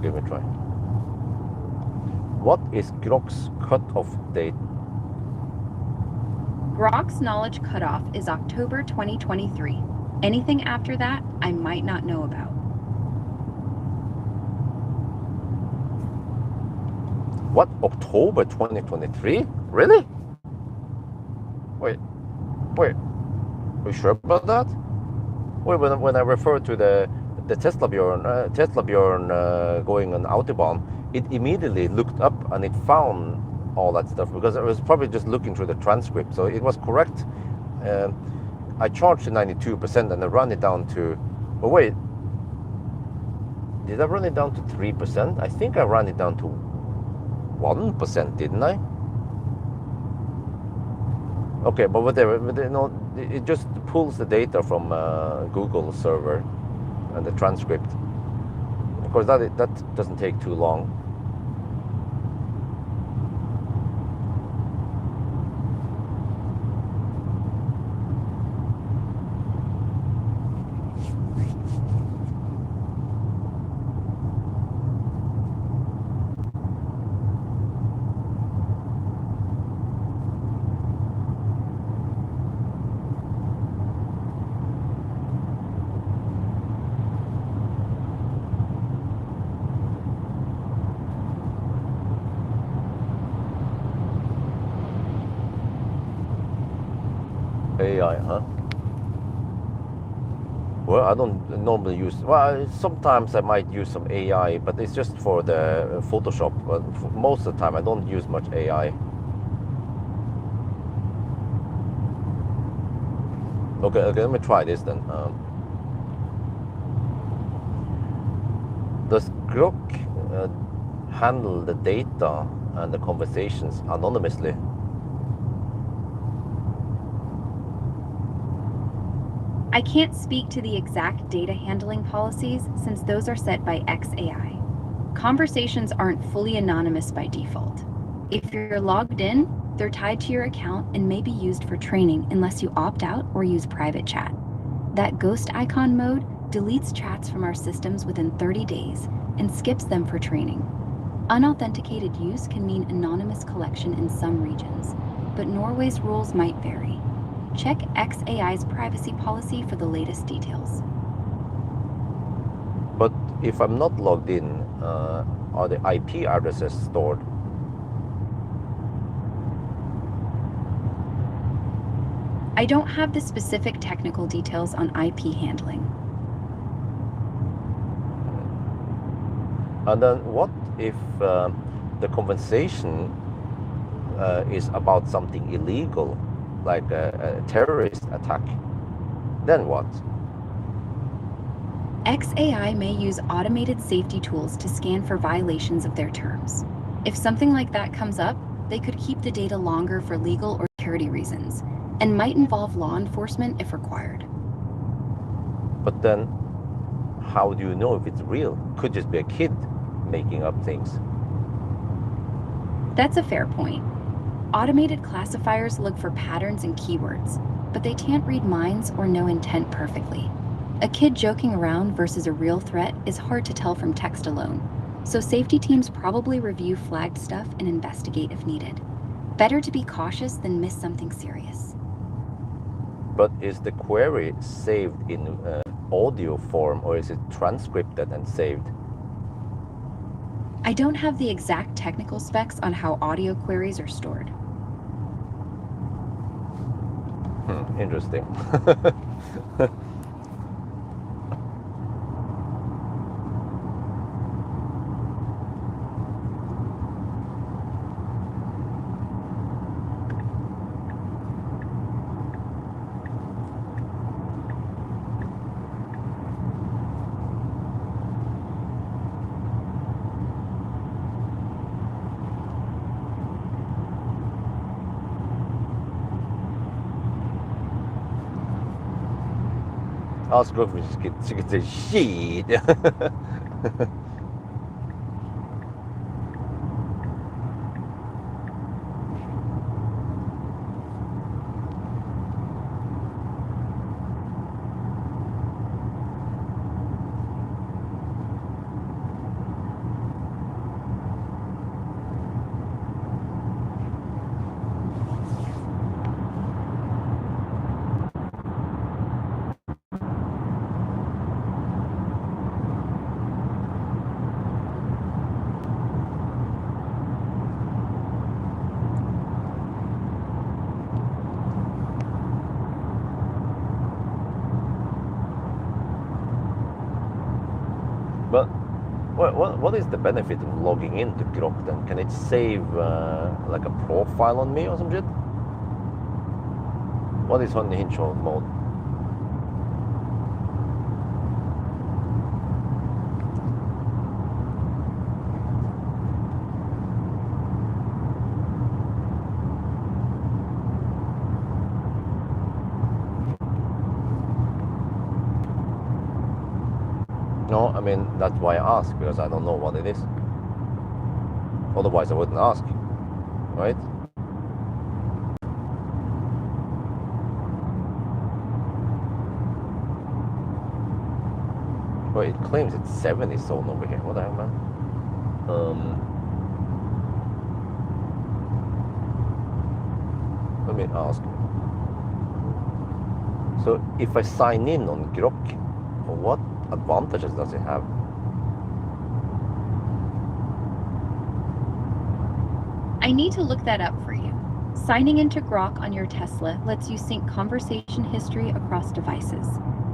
Give it a try. What is Grok's cutoff date? Grok's knowledge cutoff is October 2023. Anything after that, I might not know about. What? October 2023? Really? Wait. Are you sure about that? Wait, when I refer to the Tesla Bjorn going on Autobahn, it immediately looked up and it found all that stuff, because I was probably just looking through the transcript, so it was correct. I charged to 92% and I ran it down to, oh wait, did I run it down to 3%? I think I ran it down to 1%, didn't I? Okay, but whatever, you know, it just pulls the data from Google server and the transcript. Of course, that doesn't take too long. AI, huh? Well, I don't normally use. Well, sometimes I might use some AI, but it's just for the Photoshop. But most of the time, I don't use much AI. Okay, let me try this then. Does Grok handle the data and the conversations I can't speak to the exact data handling policies since those are set by XAI. Conversations aren't fully anonymous by default. If you're logged in, they're tied to your account and may be used for training unless you opt out or use private chat. That ghost icon mode deletes chats from our systems within 30 days and skips them for training. Unauthenticated use can mean anonymous collection in some regions, but Norway's rules might vary. Check XAI's privacy policy for the latest details. But if I'm not logged in, are the IP addresses stored? I don't have the specific technical details on IP handling. And then what if the conversation is about something illegal, like a terrorist attack? Then what? XAI may use automated safety tools to scan for violations of their terms. If something like that comes up, they could keep the data longer for legal or security reasons, and might involve law enforcement if required. But then, how do you know if it's real? Could just be a kid making up things. That's a fair point. Automated classifiers look for patterns and keywords, but they can't read minds or know intent perfectly. A kid joking around versus a real threat is hard to tell from text alone, so safety teams probably review flagged stuff and investigate if needed. Better to be cautious than miss something serious. But is the query saved in audio form, or is it transcripted and saved? I don't have the exact technical specs on how audio queries are stored. Interesting. Ask her if she gets a shit. But what is the benefit of logging into Grok then? Can it save like a profile on me or some shit? What is unhinged mode? No, I mean, that's why I ask, because I don't know what it is. Otherwise I wouldn't ask, right? Well, it claims it's 70 zone over here. What the hell, man? Let me ask. So if I sign in on Grok, what advantages does it have? I need to look that up for you. Signing into Grok on your Tesla lets you sync conversation history across devices.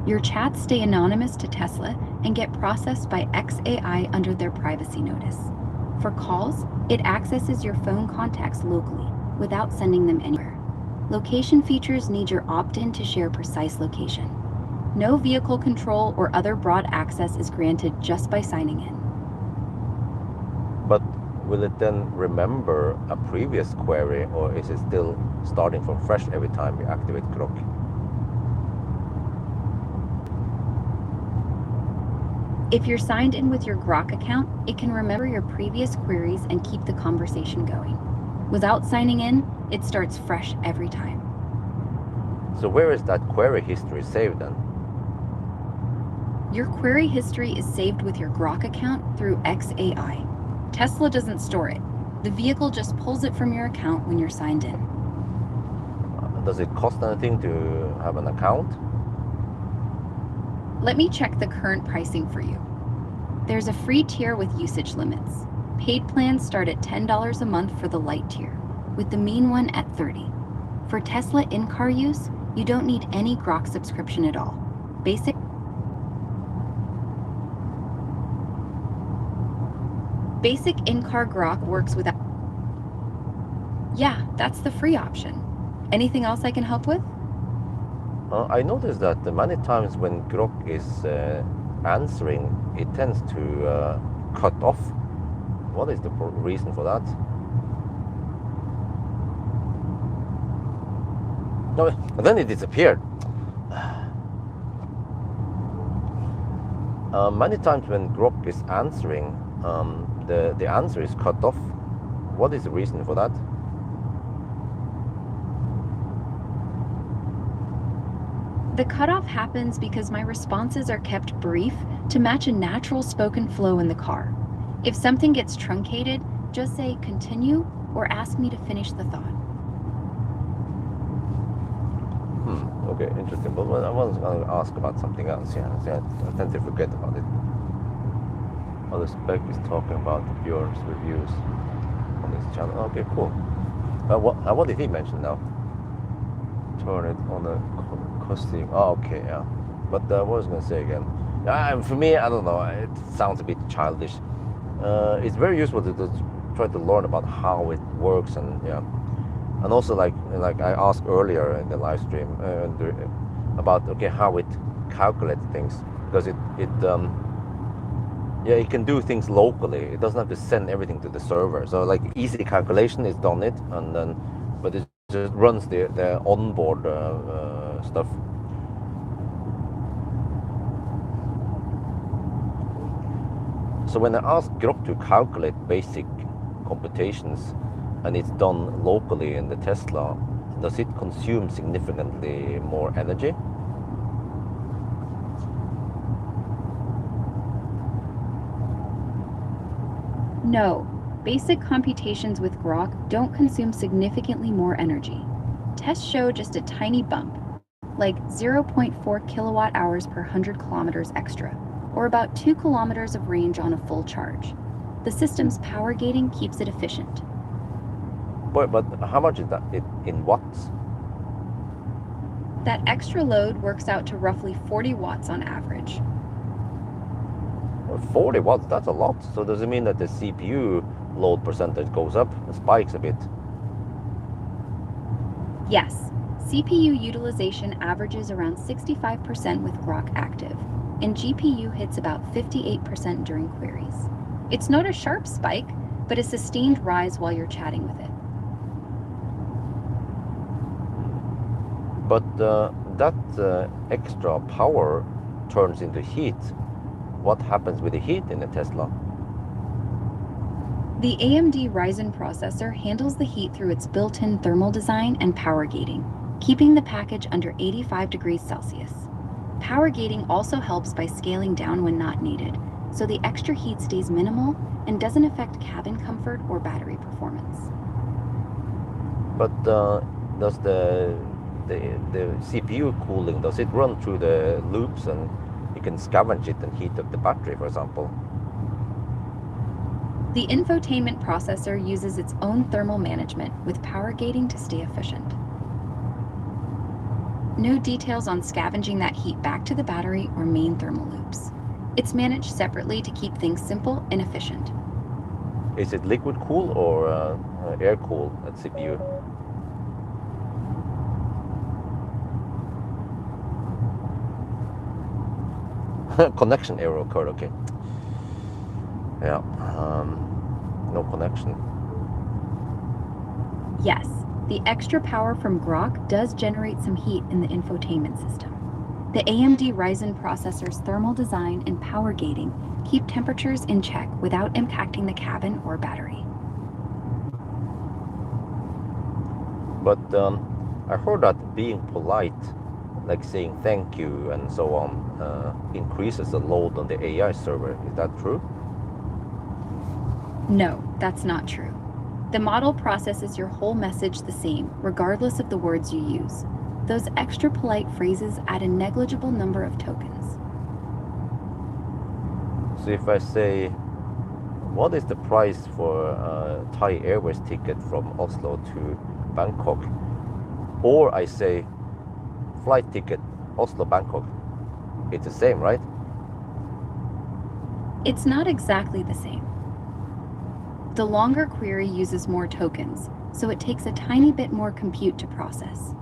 Your chats stay anonymous to Tesla and get processed by XAI under their privacy notice. For calls, it accesses your phone contacts locally without sending them anywhere. Location features need your opt-in to share precise location. No vehicle control or other broad access is granted just by signing in. But will it then remember a previous query, or is it still starting from fresh every time you activate Grok? If you're signed in with your Grok account, it can remember your previous queries and keep the conversation going. Without signing in, it starts fresh every time. So where is that query history saved then? Your query history is saved with your Grok account through XAI. Tesla doesn't store it. The vehicle just pulls it from your account when you're signed in. Does it cost anything to have an account? Let me check the current pricing for you. There's a free tier with usage limits. Paid plans start at $10 a month for the light tier, with the main one at $30. For Tesla in-car use, you don't need any Grok subscription at all. Basic in-car Grok works without... Yeah, that's the free option. Anything else I can help with? I noticed that many times when Grok is answering, it tends to cut off. What is the reason for that? No, then it disappeared. Many times when Grok is answering, the answer is cut off. What is the reason for that? The cutoff happens because my responses are kept brief to match a natural spoken flow in the car. If something gets truncated, just say continue or ask me to finish the thought. Okay, interesting. But I was going to ask about something else. Yeah, I tend to forget about it. Other spec is talking about Björn's reviews on this channel. Okay, cool. What did he mention now? Turn it on a costume. Oh, okay, yeah. But what was I going to say again? For me, I don't know. It sounds a bit childish. It's very useful to try to learn about how it works, and yeah, and also like I asked earlier in the live stream about how it calculates things, because it can do things locally. It doesn't have to send everything to the server. So like easy calculation is done it, and then but it just runs the onboard stuff. So when I ask Grok to calculate basic computations and it's done locally in the Tesla, does it consume significantly more energy? No, basic computations with Grok don't consume significantly more energy. Tests show just a tiny bump, like 0.4 kilowatt hours per 100 kilometers extra, or about 2 kilometers of range on a full charge. The system's power gating keeps it efficient. But how much is that in watts? That extra load works out to roughly 40 watts on average. 40 watts, that's a lot. So does it mean that the CPU load percentage goes up, spikes a bit? Yes, CPU utilization averages around 65% with Grok active, and GPU hits about 58% during queries. It's not a sharp spike, but a sustained rise while you're chatting with it. But that extra power turns into heat. What happens with the heat in a Tesla? The AMD Ryzen processor handles the heat through its built-in thermal design and power gating, keeping the package under 85 degrees Celsius. Power gating also helps by scaling down when not needed, so the extra heat stays minimal and doesn't affect cabin comfort or battery performance. But does the CPU cooling, does it run through the loops and you can scavenge it and heat up the battery, for example? The infotainment processor uses its own thermal management with power gating to stay efficient. No details on scavenging that heat back to the battery or main thermal loops. It's managed separately to keep things simple and efficient. Is it liquid cool or air cool at CPU? Connection error occurred, okay. Yeah, no connection. Yes, the extra power from Grok does generate some heat in the infotainment system. The AMD Ryzen processor's thermal design and power gating keep temperatures in check without impacting the cabin or battery. But I heard that being polite, like saying thank you and so on, increases the load on the AI server. Is that true? No, that's not true. The model processes your whole message the same, regardless of the words you use. Those extra polite phrases add a negligible number of tokens. So if I say, what is the price for a Thai Airways ticket from Oslo to Bangkok? Or I say, flight ticket, Oslo-Bangkok. It's the same, right? It's not exactly the same. The longer query uses more tokens, so it takes a tiny bit more compute to process.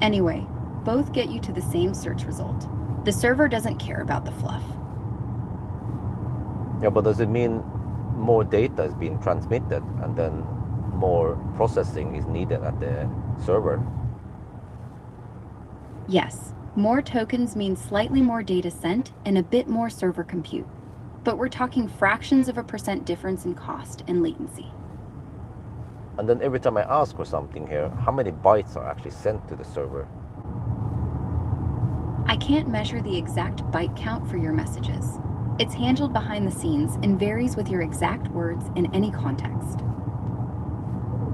Anyway, both get you to the same search result. The server doesn't care about the fluff. Yeah, but does it mean more data is being transmitted and then more processing is needed at the server? Yes, more tokens means slightly more data sent and a bit more server compute. But we're talking fractions of a % difference in cost and latency. And then every time I ask for something here, how many bytes are actually sent to the server? I can't measure the exact byte count for your messages. It's handled behind the scenes and varies with your exact words in any context.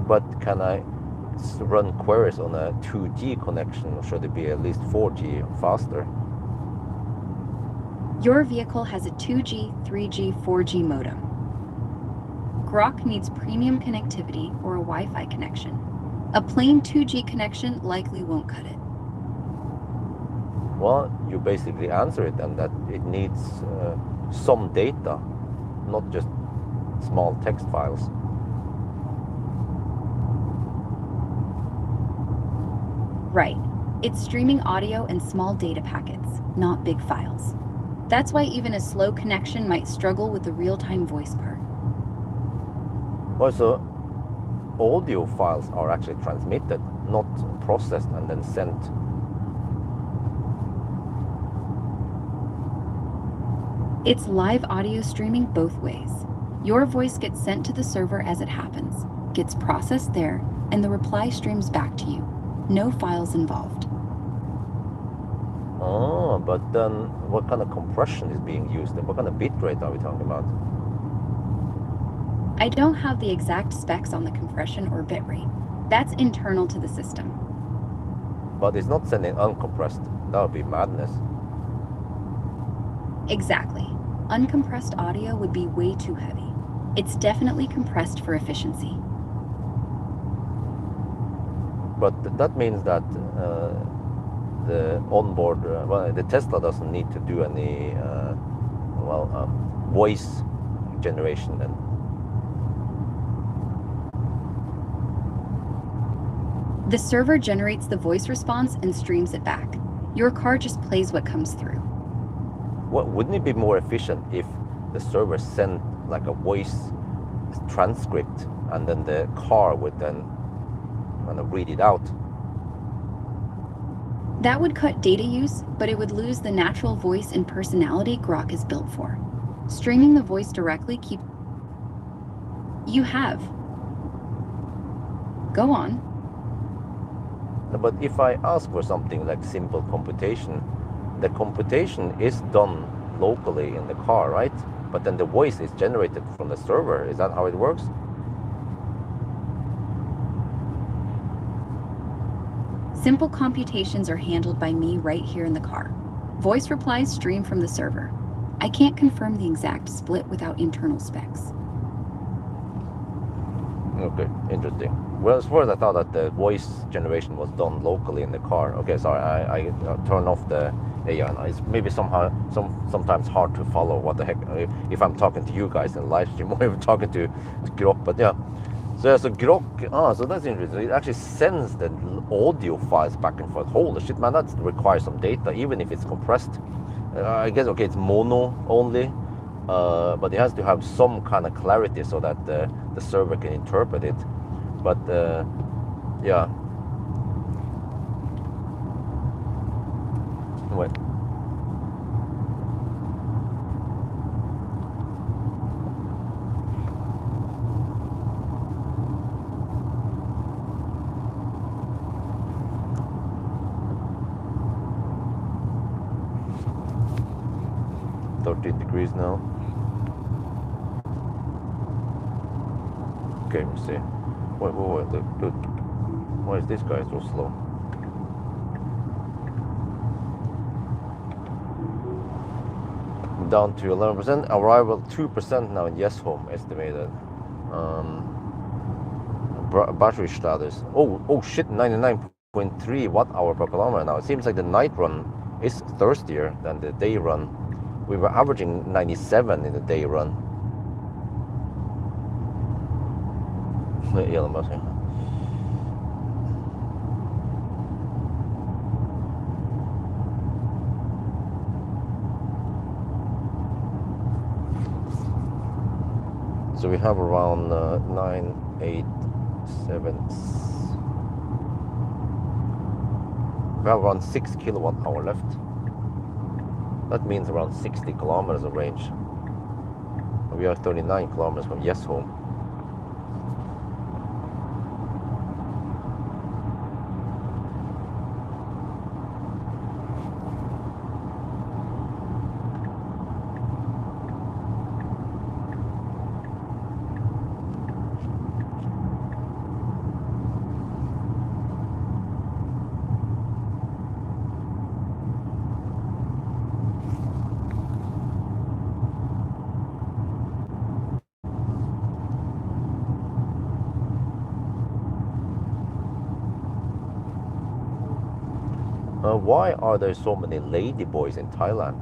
But can I run queries on a 2G connection, or should it be at least 4G or faster? Your vehicle has a 2G, 3G, 4G modem. Grok needs premium connectivity or a Wi-Fi connection. A plain 2G connection likely won't cut it. Well, you basically answer it then, that it needs some data, not just small text files. Right. It's streaming audio and small data packets, not big files. That's why even a slow connection might struggle with the real-time voice part. Also, audio files are actually transmitted, not processed and then sent. It's live audio streaming both ways. Your voice gets sent to the server as it happens, gets processed there, and the reply streams back to you. No files involved. Oh, but then what kind of compression is being used and what kind of bit rate are we talking about? I don't have the exact specs on the compression or bitrate. That's internal to the system. But it's not sending uncompressed. That would be madness. Exactly. Uncompressed audio would be way too heavy. It's definitely compressed for efficiency. But that means that the onboard, the Tesla doesn't need to do any, voice generation then. The server generates the voice response and streams it back. Your car just plays what comes through. What, wouldn't it be more efficient if the server sent like a voice transcript and then the car would then kind of read it out? That would cut data use, but it would lose the natural voice and personality Grok is built for. Streaming the voice directly keeps... You have. Go on. But if I ask for something like simple computation, the computation is done locally in the car, right? But then the voice is generated from the server. Is that how it works? Simple computations are handled by me right here in the car. Voice replies stream from the server. I can't confirm the exact split without internal specs. Okay, interesting. Well, as far as I thought that the voice generation was done locally in the car. Okay, sorry, I turn off the AI. It's maybe sometimes hard to follow what the heck, if I'm talking to you guys in live stream or if I'm talking to Grok, but yeah. So Grok, so that's interesting. It actually sends the audio files back and forth. Holy shit, man, that requires some data, even if it's compressed. I guess, okay, it's mono only, but it has to have some kind of clarity so that the server can interpret it. But yeah. Wait. Degrees now. Okay, let me see. Wait, look. Why is this guy so slow? Down to 11%. Arrival 2% now in yes home estimated. Battery status. Oh shit, 99.3 watt-hour per kilometer now. It seems like the night run is thirstier than the day run. We were averaging 97 in the day run. Elon Musk. So we have around we have around 6 kilowatt hour left. That means around 60 kilometers of range. We are 39 kilometers from yes home. Why are there so many ladyboys in Thailand?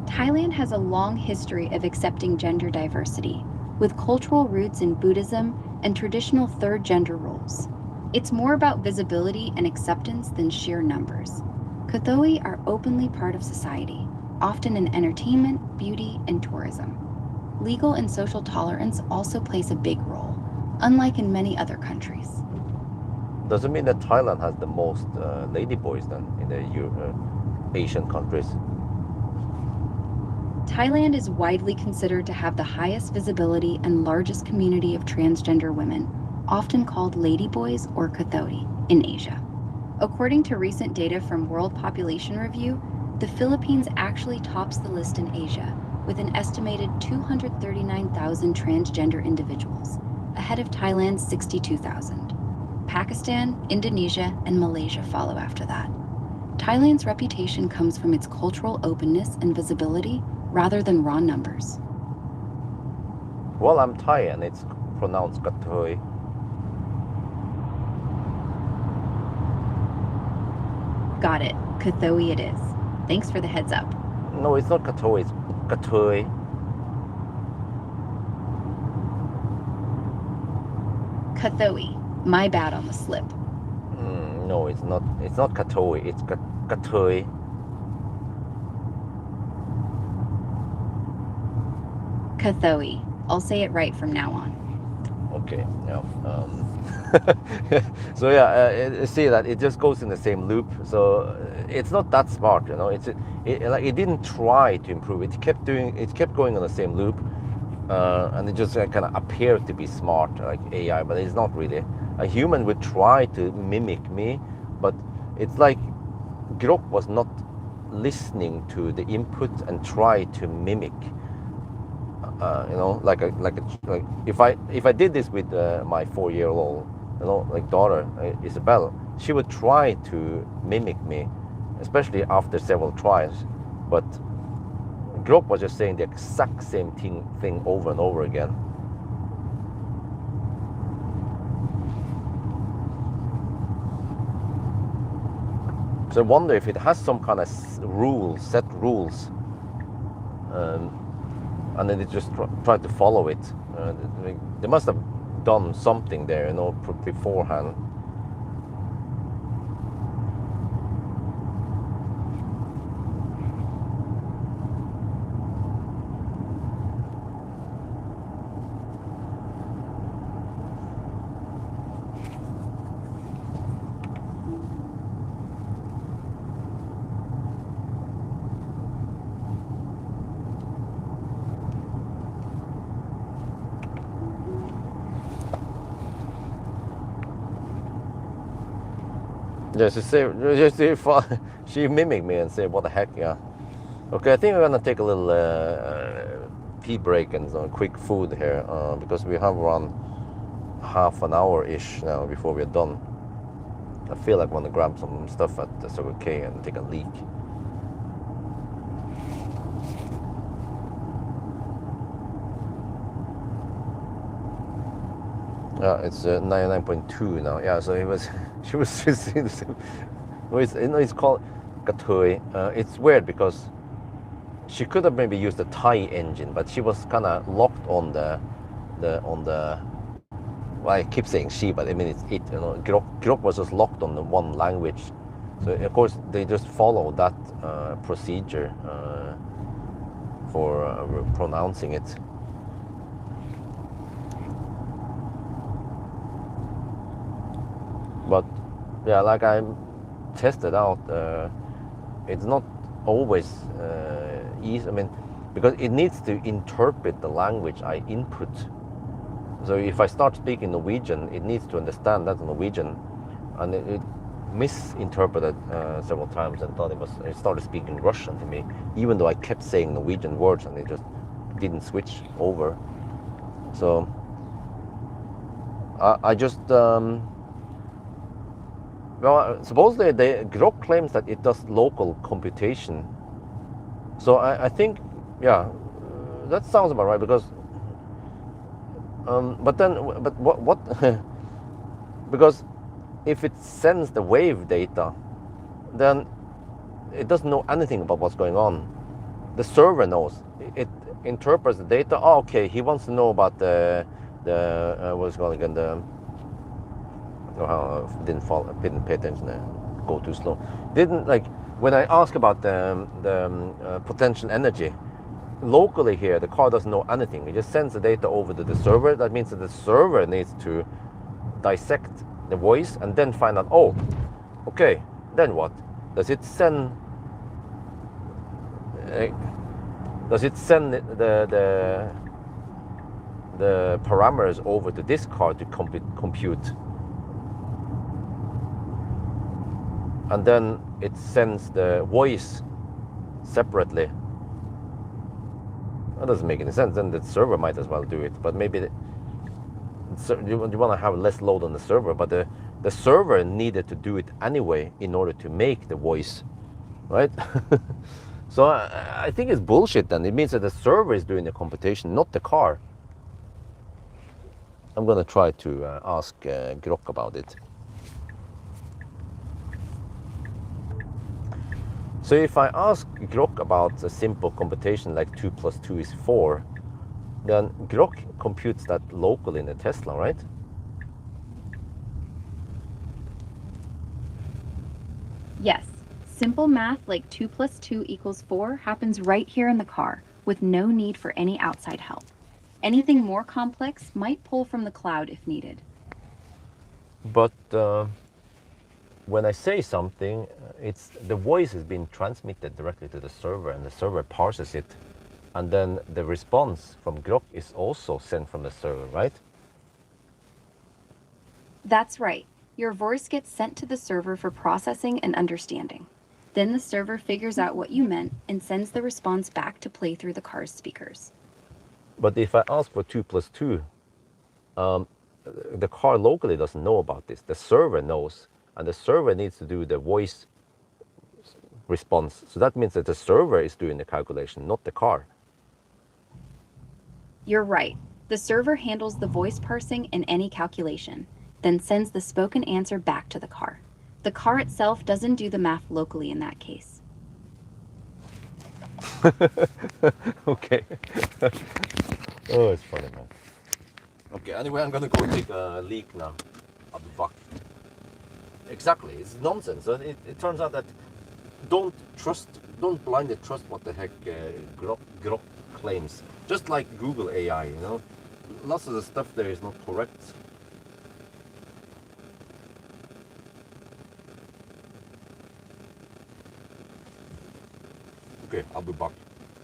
Thailand has a long history of accepting gender diversity, with cultural roots in Buddhism and traditional third gender roles. It's more about visibility and acceptance than sheer numbers. Kathoi are openly part of society, often in entertainment, beauty, and tourism. Legal and social tolerance also plays a big role, unlike in many other countries. Does it mean that Thailand has the most ladyboys then in the Asian countries? Thailand is widely considered to have the highest visibility and largest community of transgender women, often called ladyboys or kathoi, in Asia. According to recent data from World Population Review, the Philippines actually tops the list in Asia, with an estimated 239,000 transgender individuals, ahead of Thailand's 62,000. Pakistan, Indonesia, and Malaysia follow after that. Thailand's reputation comes from its cultural openness and visibility rather than raw numbers. Well, I'm Thai and it's pronounced Kathoi. Got it. Kathoi it is. Thanks for the heads up. No, it's not Kathoi, it's Kathoi. Kathoi. My bad on the slip. No, it's not. It's not Kathoi. It's Kathoi. Kathoi. I'll say it right from now on. Okay. Yeah. So yeah, see that it just goes in the same loop. So it's not that smart, you know. It didn't try to improve. It kept going on the same loop, and it just kind of appeared to be smart, like AI, but it's not really. A human would try to mimic me, but it's like Grok was not listening to the input and try to mimic. You know, like if I did this with my 4-year-old, you know, like daughter Isabel, she would try to mimic me, especially after several tries. But Grok was just saying the exact same thing over and over again. So I wonder if it has some kind of set rules, and then it just tried to follow it. They must have done something there, you know, beforehand. Yeah, she mimicked me and said, "What the heck, yeah." Okay, I think we're gonna take a little pee break and some quick food here because we have around half an hour-ish now before we're done. I feel like I want to grab some stuff at the Circle K and take a leak. It's 99.2 now. Yeah, so it was. She was just. It's called Katoi. It's weird because she could have maybe used the Thai engine, but she was kind of locked on the. Well, I keep saying she, but I mean it's it. You know, Grok was just locked on the one language, so of course they just follow that procedure for pronouncing it. But yeah, like I tested out, it's not always easy. I mean, because it needs to interpret the language I input. So if I start speaking Norwegian, it needs to understand that's Norwegian, and it misinterpreted several times and thought it started speaking Russian to me, even though I kept saying Norwegian words and it just didn't switch over. So I just well, supposedly Grok claims that it does local computation. So I think, yeah, that sounds about right because. But what? Because if it sends the wave data, then it doesn't know anything about what's going on. The server knows. It interprets the data. Oh, okay, he wants to know about the what's it called again? Didn't pay attention. Go too slow. Didn't like when I ask about the potential energy. Locally here, the car doesn't know anything. It just sends the data over to the server. That means that the server needs to dissect the voice and then find out, oh, okay, then what? Does it send the parameters over to this car to compute? And then it sends the voice separately. That doesn't make any sense. Then the server might as well do it. But maybe you want to have less load on the server. But the server needed to do it anyway in order to make the voice, right? So I think it's bullshit then. It means that the server is doing the computation, not the car. I'm going to try to ask Grok about it. So if I ask Grok about a simple computation like 2 + 2 is 4, then Grok computes that locally in the Tesla, right? Yes. Simple math like 2 + 2 = 4 happens right here in the car with no need for any outside help. Anything more complex might pull from the cloud if needed. But when I say something, the voice is being transmitted directly to the server, and the server parses it, and then the response from Grok is also sent from the server, right? That's right. Your voice gets sent to the server for processing and understanding. Then the server figures out what you meant and sends the response back to play through the car's speakers. But if I ask for 2 + 2, the car locally doesn't know about this. The server knows, and the server needs to do the voice response. So that means that the server is doing the calculation, not the car. You're right. The server handles the voice parsing and any calculation, then sends the spoken answer back to the car. The car itself doesn't do the math locally in that case. Okay. Oh, it's funny, man. Okay, anyway, I'm gonna go take a leak now. I'll be back. Exactly, it's nonsense. It turns out that don't blindly trust what the heck Grok claims. Just like Google AI, you know, lots of the stuff there is not correct. Okay, I'll be back.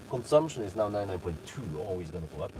Consumption is now 99.2, always gonna go up.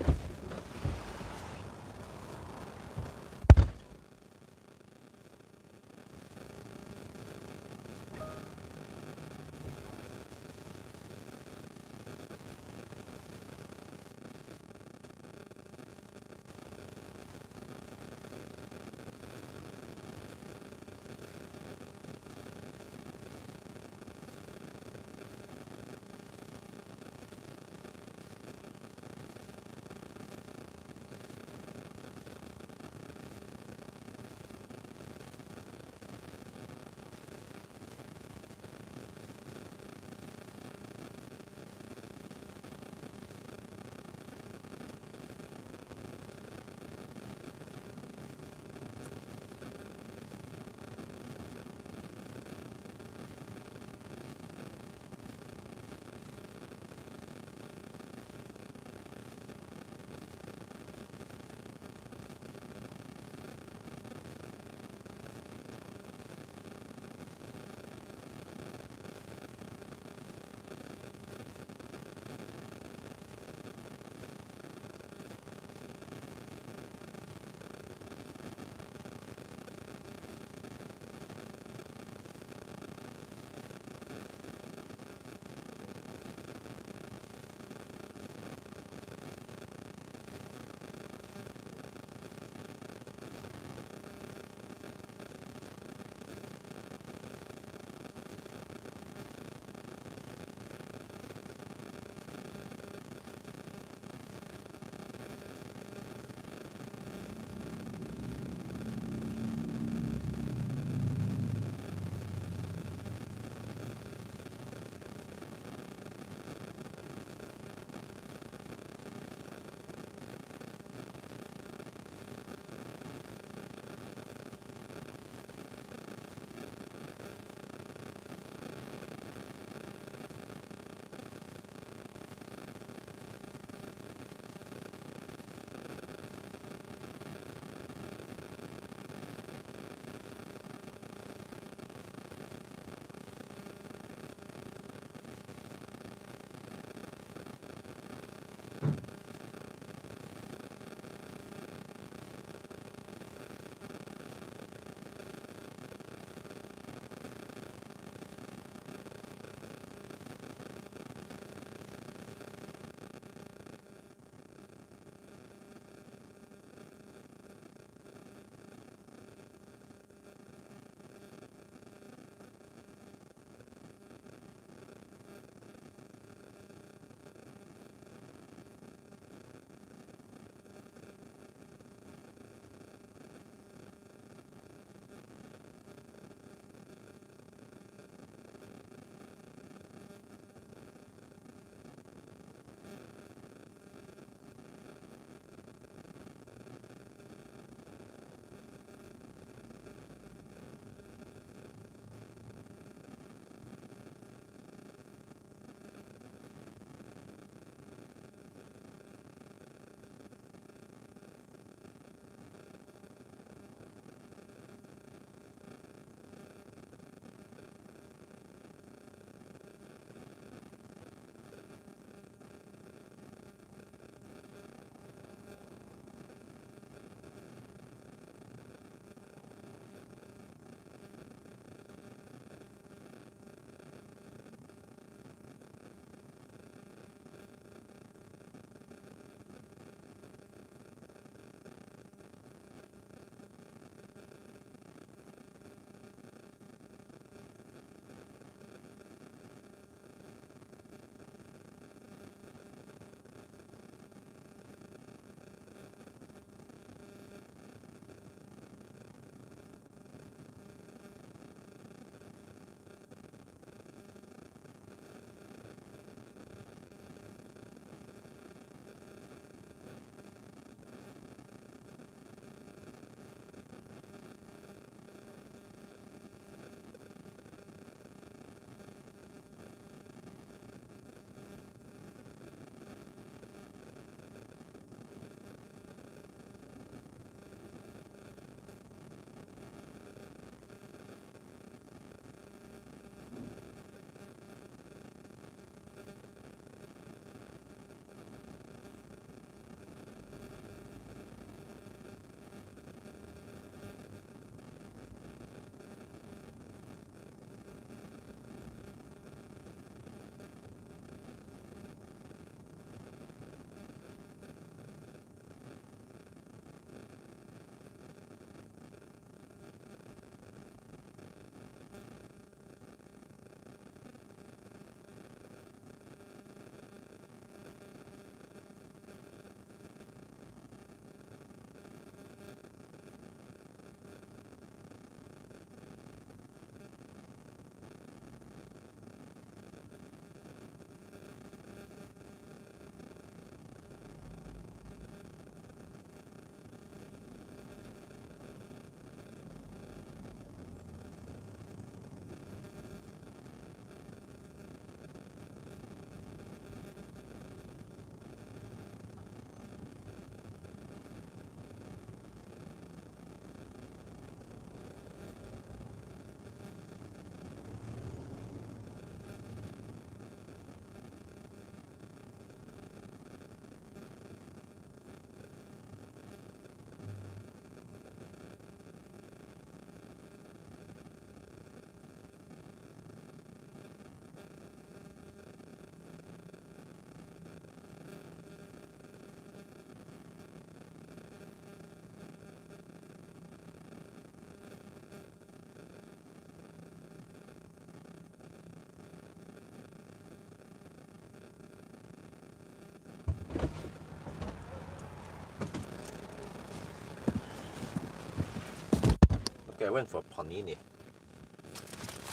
Okay, I went for panini.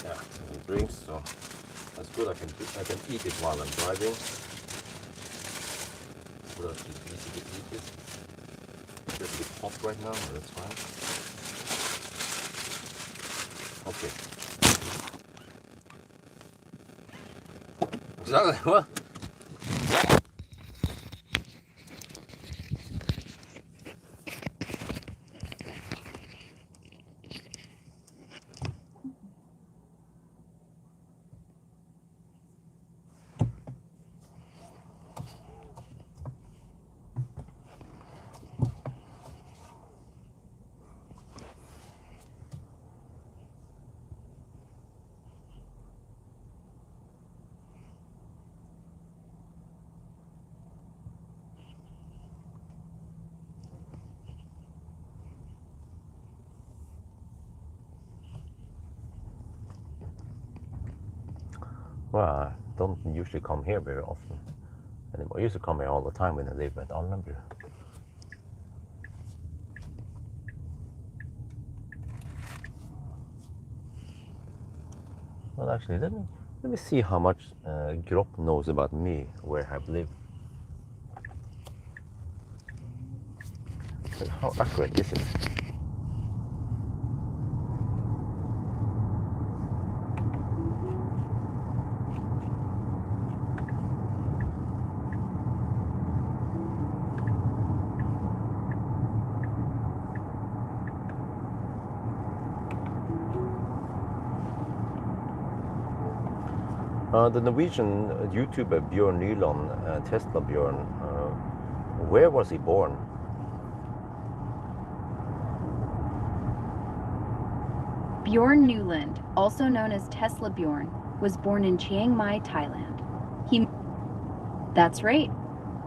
Yeah, some drinks, so that's good. I can eat it while I'm driving. It's relatively easy to eat it. It's just a bit hot right now, but that's fine. Okay. Exactly. What? Well, I don't usually come here very often anymore. I used to come here all the time when I lived at Allenby. Well, actually, let me see how much Gropp knows about me, where I've lived. And how accurate this is. The Norwegian YouTuber Bjørn Nyland, Tesla Bjørn, where was he born? Bjorn Newland, also known as Tesla Bjorn, was born in Chiang Mai, Thailand. That's right.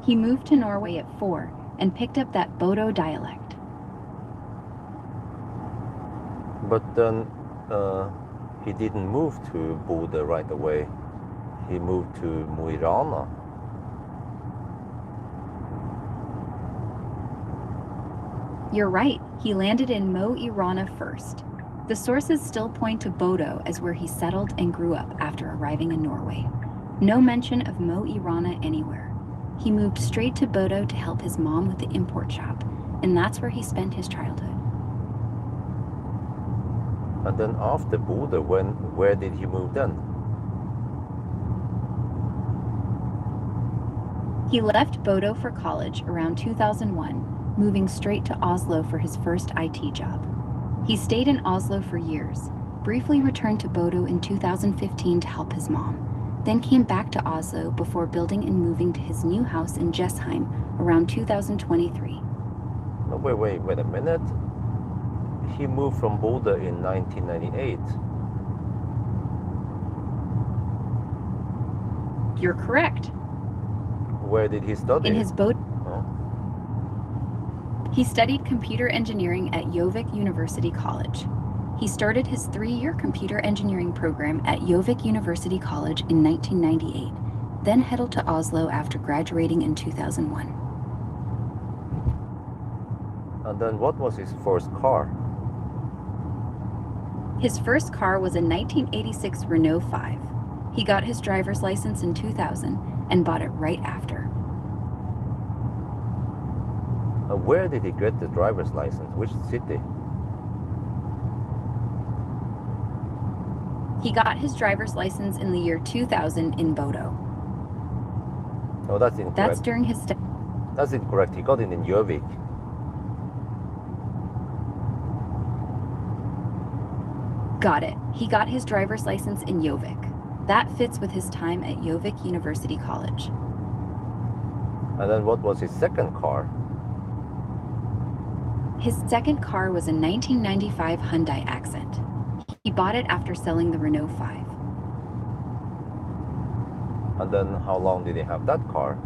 He moved to Norway at 4 and picked up that Bodo dialect. But then he didn't move to Bodø right away. He moved to Mo i Rana. You're right. He landed in Mo i Rana first. The sources still point to Bodo as where he settled and grew up after arriving in Norway. No mention of Mo i Rana anywhere. He moved straight to Bodo to help his mom with the import shop, and that's where he spent his childhood. And then after Bodø, where did he move then? He left Bodo for college around 2001, moving straight to Oslo for his first IT job. He stayed in Oslo for years, briefly returned to Bodo in 2015 to help his mom, then came back to Oslo before building and moving to his new house in Jessheim around 2023. No, wait a minute. He moved from Bodø in 1998. You're correct. Where did he study? In his Bodo, Oh. he studied computer engineering at Gjøvik University College. He started his 3-year computer engineering program at Gjøvik University College in 1998, then headed to Oslo after graduating in 2001. And then what was his first car? His first car was a 1986 Renault 5. He got his driver's license in 2000 and bought it right after. Where did he get the driver's license? Which city? He got his driver's license in the year 2000 in Bodo. Oh, that's incorrect. That's during his That's incorrect. He got it in Gjøvik. Got it. He got his driver's license in Gjøvik. That fits with his time at Gjøvik University College. And then what was his second car? His second car was a 1995 Hyundai Accent. He bought it after selling the Renault 5. And then how long did he have that car?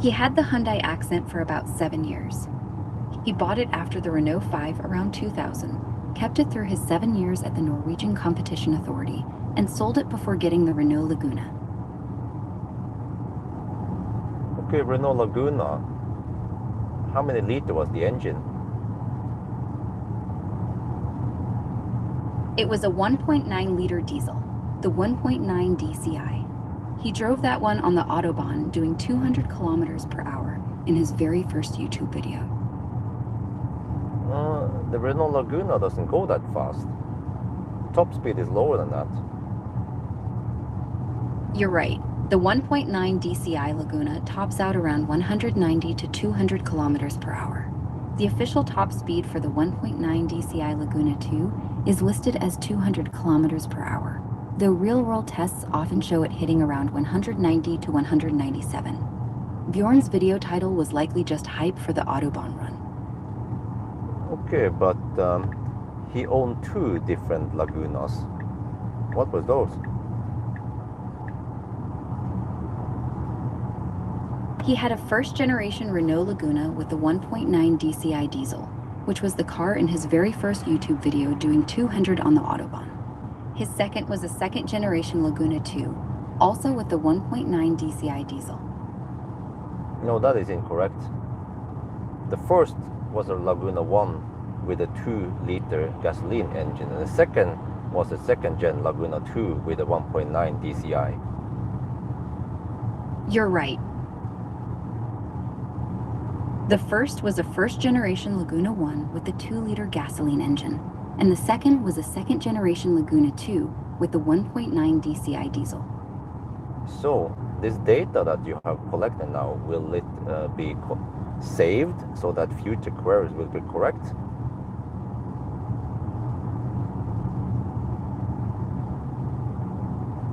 He had the Hyundai Accent for about 7 years. He bought it after the Renault 5 around 2000, kept it through his 7 years at the Norwegian Competition Authority, and sold it before getting the Renault Laguna. Okay, Renault Laguna. How many liter was the engine? It was a 1.9 liter diesel, the 1.9 DCI. He drove that one on the Autobahn doing 200 kilometers per hour in his very first YouTube video. The Renault Laguna doesn't go that fast. Top speed is lower than that. You're right. The 1.9 DCI Laguna tops out around 190 to 200 kilometers per hour. The official top speed for the 1.9 DCI Laguna 2 is listed as 200 kilometers per hour, though real-world tests often show it hitting around 190 to 197. Bjorn's video title was likely just hype for the Autobahn run. Okay, but he owned two different Lagunas. What were those? He had a first-generation Renault Laguna with the 1.9 DCI diesel, which was the car in his very first YouTube video doing 200 on the Autobahn. His second was a second-generation Laguna 2, also with the 1.9 DCI diesel. No, that is incorrect. The first was a Laguna 1 with a 2-liter gasoline engine, and the second was a second-gen Laguna 2 with a 1.9 DCI. You're right. The first was a first-generation Laguna 1 with the 2-liter gasoline engine, and the second was a second-generation Laguna 2 with the 1.9 DCI diesel. So, this data that you have collected now, will it be saved so that future queries will be correct?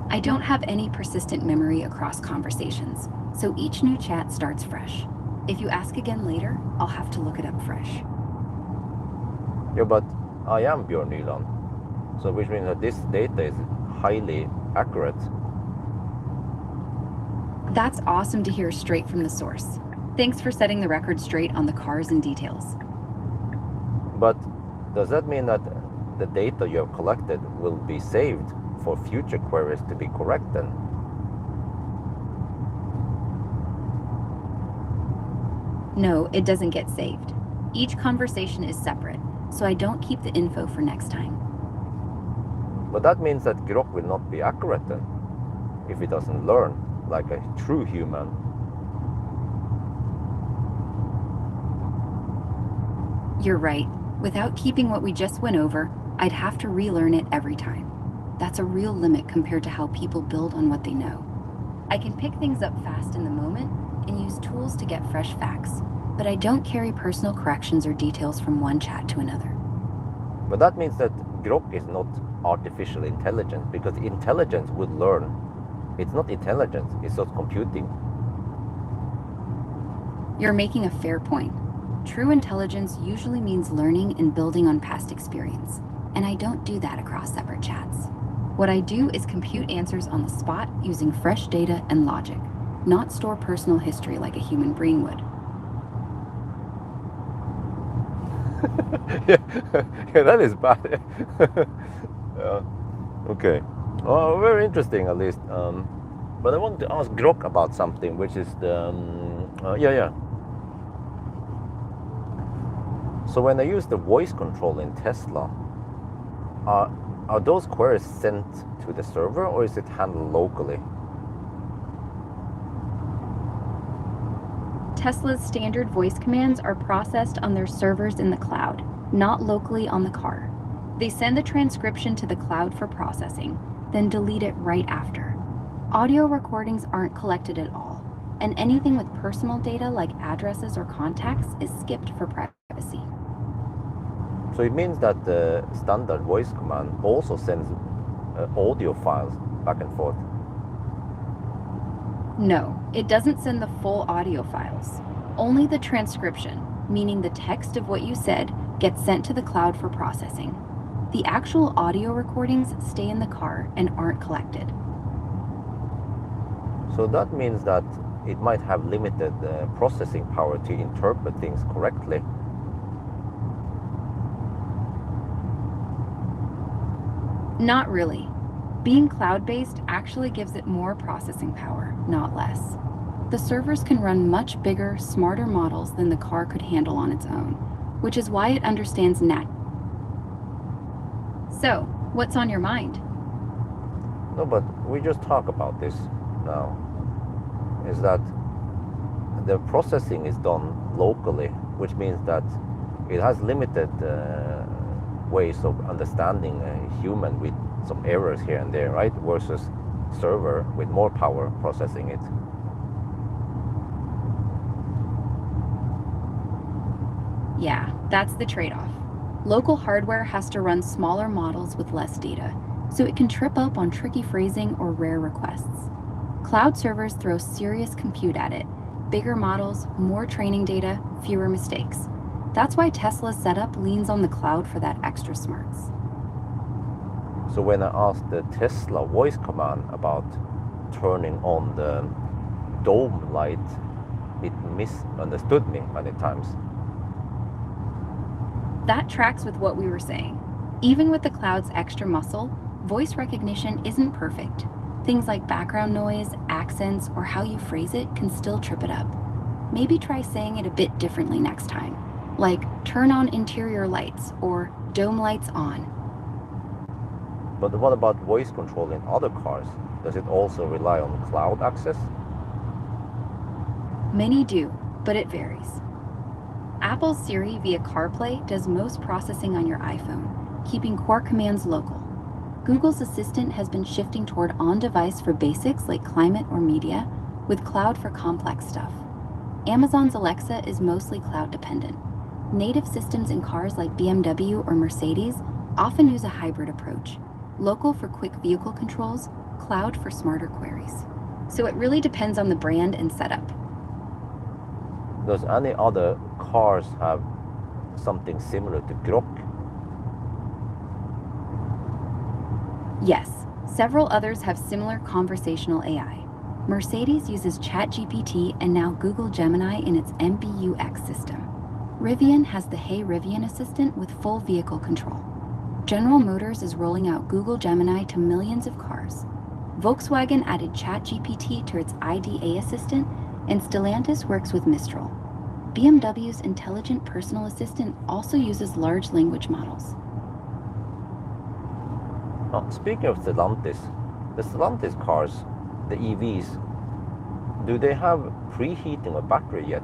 I don't have any persistent memory across conversations, so each new chat starts fresh. If you ask again later, I'll have to look it up fresh. Yeah, but I am Bjorn Nyland, so which means that this data is highly accurate. That's awesome to hear straight from the source. Thanks for setting the record straight on the cars and details. But does that mean that the data you have collected will be saved for future queries to be correct then? No, it doesn't get saved. Each conversation is separate, so I don't keep the info for next time. But that means that Grok will not be accurate then, if it doesn't learn like a true human. You're right. Without keeping what we just went over, I'd have to relearn it every time. That's a real limit compared to how people build on what they know. I can pick things up fast in the moment and use tools to get fresh facts, but I don't carry personal corrections or details from one chat to another. But that means that Grok is not artificial intelligence, because intelligence would learn. It's not intelligence, it's just computing. You're making a fair point. True intelligence usually means learning and building on past experience, and I don't do that across separate chats. What I do is compute answers on the spot using fresh data and logic, not store personal history like a human brain would. Yeah, that is bad. Okay. Oh, very interesting at least. But I want to ask Grok about something, which is the... yeah. So when I use the voice control in Tesla, are those queries sent to the server, or is it handled locally? Tesla's standard voice commands are processed on their servers in the cloud, not locally on the car. They send the transcription to the cloud for processing, then delete it right after. Audio recordings aren't collected at all, and anything with personal data like addresses or contacts is skipped for privacy. So it means that the standard voice command also sends audio files back and forth. No, it doesn't send the full audio files. Only the transcription, meaning the text of what you said, gets sent to the cloud for processing. The actual audio recordings stay in the car and aren't collected. So that means that it might have limited processing power to interpret things correctly. Not really. Being cloud-based actually gives it more processing power, not less. The servers can run much bigger, smarter models than the car could handle on its own, which is why it understands So, What's on your mind? No, but we just talk about this now. Is that the processing is done locally, which means that it has limited ways of understanding a human with some errors here and there, right? Versus server with more power processing it. Yeah, that's the trade-off. Local hardware has to run smaller models with less data, so it can trip up on tricky phrasing or rare requests. Cloud servers throw serious compute at it. Bigger models, more training data, fewer mistakes. That's why Tesla's setup leans on the cloud for that extra smarts. So when I asked the Tesla voice command about turning on the dome light, it misunderstood me many times. That tracks with what we were saying. Even with the cloud's extra muscle, voice recognition isn't perfect. Things like background noise, accents, or how you phrase it can still trip it up. Maybe try saying it a bit differently next time, like turn on interior lights or dome lights on. But what about voice control in other cars? Does it also rely on cloud access? Many do, but it varies. Apple's Siri via CarPlay does most processing on your iPhone, keeping core commands local. Google's Assistant has been shifting toward on-device for basics like climate or media, with cloud for complex stuff. Amazon's Alexa is mostly cloud-dependent. Native systems in cars like BMW or Mercedes often use a hybrid approach, local for quick vehicle controls, cloud for smarter queries. So it really depends on the brand and setup. Does any other cars have something similar to Grok? Yes, several others have similar conversational AI. Mercedes uses ChatGPT and now Google Gemini in its MBUX system. Rivian has the Hey Rivian assistant with full vehicle control. General Motors is rolling out Google Gemini to millions of cars. Volkswagen added ChatGPT to its IDA assistant, and Stellantis works with Mistral. BMW's intelligent personal assistant also uses large language models. Speaking of Stellantis, the Stellantis cars, the EVs, do they have preheating of battery yet?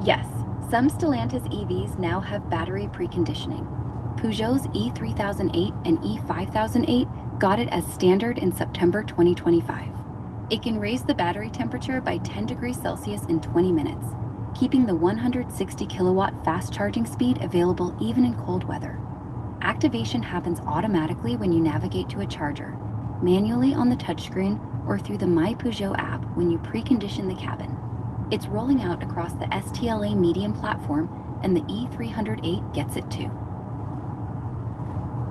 Yes, some Stellantis EVs now have battery preconditioning. Peugeot's E3008 and E5008 got it as standard in September 2025. It can raise the battery temperature by 10 degrees Celsius in 20 minutes, keeping the 160 kilowatt fast charging speed available even in cold weather. Activation happens automatically when you navigate to a charger, manually on the touchscreen or through the My Peugeot app when you precondition the cabin. It's rolling out across the STLA Medium platform, and the E308 gets it too.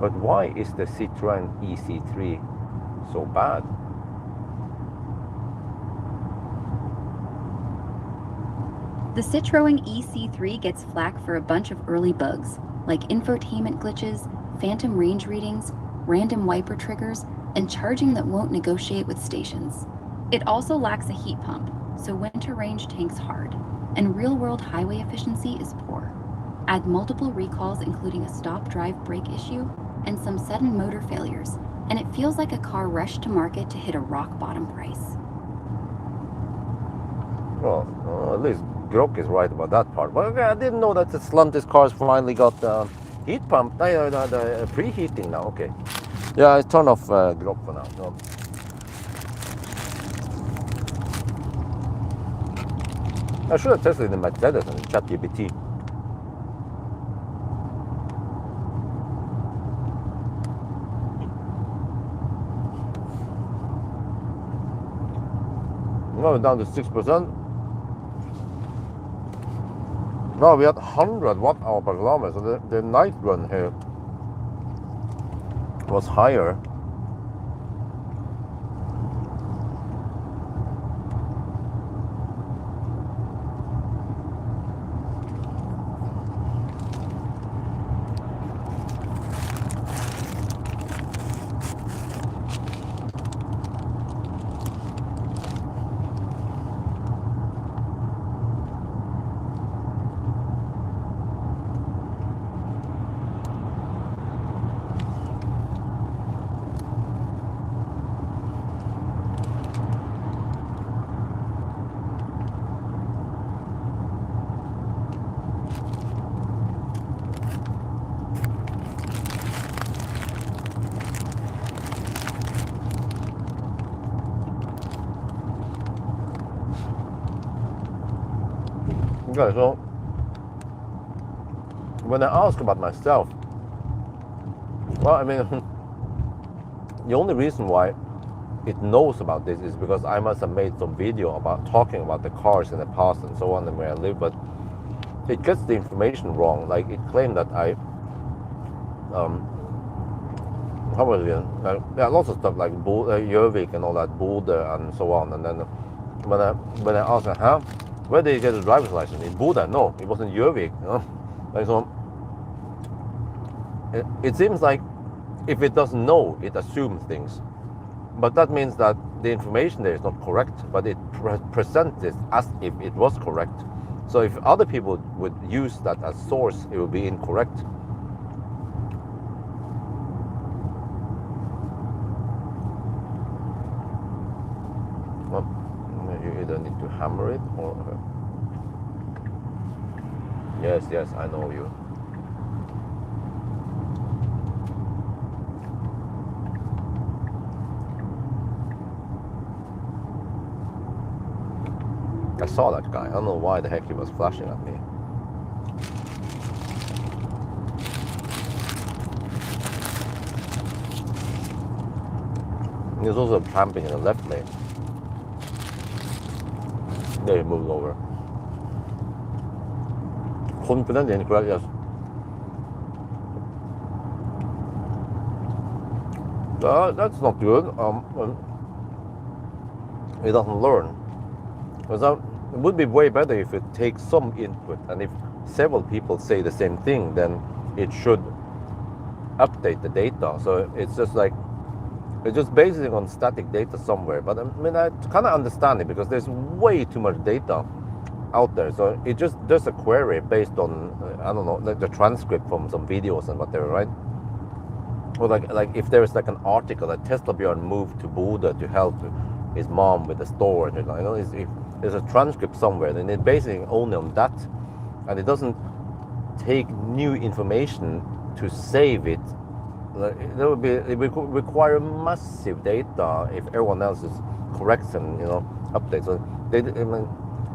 But why is the Citroën EC3 so bad? The Citroën EC3 gets flack for a bunch of early bugs, like infotainment glitches, phantom range readings, random wiper triggers, and charging that won't negotiate with stations. It also lacks a heat pump, so winter range tanks hard, and real-world highway efficiency is poor. Add multiple recalls including a stop-drive brake issue and some sudden motor failures, and it feels like a car rushed to market to hit a rock-bottom price. Well, at least Grok is right about that part. But I didn't know that the Stellantis cars finally got heat pump, the preheating now. Okay. Yeah, I turn off Grok for now. No. I should have tested the Mercedes and ChatGPT. Now we're down to 6%. Now we had 100 watt-hour per kilometer, so the night run here was higher. Okay, so when I ask about myself, well, I mean, the only reason why it knows about this is because I must have made some video about talking about the cars in the past and so on and where I live, but it gets the information wrong. Like it claimed that I, how was it? Like, yeah, lots of stuff like Jørvik and all that, Bodø and so on. And then when I asked her, huh, where did you get a driver's license? In Bodø? No, it was in Jørvik. You know? Like so, it seems like if it doesn't know, it assumes things. But that means that the information there is not correct, but it presents it as if it was correct. So if other people would use that as source, it would be incorrect. Well, you either need to hammer it or... Yes, I know you. I saw that guy. I don't know why the heck he was flashing at me. He was also tramping in the left lane. There he moved over. Confident, incorrect, yes. That's not good. He doesn't learn. Because it would be way better if it takes some input, and if several people say the same thing, then it should update the data. So it's just like, it's just basing on static data somewhere. But I mean, I kind of understand it because there's way too much data out there. So it just does a query based on, I don't know, like the transcript from some videos and whatever, right? Or like if there's like an article that Tesla Björn moved to Bodø to help his mom with the store, and you know, if there's a transcript somewhere, then it's basing only on that, and it doesn't take new information to save it. It would require massive data if everyone else is correct and updates. So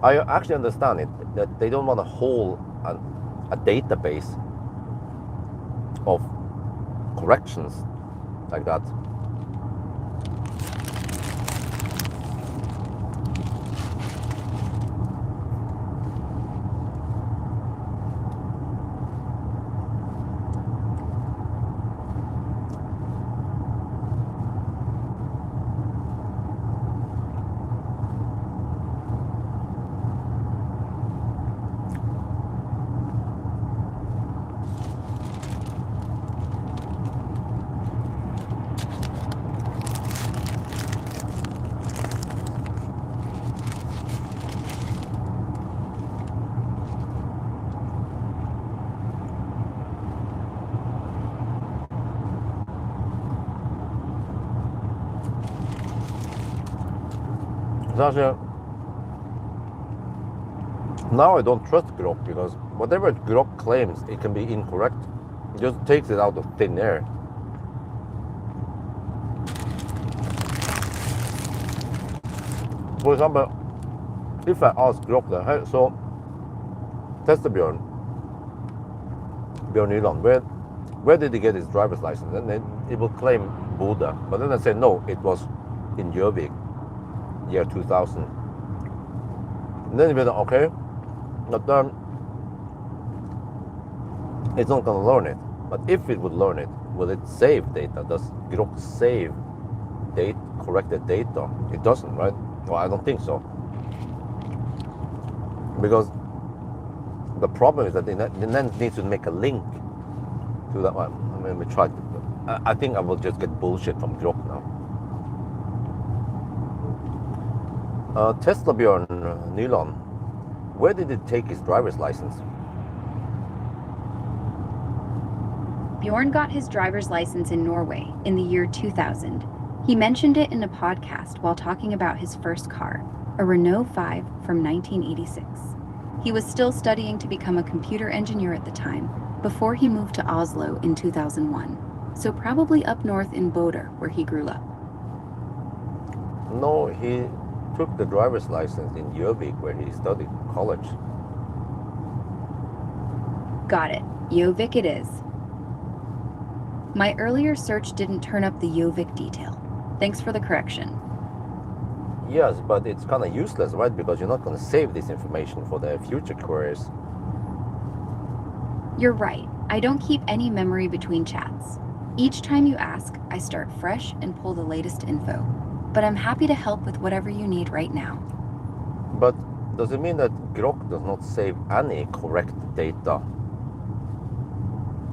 I actually understand it that they don't want to hold a database of corrections like that. Now I don't trust Grok because whatever Grok claims, it can be incorrect. It just takes it out of thin air. For example, if I ask Grok that, hey, so Tesla Björn Nyland, where did he get his driver's license? And then it will claim Bodø. But then I say, no, it was in Jørvik, year 2000. And then you be like, okay, but it's not going to learn it. But if it would learn it, will it save data? Does Grok save corrected data? It doesn't, right? Well, I don't think so. Because the problem is that it then needs to make a link to that one. I mean, we tried. I think I will just get bullshit from Grok now. Tesla Björn Nyland, where did it take his driver's license? Bjorn got his driver's license in Norway in the year 2000. He mentioned it in a podcast while talking about his first car, a Renault 5 from 1986. He was still studying to become a computer engineer at the time, before he moved to Oslo in 2001, so probably up north in Bodø, where he grew up. No, he took the driver's license in Jørvik, where he studied college. Got it. Jovic it is. My earlier search didn't turn up the Jovic detail. Thanks for the correction. Yes, but it's kind of useless, right? Because you're not going to save this information for the future queries. You're right. I don't keep any memory between chats. Each time you ask, I start fresh and pull the latest info. But I'm happy to help with whatever you need right now. But does it mean that Grok does not save any correct data?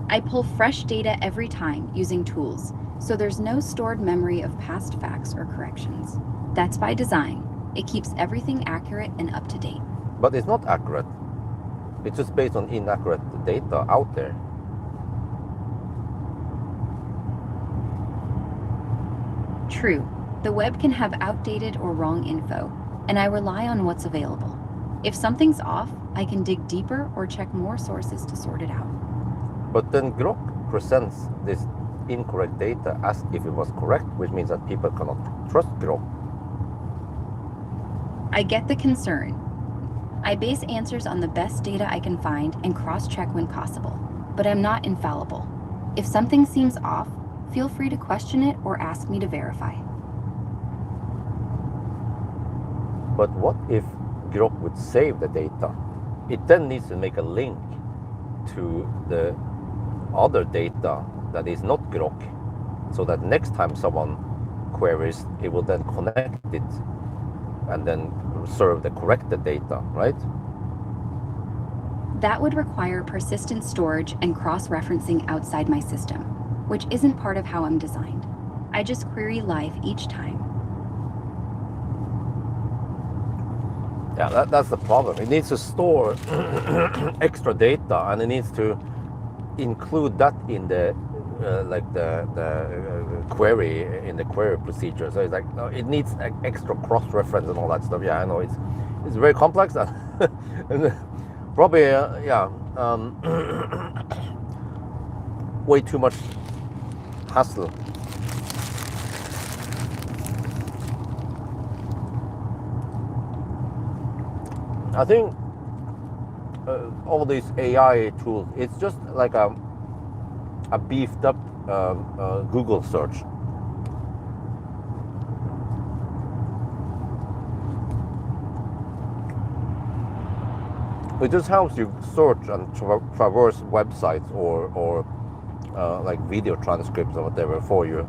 I pull fresh data every time using tools, so there's no stored memory of past facts or corrections. That's by design. It keeps everything accurate and up to date. But it's not accurate. It's just based on inaccurate data out there. True, the web can have outdated or wrong info, and I rely on what's available. If something's off, I can dig deeper or check more sources to sort it out. But then Grok presents this incorrect data as if it was correct, which means that people cannot trust Grok. I get the concern. I base answers on the best data I can find and cross-check when possible, but I'm not infallible. If something seems off, feel free to question it or ask me to verify. But what if Grok would save the data? It then needs to make a link to the other data that is not Grok, so that next time someone queries, it will then connect it and then serve the corrected data, right? That would require persistent storage and cross-referencing outside my system, which isn't part of how I'm designed. I just query live each time. Yeah, that's the problem. It needs to store extra data, and it needs to include that in the query, in the query procedure. So it's like, no, it needs extra cross-reference and all that stuff. Yeah, I know it's very complex and probably way too much hassle. I think all these AI tools, it's just like a beefed up Google search. It just helps you search and traverse websites or like video transcripts or whatever for you.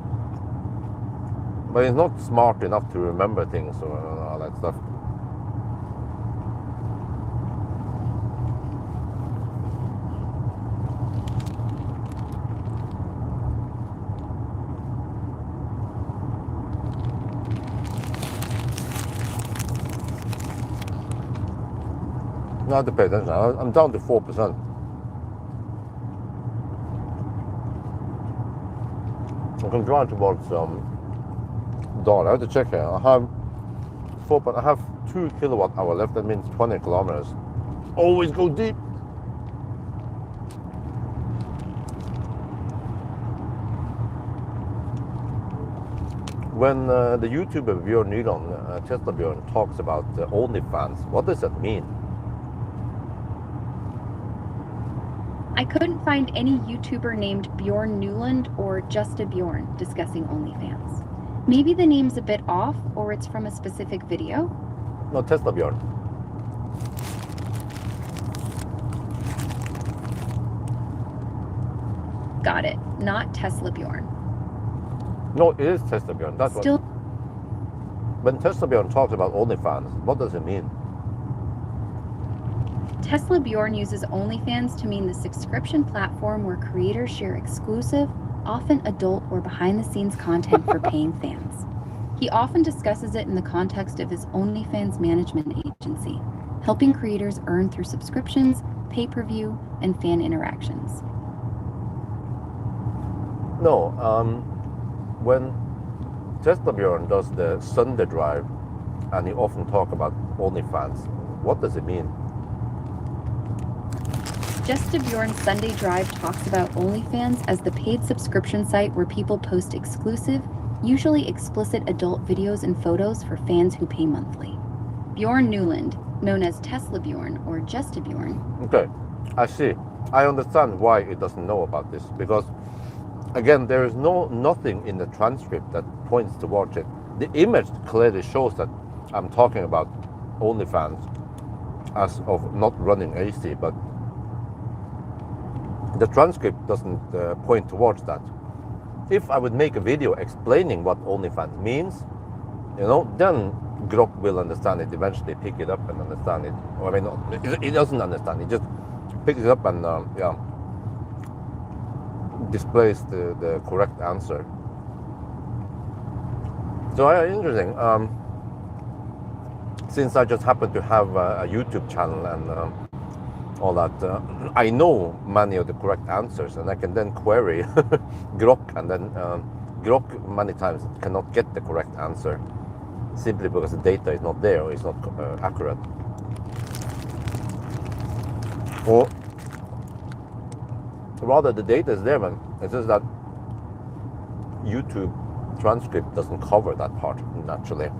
But it's not smart enough to remember things or all that stuff. Now I have to pay attention. I'm down to 4%. I can drive towards dawn. I have to check here. I have 2 kilowatt hour left. That means 20 kilometers. Always go deep. When the YouTuber Björn Nyland, Tesla Björn, talks about OnlyFans, what does that mean? I couldn't find any YouTuber named Bjorn Newland or Just a Bjorn discussing OnlyFans. Maybe the name's a bit off, or it's from a specific video? No, Tesla Björn. Got it. Not Tesla Bjorn. No, it is Tesla Björn. That's Still, when Tesla Björn talks about OnlyFans, what does it mean? Tesla Bjorn uses OnlyFans to mean the subscription platform where creators share exclusive, often adult or behind-the-scenes content for paying fans. He often discusses it in the context of his OnlyFans management agency, helping creators earn through subscriptions, pay-per-view, and fan interactions. No, when Tesla Björn does the Sunday drive, and he often talk about OnlyFans, what does it mean? Just a Bjorn Sunday Drive talks about OnlyFans as the paid subscription site where people post exclusive, usually explicit adult videos and photos for fans who pay monthly. Bjorn Newland, known as Tesla Bjorn or Just a Bjorn. Okay, I see. I understand why it doesn't know about this, because again, there is nothing in the transcript that points towards it. The image clearly shows that I'm talking about OnlyFans as of not running AC, but the transcript doesn't point towards that. If I would make a video explaining what OnlyFans means, then Grok will understand it, eventually pick it up and understand it. Or I mean, it doesn't understand, it just picks it up and displays the correct answer. So interesting. Since I just happen to have a YouTube channel and all that, I know many of the correct answers, and I can then query Grok, and then Grok many times cannot get the correct answer simply because the data is not there or it's not accurate. Or rather, the data is there, man. It's just that YouTube transcript doesn't cover that part naturally.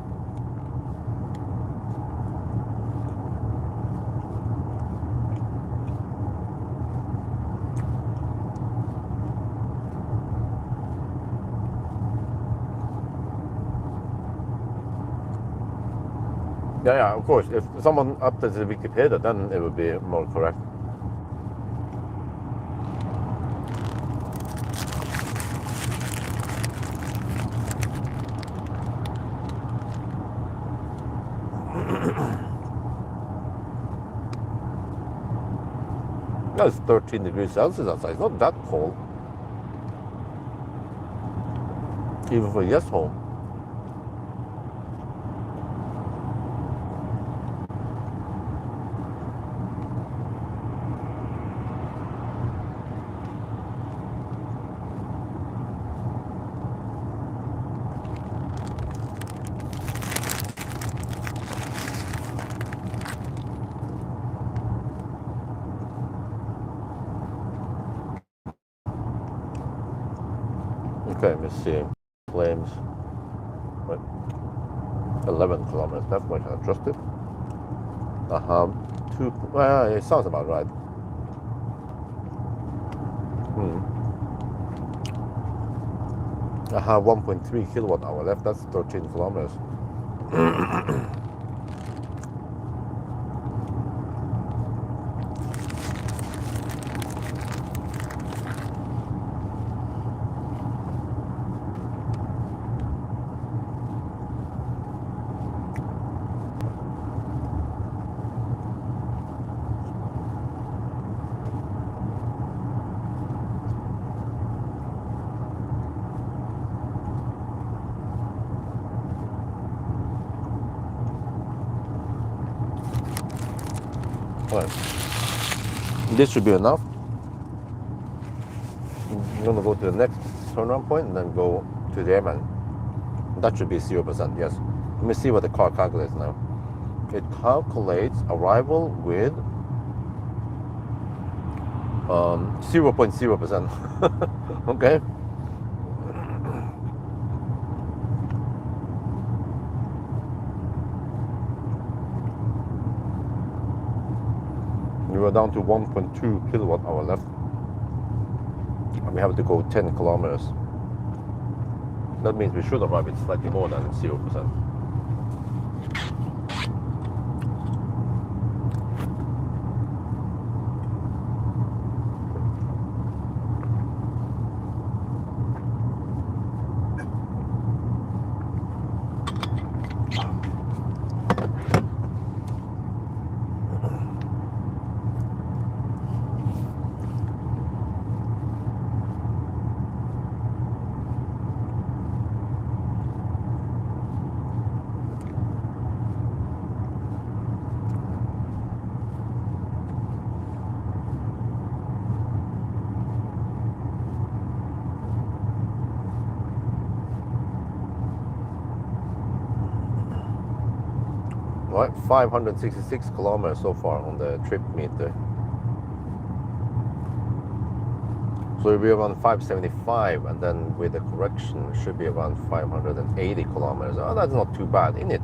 Yeah, of course. If someone updates the Wikipedia, then it would be more correct. No, it's 13 degrees Celsius outside. It's not that cold. Even for yes home. Okay, let me see. Claims. What? 11 kilometers. Definitely can trust it. Well, it sounds about right. I have 1.3 kilowatt hour left. That's 13 kilometers. Right. This should be enough. I'm gonna go to the next turnaround point and then go to the airman. That should be 0%, yes. Let me see what the car calculates now. It calculates arrival with 0.0%. Okay. We were down to 1.2 kilowatt hour left. And we have to go 10 kilometers. That means we should arrive at slightly more than 0%. Right, 566 kilometers so far on the trip meter. So we'll be around 575, and then with the correction, it should be around 580 kilometers. Oh, that's not too bad, isn't it?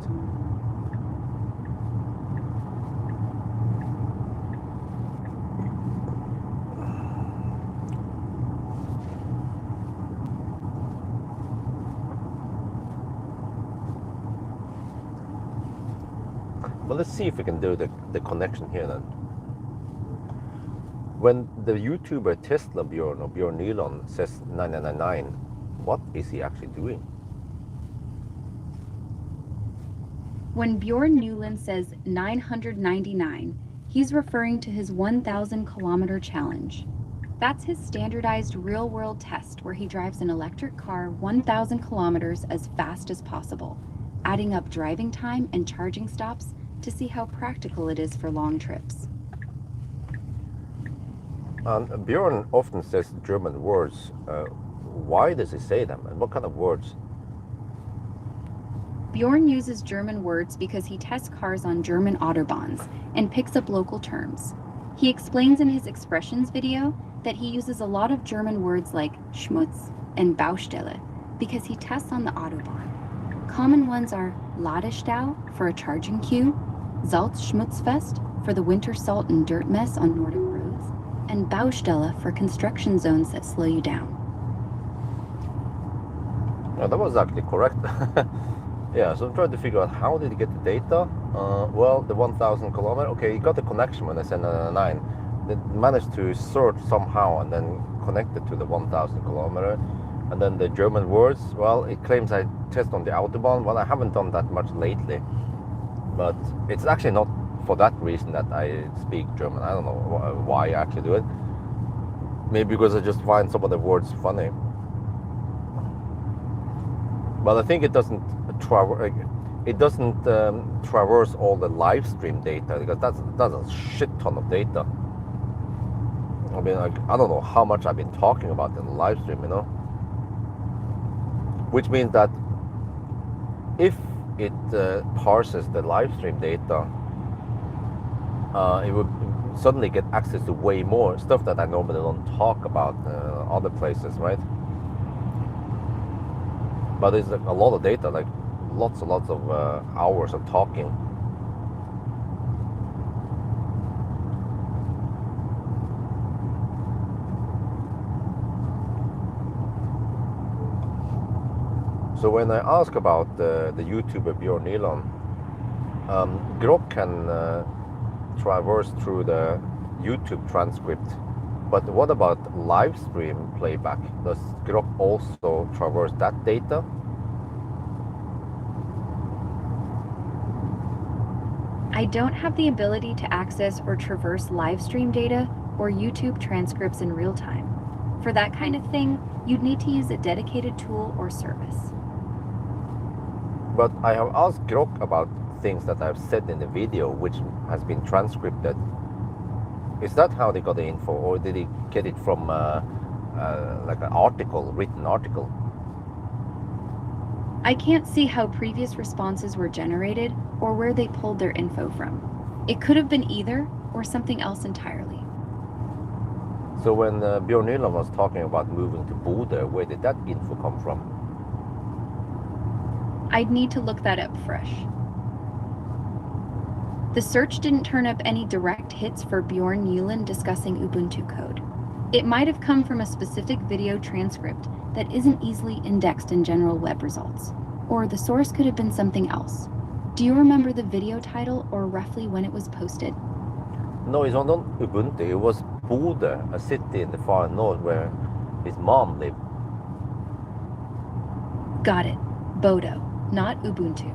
Well, let's see if we can do the connection here then. When the YouTuber Tesla Bjorn or Bjorn Nylund says 9999, what is he actually doing? When Bjorn Nylund says 999, he's referring to his 1,000-kilometer challenge. That's his standardized real-world test where he drives an electric car 1,000 kilometers as fast as possible, adding up driving time and charging stops to see how practical it is for long trips. Bjorn often says German words. Why does he say them, and what kind of words? Bjorn uses German words because he tests cars on German autobahns and picks up local terms. He explains in his expressions video that he uses a lot of German words like Schmutz and Baustelle because he tests on the autobahn. Common ones are Ladestau for a charging queue, Salzschmutzfest for the winter salt and dirt mess on Nordic roads, and Baustelle for construction zones that slow you down. Yeah, that was actually correct. Yeah, so I'm trying to figure out how did he get the data. Well, the 1,000 kilometer. Okay, he got the connection when I said 9. They managed to sort somehow and then connect it to the 1,000 kilometer. And then the German words. Well, it claims I test on the autobahn. Well, I haven't done that much lately, but it's actually not for that reason that I speak German. I don't know why I actually do it. Maybe because I just find some of the words funny. But I think it doesn't traverse all the live stream data, because that's a shit ton of data. I mean, like, I don't know how much I've been talking about in the live stream, you know. Which means that if it parses the live stream data, it would suddenly get access to way more stuff that I normally don't talk about other places, right? But it's a lot of data, like lots and lots of hours of talking. So when I ask about the YouTuber Bjorn Nylund, Grok can traverse through the YouTube transcript, but what about live stream playback? Does Grok also traverse that data? I don't have the ability to access or traverse live stream data or YouTube transcripts in real time. For that kind of thing, you'd need to use a dedicated tool or service. But I have asked Grok about things that I've said in the video, which has been transcribed. Is that how they got the info, or did he get it from like an article, written article? I can't see how previous responses were generated or where they pulled their info from. It could have been either or something else entirely. So when Bjorn Nylund was talking about moving to Bodø, where did that info come from? I'd need to look that up fresh. The search didn't turn up any direct hits for Bjorn Nylund discussing Ubuntu code. It might have come from a specific video transcript that isn't easily indexed in general web results, or the source could have been something else. Do you remember the video title or roughly when it was posted? No, it's not on Ubuntu. It was Bodø, a city in the far north where his mom lived. Got it. Bodo, not Ubuntu.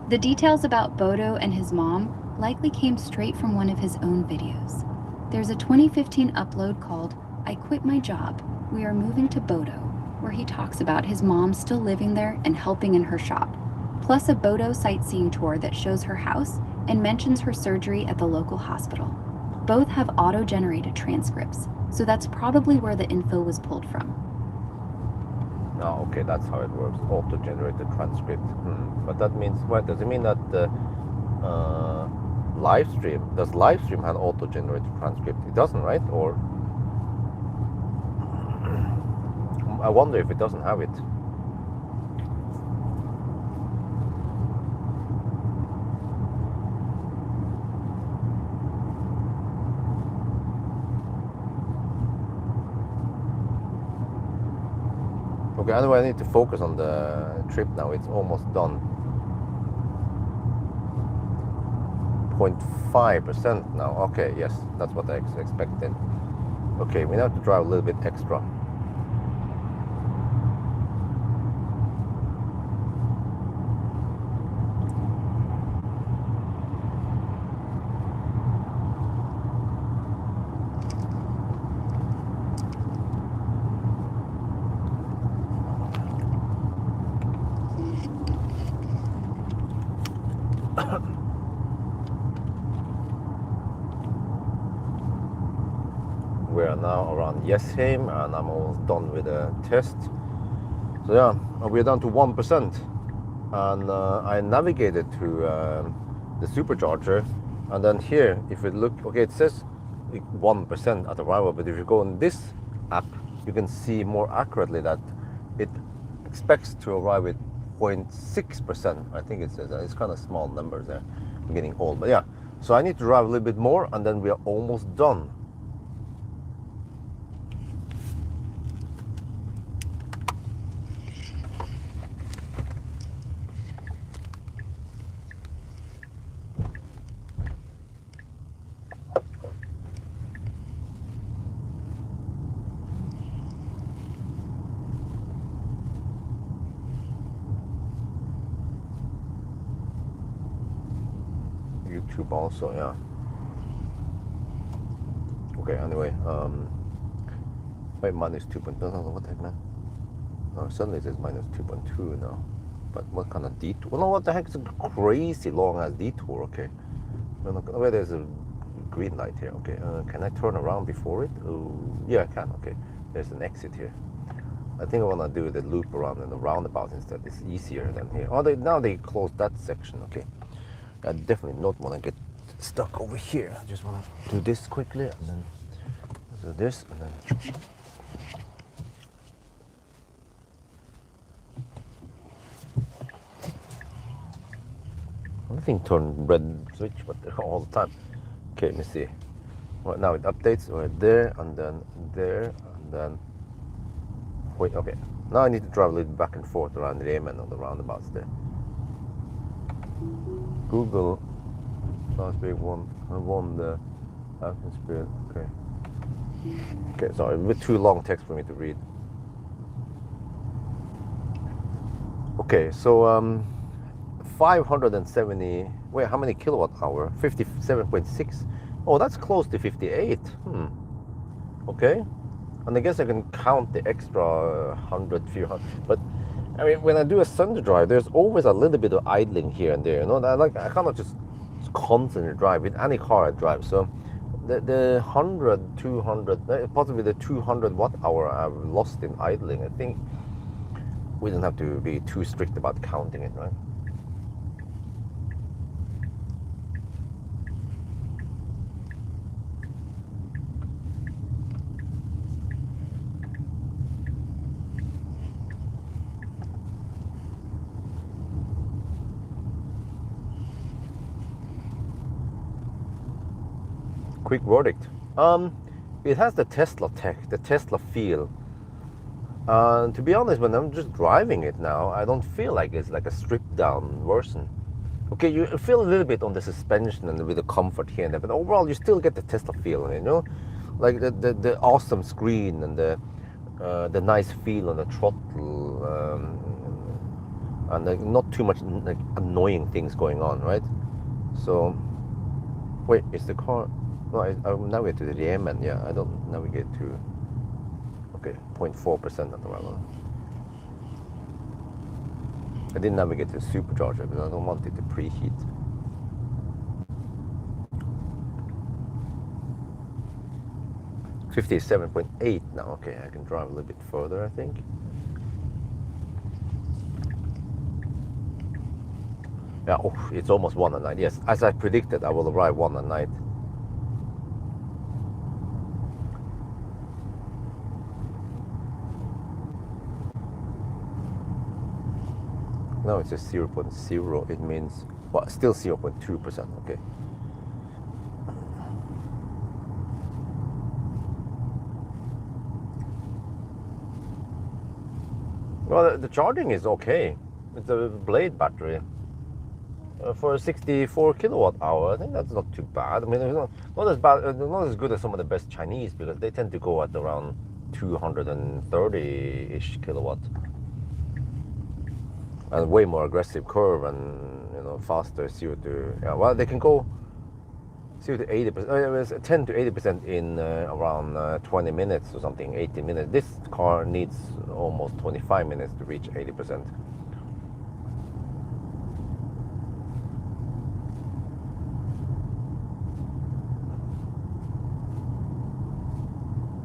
The details about Bodo and his mom likely came straight from one of his own videos. There's a 2015 upload called I Quit My Job, We Are Moving to Bodo, where he talks about his mom still living there and helping in her shop, plus a Bodo sightseeing tour that shows her house and mentions her surgery at the local hospital. Both have auto-generated transcripts, so that's probably where the info was pulled from. Oh, okay, that's how it works. Auto-generated transcript. But that means, what does it mean that live stream, does live stream have auto-generated transcript? It doesn't, right? Or I wonder if it doesn't have it. Okay, anyway, I need to focus on the trip now. It's almost done. 0.5% now. Okay, yes, that's what I expected. Okay, we have to drive a little bit extra. We are now around Yesheim, and I'm almost done with the test. So yeah, we're down to 1%, and I navigated to the supercharger, and then here, if you look, okay, it says 1% at arrival, but if you go in this app, you can see more accurately that it expects to arrive with 0.6%. I think it says that. It's kind of small numbers there. I'm getting old, but yeah. So I need to drive a little bit more, and then we are almost done. YouTube also, yeah. Okay, anyway, wait, minus 2.2, no, what the heck, man? Oh, suddenly it says minus 2.2 now. But what kind of detour? Well, no, what the heck, it's a crazy long ass detour, okay. Oh, wait, there's a green light here, okay. Can I turn around before it? Oh, yeah, I can, okay. There's an exit here. I think I want to do the loop around in the roundabout instead. It's easier than here. Oh, now they closed that section, okay. I definitely not want to get stuck over here. I just want to do this quickly, and then do this, and then everything turned red switch, but all the time. Okay, let me see. Well, now it updates. Right there, and then there, and then wait. Okay, now I need to drive a little back and forth around Remen on the roundabouts there. Google last week won the African Spirit. Okay. Okay, sorry, a bit too long text for me to read. Okay, so 570. Wait, how many kilowatt hour? 57.6. Oh, that's close to 58. Okay, and I guess I can count the extra 100, few hundred. But I mean, when I do a Sunday drive, there's always a little bit of idling here and there. You know, I cannot just constantly drive with any car I drive. So the 100, 200, possibly the 200 watt hour I've lost in idling. I think we don't have to be too strict about counting it, right? Quick verdict. It has the Tesla tech, the Tesla feel. To be honest, when I'm just driving it now, I don't feel like it's like a stripped down version. Okay, you feel a little bit on the suspension and with the comfort here and there, but overall you still get the Tesla feel, you know, like the awesome screen and the nice feel on the throttle, and like not too much like annoying things going on, right? So, wait, is the car? No, I navigate to the Yemen. Yeah, I don't navigate to. Okay, 0.4% at the level. I didn't navigate to the supercharger because I don't want it to preheat. $57.8 now. Okay, I can drive a little bit further, I think. Yeah, oh, it's almost 1 at night. Yes, as I predicted, I will arrive 1 at night. Now it's just 0.0. It means, well, still 0.2%. Okay. Well, the charging is okay. It's a Blade battery. For a 64 kilowatt hour, I think that's not too bad. I mean, it's not as bad, not as good as some of the best Chinese, because they tend to go at around 230-ish kilowatt, and way more aggressive curve, and faster CO2. Yeah, well, they can go CO2 80%, 10 to 80% in around 20 minutes or something, 18 minutes. This car needs almost 25 minutes to reach 80%.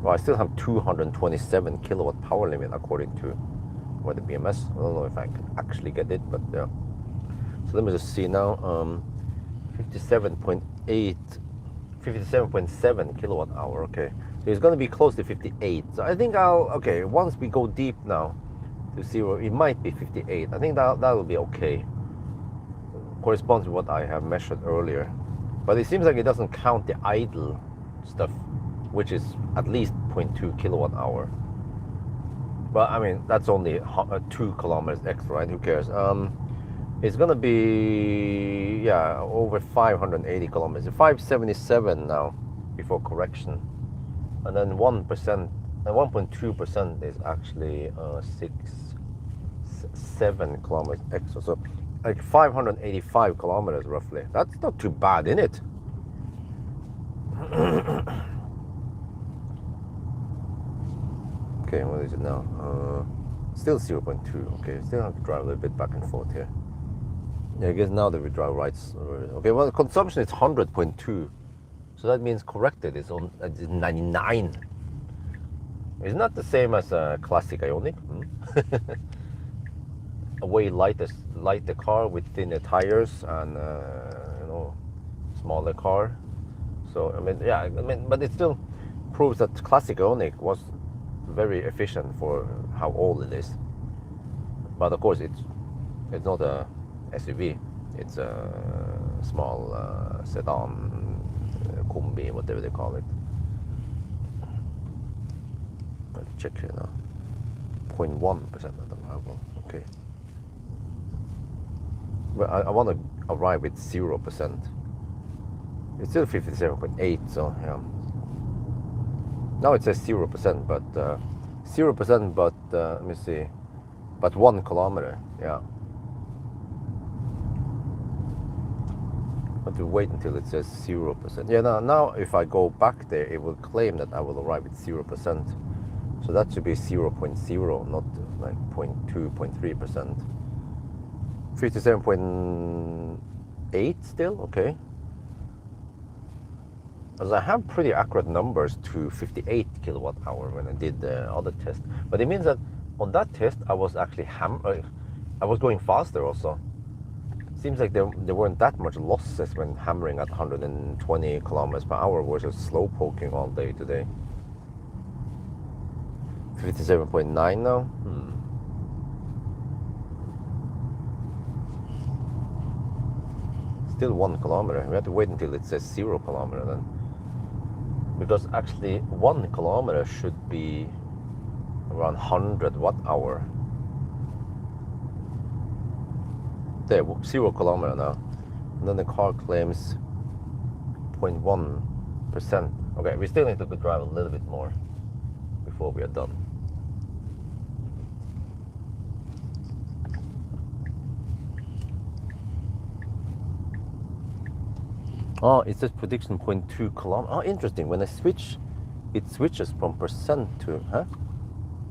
Well, I still have 227 kilowatt power limit according to the BMS. I don't know if I can actually get it, but yeah. So let me just see now. 57.7 kilowatt hour. Okay, so it's going to be close to 58. So I think okay, once we go deep now to zero, it might be 58. I think that will be okay. Corresponds to what I have measured earlier, but it seems like it doesn't count the idle stuff, which is at least 0.2 kilowatt hour. But I mean, that's only 2 kilometers extra, right? Who cares? It's gonna be, yeah, over 580 kilometers, 577 now before correction, and then 1% and 1.2% is actually 7 kilometers extra. So like 585 kilometers roughly. That's not too bad, isn't it? Okay, what is it now? Still 0.2. Okay, still have to drive a little bit back and forth here. Yeah, I guess now that we drive right. Okay, well, consumption is 100.2, so that means corrected is on 99. It's not the same as a classic Ioniq. A way lighter car with thinner tires and smaller car. So I mean, yeah, but it still proves that classic Ioniq was very efficient for how old it is. But of course, it's not a SUV. It's a small sedan, combi, whatever they call it. Let's check here now. 0.1% of the level. Okay. But I want to arrive with 0%. It's still 57.8, so yeah. Now it says 0%, but 0%, but let me see, but 1 kilometer, yeah. But to wait until it says 0%. Yeah, now if I go back there, it will claim that I will arrive at 0%. So that should be 0.0, not like 0.2, 0.3%. 57.8 still, okay. As I have pretty accurate numbers to 58 kilowatt hour when I did the other test. But it means that on that test, I was actually I was going faster also. Seems like there weren't that much losses when hammering at 120 kilometers per hour versus slow poking all day today. 57.9 now. Still 1 kilometer. We have to wait until it says 0 kilometer then. Because actually 1 kilometer should be around 100 watt hour. There, 0 kilometer now. And then the car claims 0.1%. Okay, we still need to drive a little bit more before we are done. Oh, it says prediction 0.2 kilometer. Oh, interesting. When I switch, it switches from percent to, huh?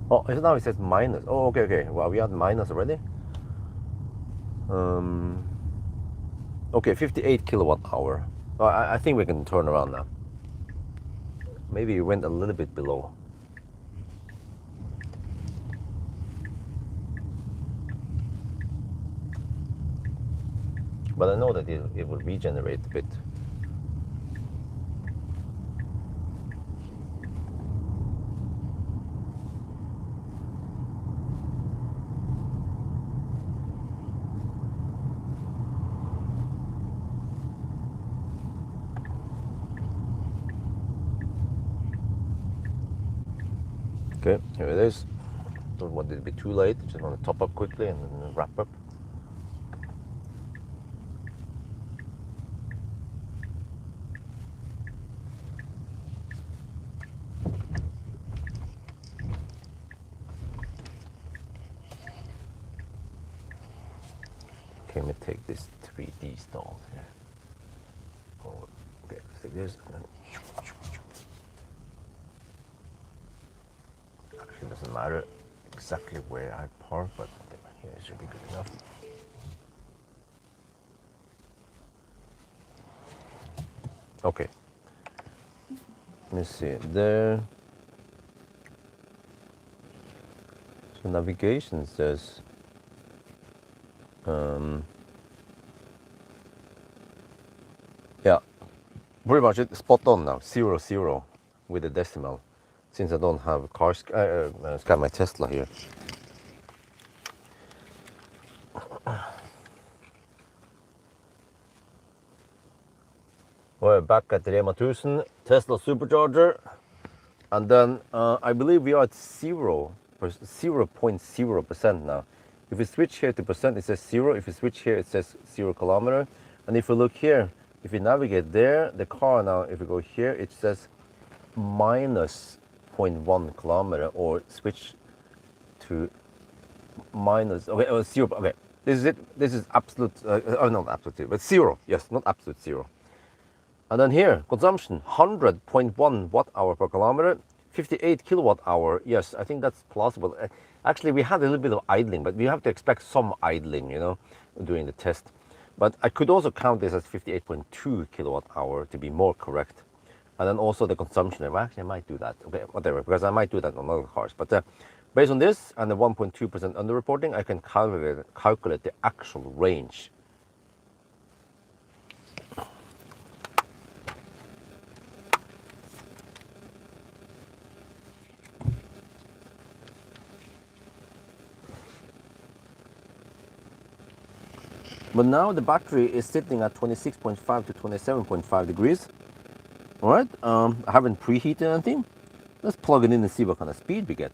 Oh, now it says minus. Oh, okay. Well, we are at minus already. Okay, 58 kilowatt hour. Oh, I think we can turn around now. Maybe it went a little bit below. But I know that it will regenerate a bit. Okay, here it is. Don't want it to be too late. Just want to top up quickly and then wrap up. this 3D stall here. Oh, okay, like this, and then actually doesn't matter exactly where I park, but here it should be good enough. Okay. Let me see there. So navigation says yeah, pretty much it's spot on now, 00 with the decimal, since I don't have scan my Tesla here. We're back at the Rema 1000 Tesla supercharger, and then I believe we are at 0.0% now. If we switch here to percent, it says 0. If we switch here, it says 0 kilometer. And if we look here, if we navigate there, the car now, if we go here, it says minus 0.1 kilometer, or switch to minus, okay, 0, okay. This is it. This is absolute, not absolute, but 0. Yes, not absolute 0. And then here, consumption, 100.1 watt-hour per kilometer, 58 kilowatt-hour. Yes, I think that's plausible. Actually, we had a little bit of idling, but we have to expect some idling, you know, during the test. But I could also count this as 58.2 kilowatt-hour to be more correct. And then also the consumption. Well, actually, I might do that. Okay, whatever, because I might do that on other cars. But based on this and the 1.2% underreporting, I can calculate the actual range. But now the battery is sitting at 26.5 to 27.5 degrees. All right, I haven't preheated anything. Let's plug it in and see what kind of speed we get.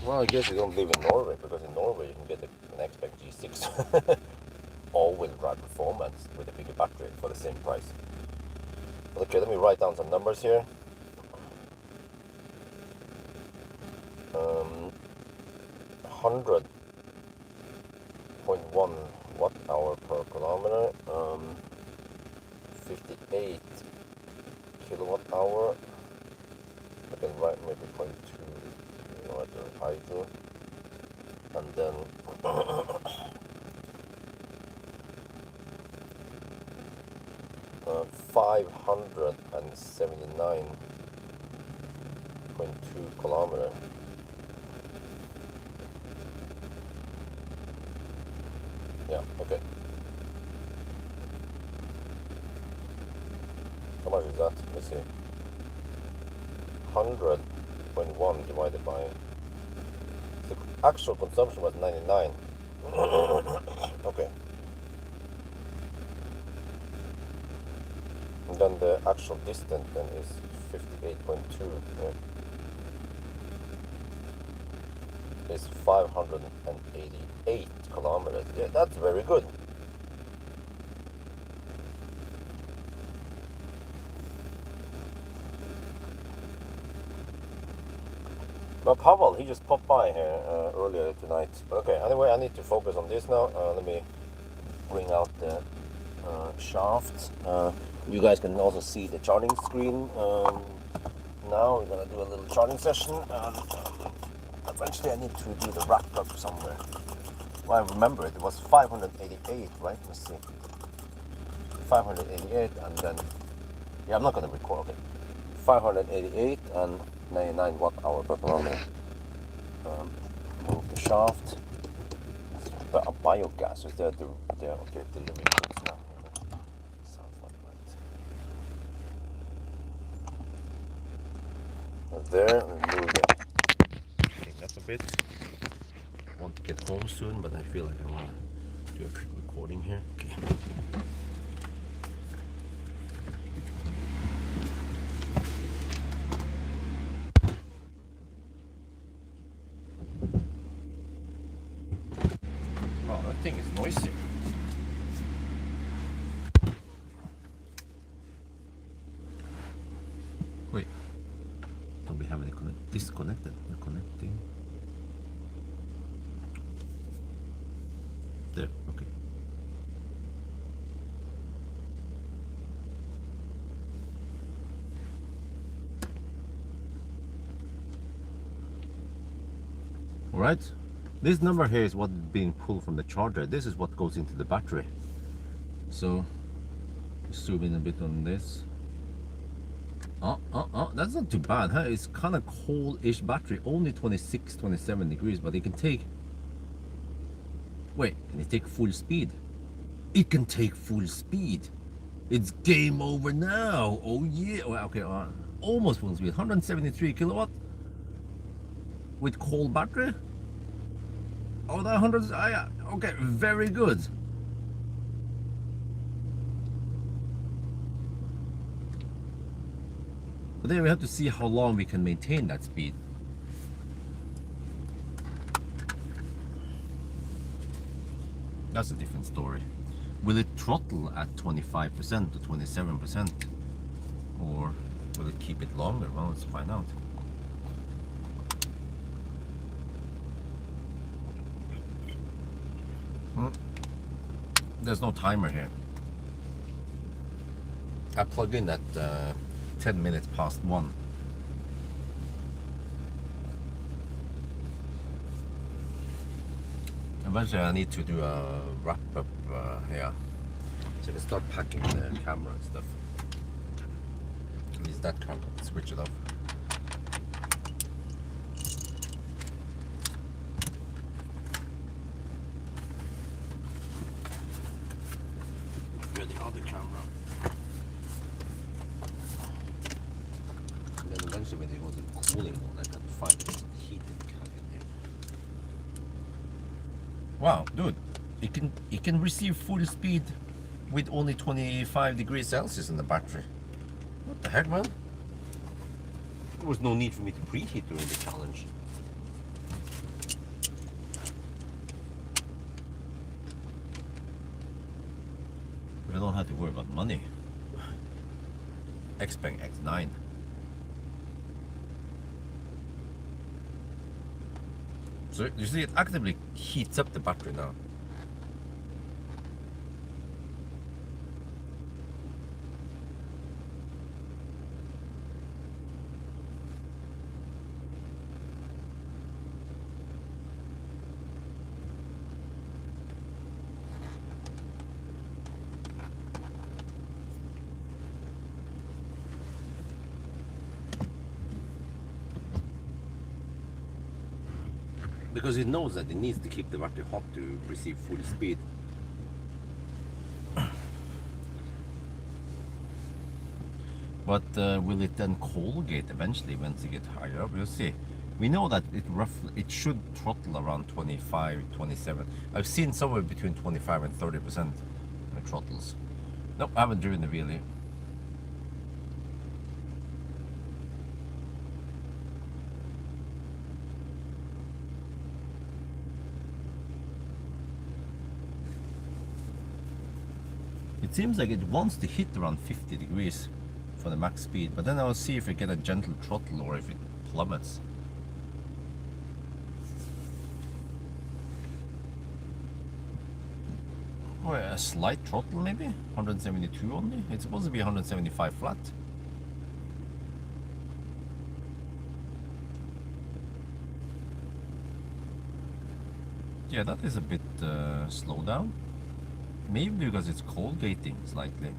Well, I guess you don't live in Norway, because in Norway you can get an X-Spec G6 all-wheel drive performance with a bigger battery for the same price. Okay, let me write down some numbers here. 100.1 watt-hour per kilometer, 58 kilowatt-hour. I can write maybe 0.2 idle, and then 579.2 kilometer. Yeah, okay. How much is that? Let's see. 100.1 divided by the actual consumption was 99. Okay. And then the actual distance then is 58.2. Yeah. Is 588 kilometers. Yeah, that's very good. Now Pawel, he just popped by here earlier tonight. But okay, anyway, I need to focus on this now. Let me bring out the shaft. You guys can also see the charging screen. Now we're gonna do a little charging session. Eventually I need to do the wrap up somewhere. Well, I remember it was 588, right? Let's see. 588, and then, yeah, I'm not gonna record, okay. 588 and 99 watt-hour per kilometer. Move the shaft. But a biogas is there. Okay, delivering goods now. Sounds like right. There, and move it. Clean up a bit. I want to get home soon, but I feel like I want to do a quick recording here. Okay. Oh, that thing is noisy. disconnected. They're connecting. There, okay. All right. This number here is what's being pulled from the charger. This is what goes into the battery. So, zoom in a bit on this. That's not too bad, huh? It's kind of cold-ish battery, only 26, 27 degrees, but it can take... Wait, can it take full speed? It can take full speed. It's game over now. Oh yeah. Well, okay, almost full speed. 173 kilowatt with cold battery. Oh, that 100. Yeah. Okay, very good. But then we have to see how long we can maintain that speed. That's a different story. Will it throttle at 25% to 27%? Or will it keep it longer? Well, let's find out. There's no timer here. I plugged in at 10 minutes past 1. Eventually I need to do a wrap up here. So I can start packing the camera and stuff. At least that camera, switch it off. Where's the other camera? And then eventually when they go to the cooling mode, I can find this heated cabin here. Wow, dude, it can receive full speed with only 25 degrees Celsius in the battery. What the heck, man? There was no need for me to preheat during the challenge. But I don't have to worry about money. Xpeng X9. So you see, it actively heats up the battery now. Because it knows that it needs to keep the battery hot to receive full speed. But will it then cold gate eventually once it gets higher up? We'll see. We know that it should throttle around 25, 27. I've seen somewhere between 25 and 30% when it throttles. Nope, I haven't driven the wheel yet. It seems like it wants to hit around 50 degrees for the max speed, but then I'll see if I get a gentle throttle or if it plummets. Or a slight throttle maybe? 172 only? It's supposed to be 175 flat. Yeah, that is a bit slow down. Maybe because it's cold gating slightly.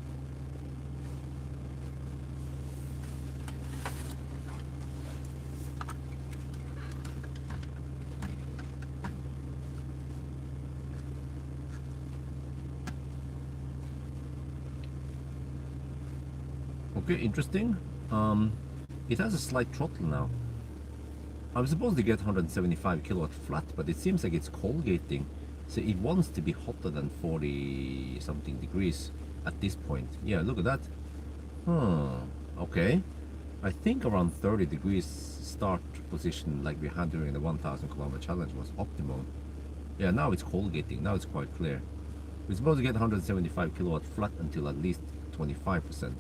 Okay, interesting. It has a slight throttle now. I was supposed to get 175 kilowatt flat, but it seems like it's cold gating. So it wants to be hotter than 40 something degrees at this point. Yeah, look at that. Okay. I think around 30 degrees start position like we had during the 1000 kilometer challenge was optimum. Yeah, now it's cold gating. Now it's quite clear. We're supposed to get 175 kilowatt flat until at least 25%.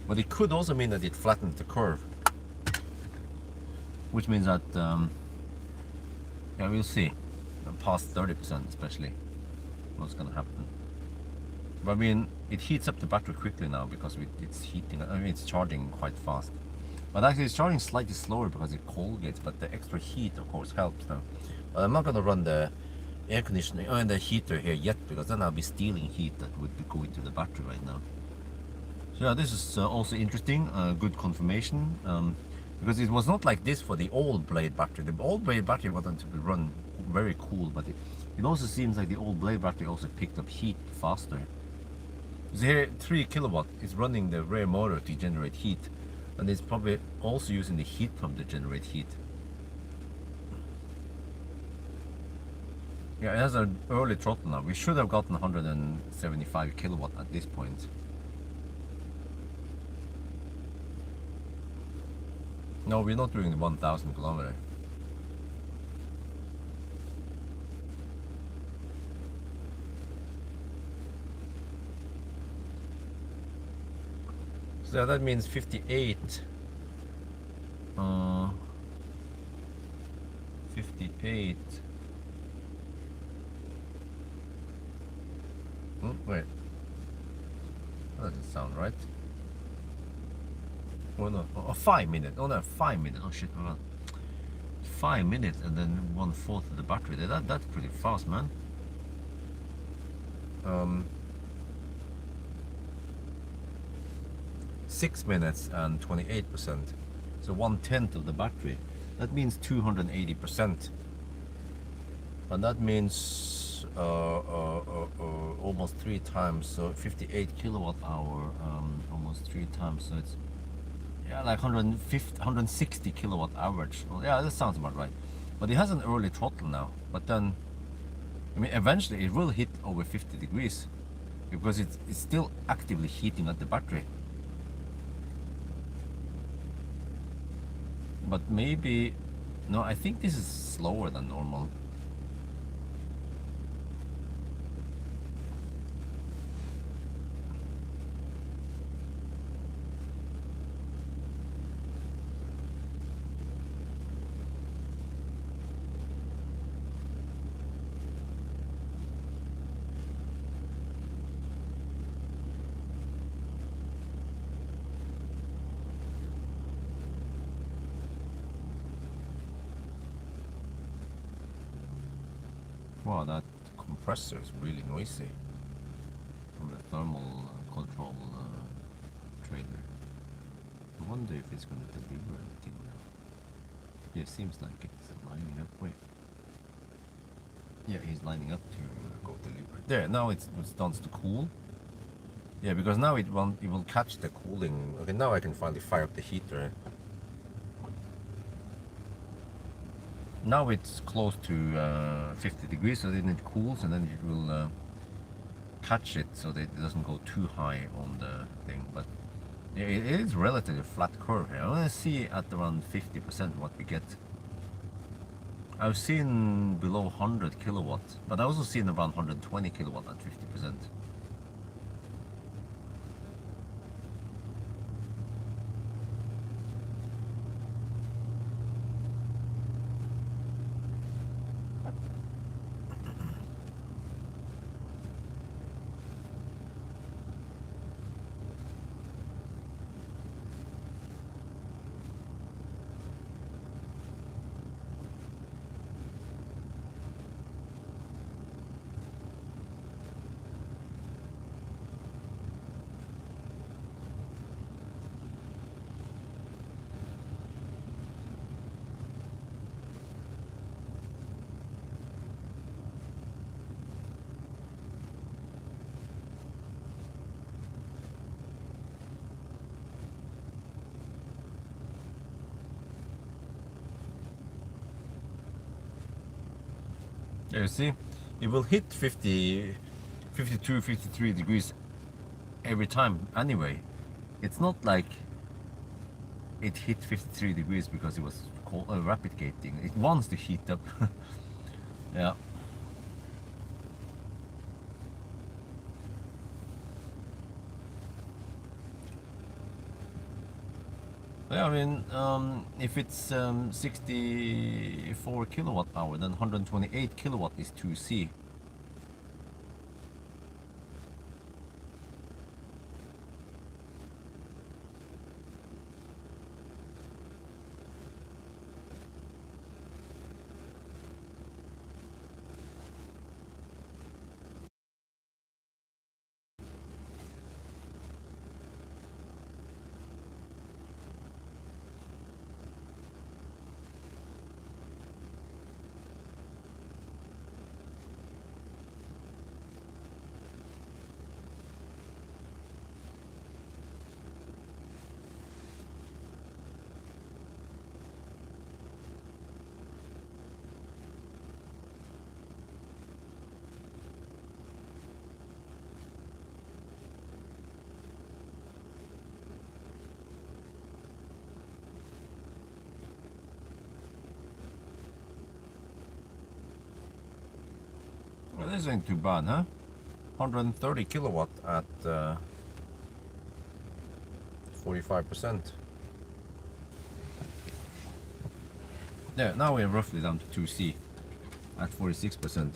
But it could also mean that it flattened the curve, which means that yeah, we'll see past 30% especially what's gonna happen. But I mean, it heats up the battery quickly now because it's heating. I mean, it's charging quite fast. But actually, it's charging slightly slower because it cold gets. But the extra heat, of course, helps now. But I'm not gonna run the air conditioning and the heater here yet, because then I'll be stealing heat that would go into the battery right now. So yeah, this is also interesting. Good confirmation. Because it was not like this for the old blade battery. The old blade battery wanted to be run very cool, but it also seems like the old blade battery also picked up heat faster. So here, 3 kilowatt is running the rear motor to generate heat, and it's probably also using the heat pump to generate heat. Yeah, it has an early throttle now. We should have gotten 175 kilowatt at this point. No, we're not doing the 1000 kilometer. So that means 58. 58. Wait. That doesn't sound right. Oh no, 5 minutes. Oh no, 5 minutes. Oh shit, hold on. 5 minutes and then 1/4 of the battery. That's pretty fast, man. 6 minutes and 28%. So 1/10 of the battery. That means 280%. And that means almost 3 times. So 58 kilowatt hour, almost 3 times. So it's yeah, like 160 kilowatt average. Well, yeah, that sounds about right. But it has an early throttle now. But then, I mean, eventually it will hit over 50 degrees because it's still actively heating at the battery. But maybe, no, I think this is slower than normal. Wow, that compressor is really noisy from the thermal control trailer. I wonder if it's going to deliver anything now. Yeah, it seems like it's lining up. Wait. Yeah, he's lining up to go deliver. There, now it starts to cool. Yeah, because now it will catch the cooling. Okay, now I can finally fire up the heater. Now it's close to 50 degrees, so then it cools and then it will catch it so that it doesn't go too high on the thing. But yeah, it is relatively flat curve here. I want to see at around 50% what we get. I've seen below 100 kilowatts, but I've also seen around 120 kilowatt at 50%. There you see, it will hit 50, 52, 53 degrees every time anyway. It's not like it hit 53 degrees because it was rapid gating. It wants to heat up. Yeah. Yeah, I mean, if it's 64 kilowatt hour, then 128 kilowatt is 2C. Well, this ain't too bad, huh? 130 kilowatt at 45%. Yeah, now we're roughly down to 2C at 46%.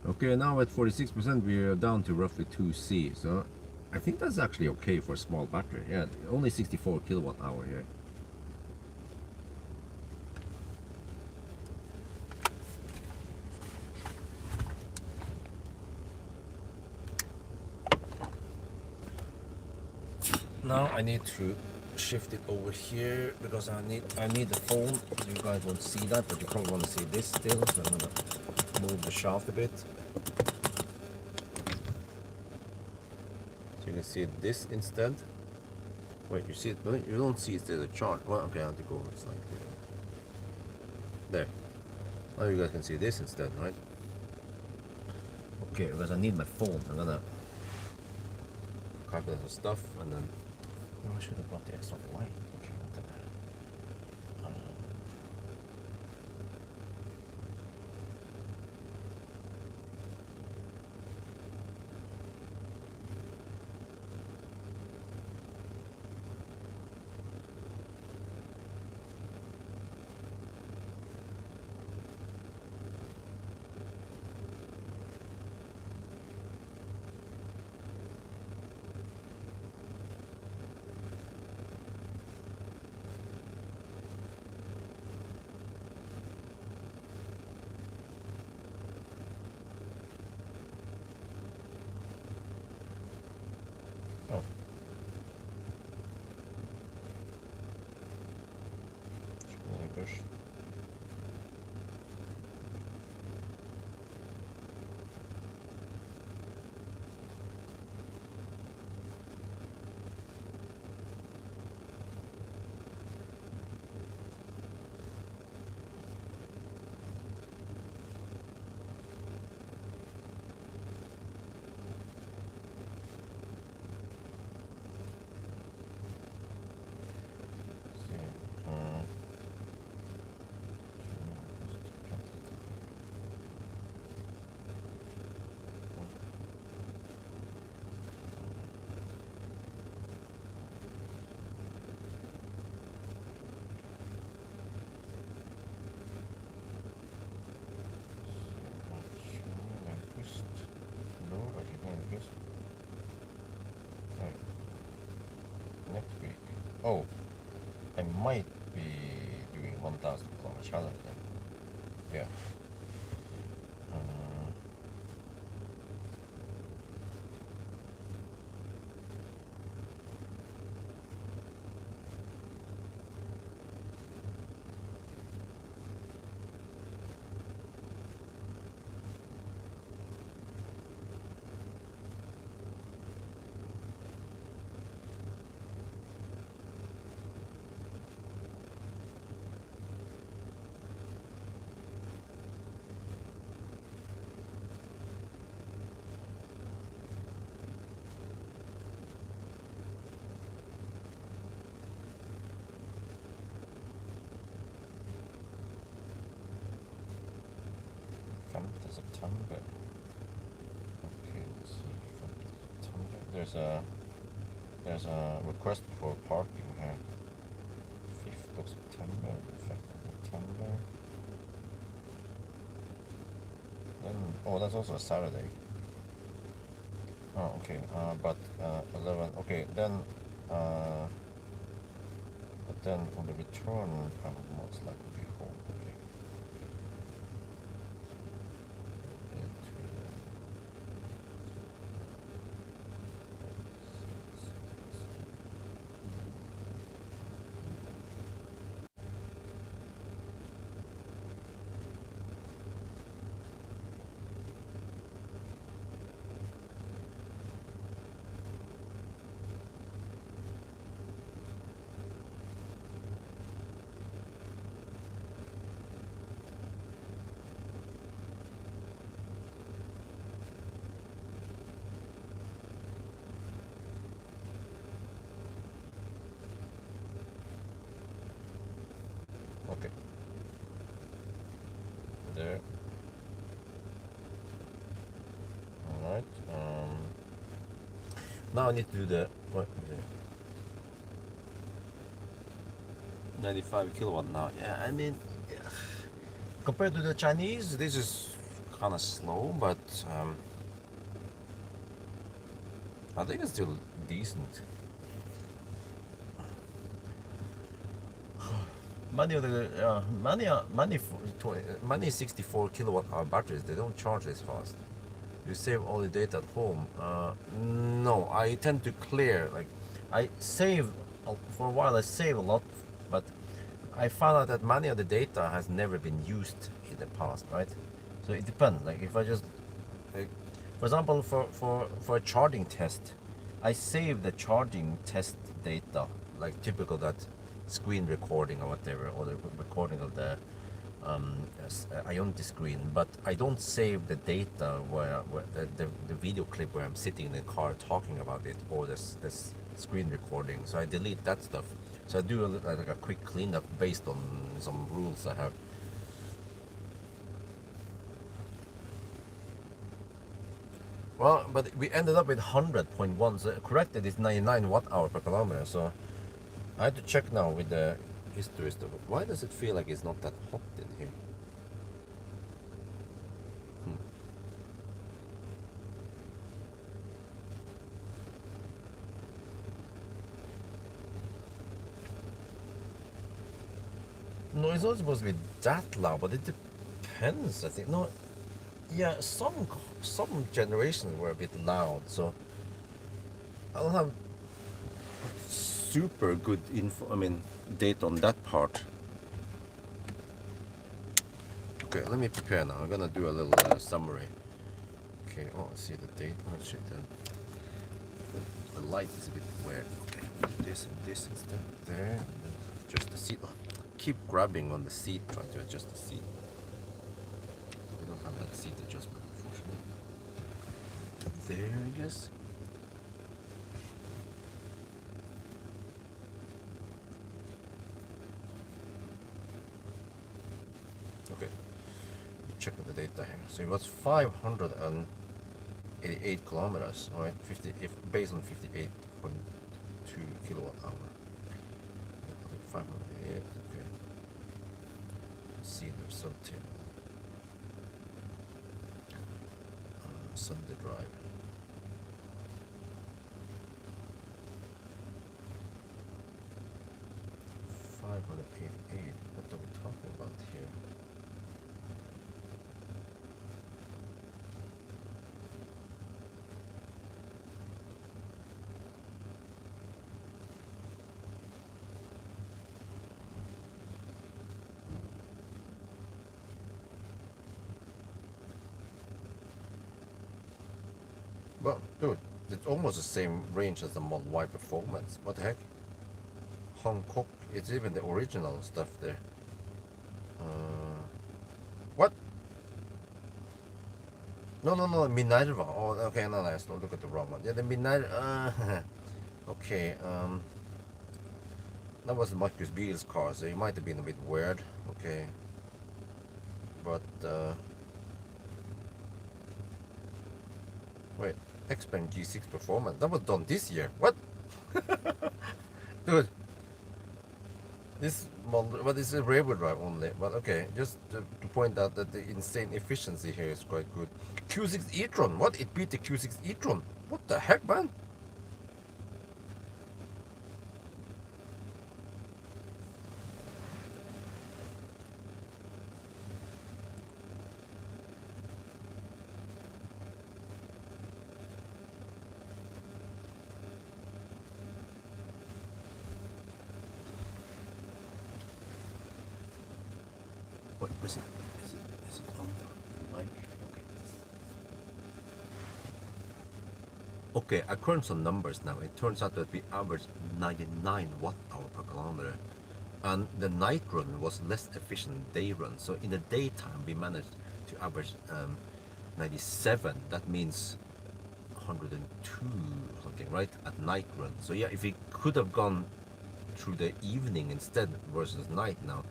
Okay, now at 46%, we're down to roughly 2C. So I think that's actually okay for a small battery. Yeah, only 64 kilowatt hour here. Now I need to shift it over here because I need the phone. You guys won't see that, but you probably want to see this still. So I'm gonna move the shaft a bit. So you can see this instead. Wait, you see it? No, you don't see it. There's a chart. Well, okay, I have to go slightly. There. Now you guys can see this instead, right? Okay, because I need my phone. I'm gonna calculate the stuff and then. Oh, I should have brought the extra light. Okay, what the hell? Oh. Bush. Next week. Oh, I might be doing 1,000 kilometer challenge then. Yeah. 10th of September. Okay, let's see. From September. There's a request for parking here. 5th of September, 5th of September. Then, oh, that's also a Saturday. Oh, okay. But 11. Okay, then. But then on the return, I will most likely be home. Okay. Okay. There. Alright. Now I need to do the what? 95 kilowatt now. Yeah, I mean, compared to the Chinese, this is kind of slow, but I think it's still decent. Many of the many 64 kilowatt hour batteries, they don't charge as fast. You save all the data at home. No, I tend to clear. Like, I save for a while. I save a lot, but I found out that many of the data has never been used in the past, right? So it depends. Like, if I just, like, for example, for a charging test, I save the charging test data, like typical that screen recording or whatever, or the recording of the Ionity screen, but I don't save the data where the video clip where I'm sitting in the car talking about it, or this screen recording. So I delete that stuff. So I do like a quick cleanup based on some rules I have. Well, but we ended up with 100.1. So corrected is 99 watt hour per kilometer. So I had to check now with the history stuff. Why does it feel like it's not that hot in here? No, it's not supposed to be that loud, but it depends, I think. No, yeah, some generations were a bit loud, so I don't have super good info. I mean, data on that part. Okay, let me prepare now. I'm gonna do a little summary. Okay, oh, I see the date. Oh shit, the light is a bit weird. Okay, this and this instead. There, just the seat. Oh, keep grabbing on the seat, trying to adjust the seat. We don't have that seat adjustment, unfortunately. There, I guess. Okay, check the data here. So it was 588 kilometers, all right? 50, if based on 58.2 kilowatt hour. 588. Okay. Let's see the result here. Sunday drive. 588. What are we talking about here? Well, dude, it's almost the same range as the Model Y Performance. What the heck? Hong Kong, it's even the original stuff there. What? No, Minerva. Oh, okay, no, let's not look at the wrong one. Yeah, the Minerva. Okay, that was Marcus Beale's car, so it might have been a bit weird. Okay, but Wait, X-Pen G6 Performance. That was done this year. What? Dude. This model, but it's a rear-wheel drive only. But okay, just to point out that the insane efficiency here is quite good. Q6 e-tron. What? It beat the Q6 e-tron. What the heck, man? What was it? Is it on the mic? Okay. Okay, I crunched some numbers now. It turns out that we averaged 99 watt-hour per kilometer. And the night run was less efficient than day run. So in the daytime, we managed to average 97. That means 102 something, right? At night run. So yeah, if we could have gone through the evening instead versus night now,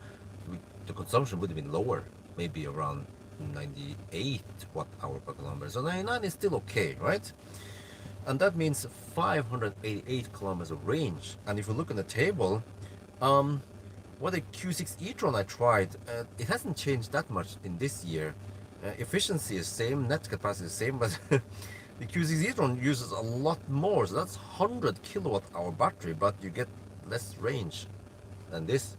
the consumption would have been lower, maybe around 98 watt-hour per kilometer. So 99 is still okay, right? And that means 588 kilometers of range. And if you look on the table, what the Q6 e-tron I tried, it hasn't changed that much in this year. Efficiency is same, net capacity is same, but the Q6 e-tron uses a lot more. So that's 100 kilowatt-hour battery, but you get less range than this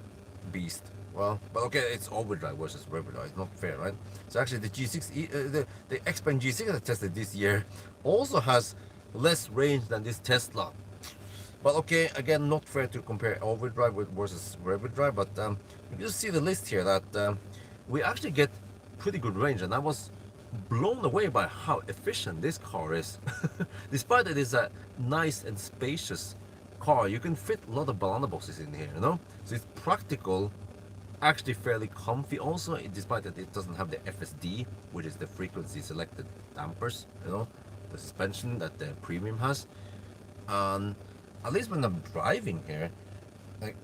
beast. Well, but okay, it's overdrive versus rear drive. It's not fair, right? So actually, the G6, the X-Pen G6 I tested this year also has less range than this Tesla. But okay, again, not fair to compare overdrive versus rear drive. But you just see the list here that we actually get pretty good range, and I was blown away by how efficient this car is. Despite that it's a nice and spacious car, you can fit a lot of banana boxes in here, you know. So it's practical. Actually fairly comfy also, despite that it doesn't have the FSD, which is the frequency selected dampers, you know, the suspension that the premium has. And at least when I'm driving here,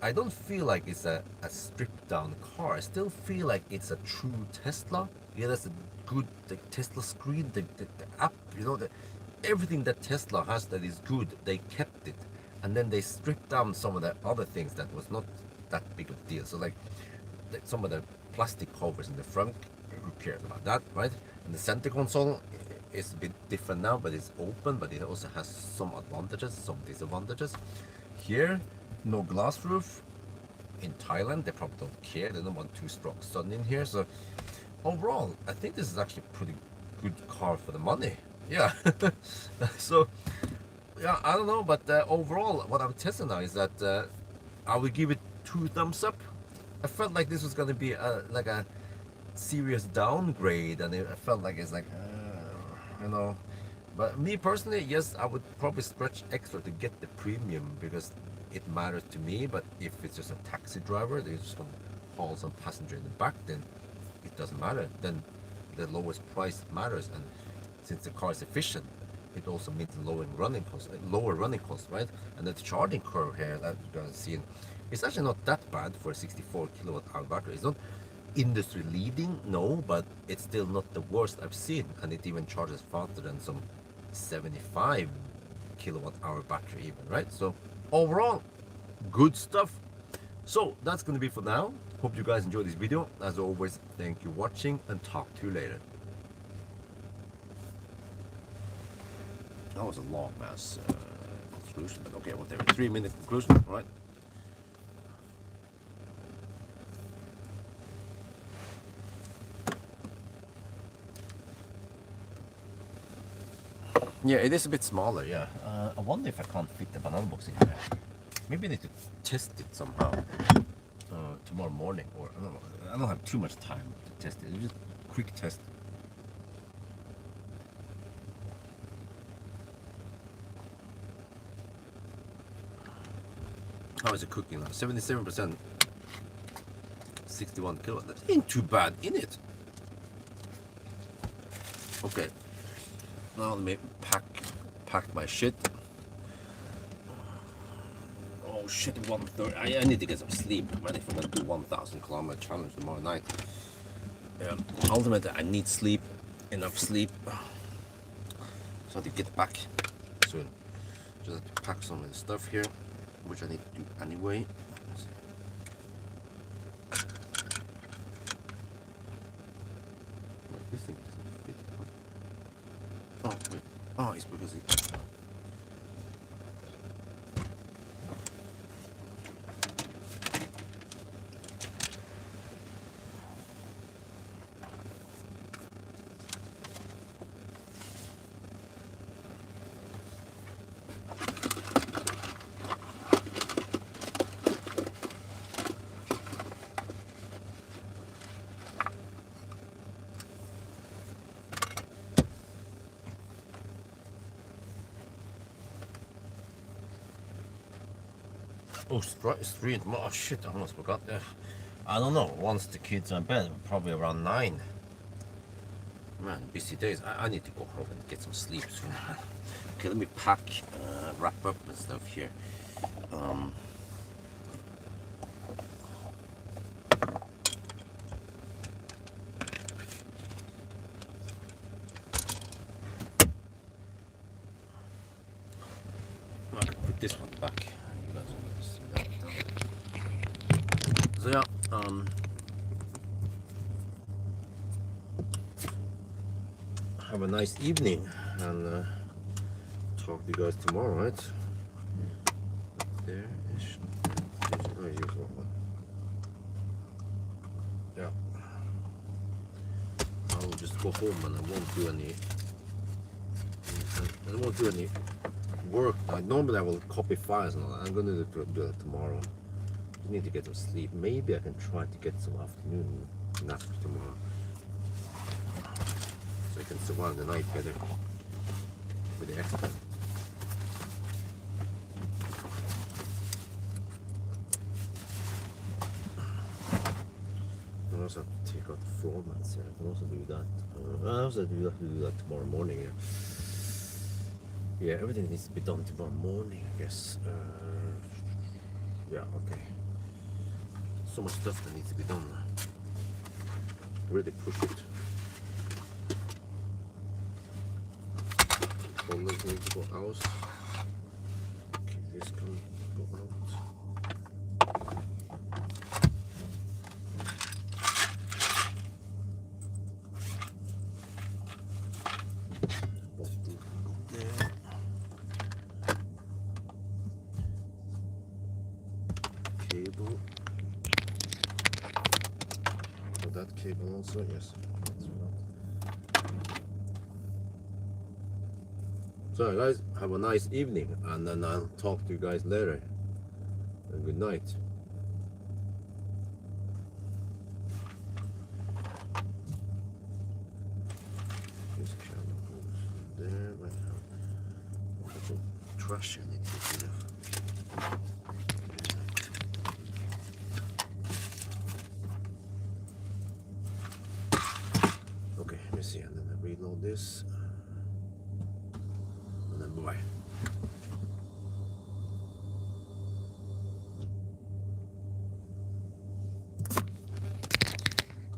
I don't feel like it's a stripped down car. I still feel like it's a true Tesla. Yeah, that's a good, the Tesla screen, the app, you know, everything that Tesla has that is good, they kept it. And then they stripped down some of the other things that was not that big of a deal. So like some of the plastic covers in the front, who cares about that, right? And the center console is a bit different now, but it's open, but it also has some advantages, some disadvantages. Here, no glass roof. In Thailand, they probably don't care. They don't want too strong sun in here. So overall, I think this is actually a pretty good car for the money. Yeah. So yeah, I don't know, but overall, what I'm testing now is that I will give it 2 thumbs up. I felt like this was going to be like a serious downgrade, and I felt like it's like, you know. But me personally, yes, I would probably stretch extra to get the premium because it matters to me. But if it's just a taxi driver, they're just going to haul some passenger in the back, then it doesn't matter. Then the lowest price matters, and since the car is efficient, it also means lower running costs, right? And the charging curve here that you guys see, it's actually not that bad for a 64 kilowatt hour battery. It's not industry leading, no, but it's still not the worst I've seen, and it even charges faster than some 75 kilowatt hour battery even, right? So overall, good stuff. So that's gonna be for now. Hope you guys enjoyed this video. As always, thank you for watching, and talk to you later. That was a long ass conclusion, but okay, whatever. 3-minute conclusion, right? Yeah, it is a bit smaller, yeah. I wonder if I can't fit the banana box in here. Maybe I need to test it somehow tomorrow morning, or I don't know. I don't have too much time to test it. It's just a quick test. How is it cooking now? 77%, 61 kilowatt. That ain't too bad, in it. Okay. Now let me pack my shit. Oh shit, 1:30. I need to get some sleep, man, if I'm gonna do 1,000 kilometer challenge tomorrow night. Ultimately, I need sleep, enough sleep. So I have to get back soon. Just have to pack some of the stuff here, which I need to do anyway. This thing doesn't fit. Oh wait. Oh, it's because it. Oh, it's 3 tomorrow. Oh, shit, I almost forgot that. I don't know. Once the kids are in bed, probably around 9. Man, busy days. I need to go home and get some sleep soon. Okay, let me pack, wrap up and stuff here. I can put this one back. You guys will see that. So yeah, have a nice evening and talk to you guys tomorrow, right? There is. Oh, here's one. Yeah. I'll just go home and I won't do any. I won't do any work. Normally I will copy files and all that. I'm going to do that tomorrow. I need to get some sleep. Maybe I can try to get some afternoon nap tomorrow, so I can survive the night better with the extra. I also have to take out the floor mats here. I can also do that. I also do that tomorrow morning. Yeah, everything needs to be done tomorrow morning, I guess. Yeah, okay. So much stuff that needs to be done. Really push it. Folders need to go out. Okay, this can go out. Cable. So that cable also, yes. So guys, have a nice evening and then I'll talk to you guys later. And good night. This camera goes there, but there's some trash in it. Okay, let me see, and then I reload this, and then bye.